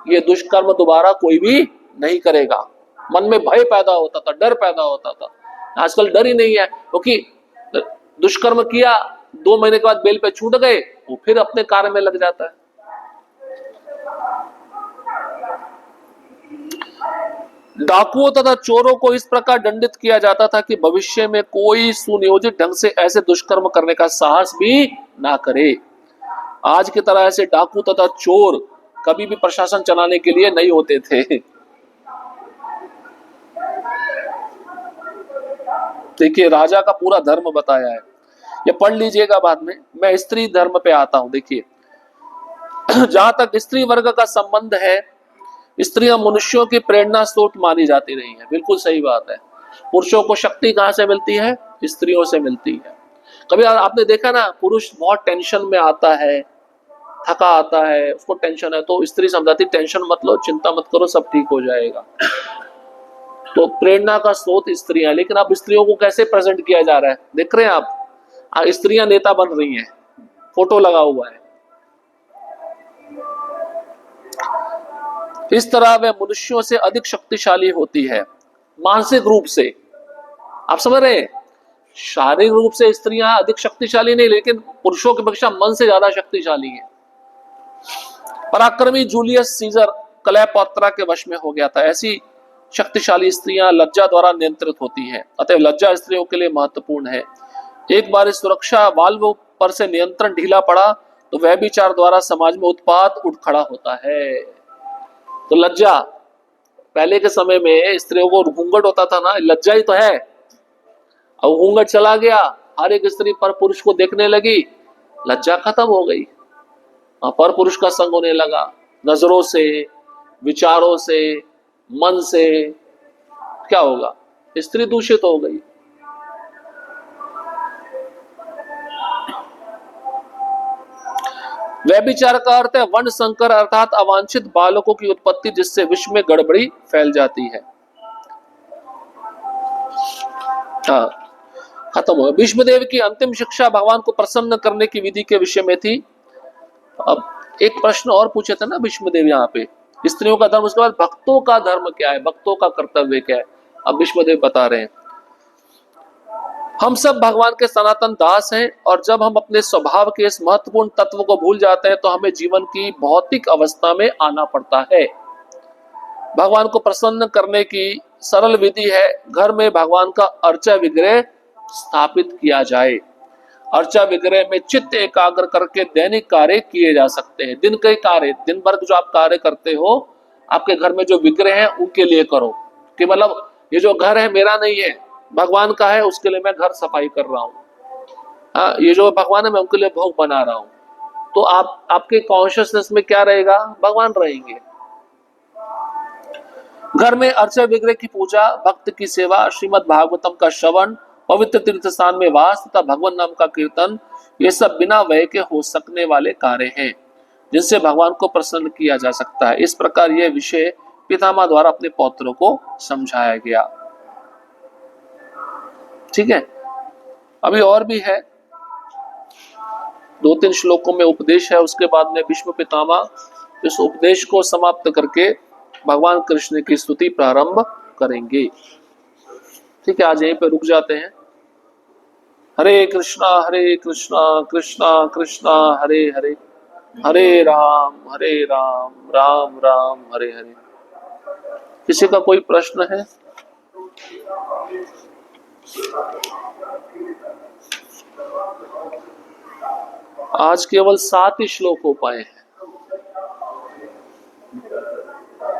ये दुष्कर्म दोबारा कोई भी नहीं करेगा। मन में भय पैदा होता था, डर पैदा होता था। आजकल डर ही नहीं है, क्योंकि दुष्कर्म किया, 2 महीने के बाद बेल पे छूट गए, वो फिर अपने कार्य में लग जाता है। डाकुओं तथा चोरों को इस प्रकार दंडित किया जाता था कि भविष्य में कोई सुनियोजित ढंग से ऐसे दुष्कर्म करने का साहस भी ना करे। आज की तरह ऐसे डाकू तथा चोर कभी भी प्रशासन चलाने के लिए नहीं होते थे। देखिए राजा का पूरा धर्म बताया है, ये पढ़ लीजिएगा बाद में। मैं स्त्री धर्म पे आता हूं। देखिए जहां तक स्त्री वर्ग का संबंध है, स्त्रियां मनुष्यों की प्रेरणा स्रोत मानी जाती रही है। बिल्कुल सही बात है। पुरुषों को शक्ति कहां से मिलती है? स्त्रियों से मिलती है। कभी आपने देखा ना, पुरुष बहुत टेंशन में आता है, थका आता है, उसको टेंशन है, तो स्त्री समझाती टेंशन मत लो, चिंता मत करो, सब ठीक हो जाएगा। तो प्रेरणा का स्रोत स्त्रियां। लेकिन अब स्त्रियों को कैसे प्रेजेंट किया जा रहा है, देख रहे हैं आप? स्त्रियां नेता बन रही हैं, फोटो लगा हुआ है। इस तरह वह मनुष्यों से अधिक शक्तिशाली होती है, मानसिक रूप से। आप समझ रहे हैं? शारीरिक रूप से स्त्रियां अधिक शक्तिशाली नहीं, लेकिन पुरुषों की अपेक्षा मन से ज्यादा शक्तिशाली है। पराक्रमी जूलियस सीजर क्लेओपेट्रा के वश में हो गया था। ऐसी शक्तिशाली स्त्रियां लज्जा द्वारा नियंत्रित होती हैं, अतः लज्जा स्त्रियों के लिए महत्वपूर्ण है। एक बार इस सुरक्षा वाल्व पर से नियंत्रण ढीला पड़ा तो वह विचार द्वारा समाज में उत्पात उठ खड़ा होता है। तो लज्जा, पहले के समय में स्त्रियों को घूंघट होता था ना, लज्जा ही तो है। अब घूंघट चला गया, हर एक स्त्री पर पुरुष को देखने लगी, लज्जा खत्म हो गई, पर पुरुष का संग होने लगा। नजरों से, विचारों से, मन से क्या होगा? स्त्री दूषित हो गई। व्यभिचार का अर्थ है वर्ण संकर, अर्थात अवांछित बालकों की उत्पत्ति, जिससे विश्व में गड़बड़ी फैल जाती है। हाँ, खत्म हुआ। भीष्मदेव की अंतिम शिक्षा भगवान को प्रसन्न करने की विधि के विषय में थी। अब एक प्रश्न और पूछे थे ना भीष्मदेव यहाँ पे, स्त्रियों का धर्म, उसके बाद भक्तों का धर्म क्या है, भक्तों का कर्तव्य क्या है। अब भीष्मदेव बता रहे हैं, हम सब भगवान के सनातन दास हैं और जब हम अपने स्वभाव के इस महत्वपूर्ण तत्व को भूल जाते हैं तो हमें जीवन की भौतिक अवस्था में आना पड़ता है। भगवान को प्रसन्न करने की सरल विधि है घर में भगवान का अर्चा विग्रह स्थापित किया जाए। अर्चा विग्रह में चित्त एकाग्र करके दैनिक कार्य किए जा सकते हैं। दिन के कार्य, दिन भर जो आप कार्य करते हो, आपके घर में जो विग्रह है उनके लिए करो कि मतलब ये जो घर है मेरा नहीं है, भगवान का है, उसके लिए मैं घर सफाई कर रहा हूँ। हाँ, ये जो भगवान है मैं उनके लिए भोग बना रहा हूँ। तो आपके कॉन्शियसनेस में क्या रहेगा? भगवान रहेंगे। घर में अर्चा विग्रह की पूजा, भक्त की सेवा, श्रीमद् भागवतम का श्रवण, पवित्र तीर्थ स्थान में वास तथा भगवान नाम का कीर्तन, ये सब बिना व्यय के हो सकने वाले कार्य हैं जिनसे भगवान को प्रसन्न किया जा सकता है। इस प्रकार यह विषय पितामह द्वारा अपने पौत्रों को समझाया गया। ठीक है, अभी और भी है, 2-3 श्लोकों में उपदेश है, उसके बाद में भीष्म पितामह इस उपदेश को समाप्त करके भगवान कृष्ण की स्तुति प्रारंभ करेंगे। ठीक है, आज यहीं पे रुक जाते हैं। हरे कृष्णा कृष्णा कृष्णा हरे हरे, हरे राम राम राम हरे हरे। किसी का कोई प्रश्न है? आज केवल 7 ही श्लोक हो पाए हैं।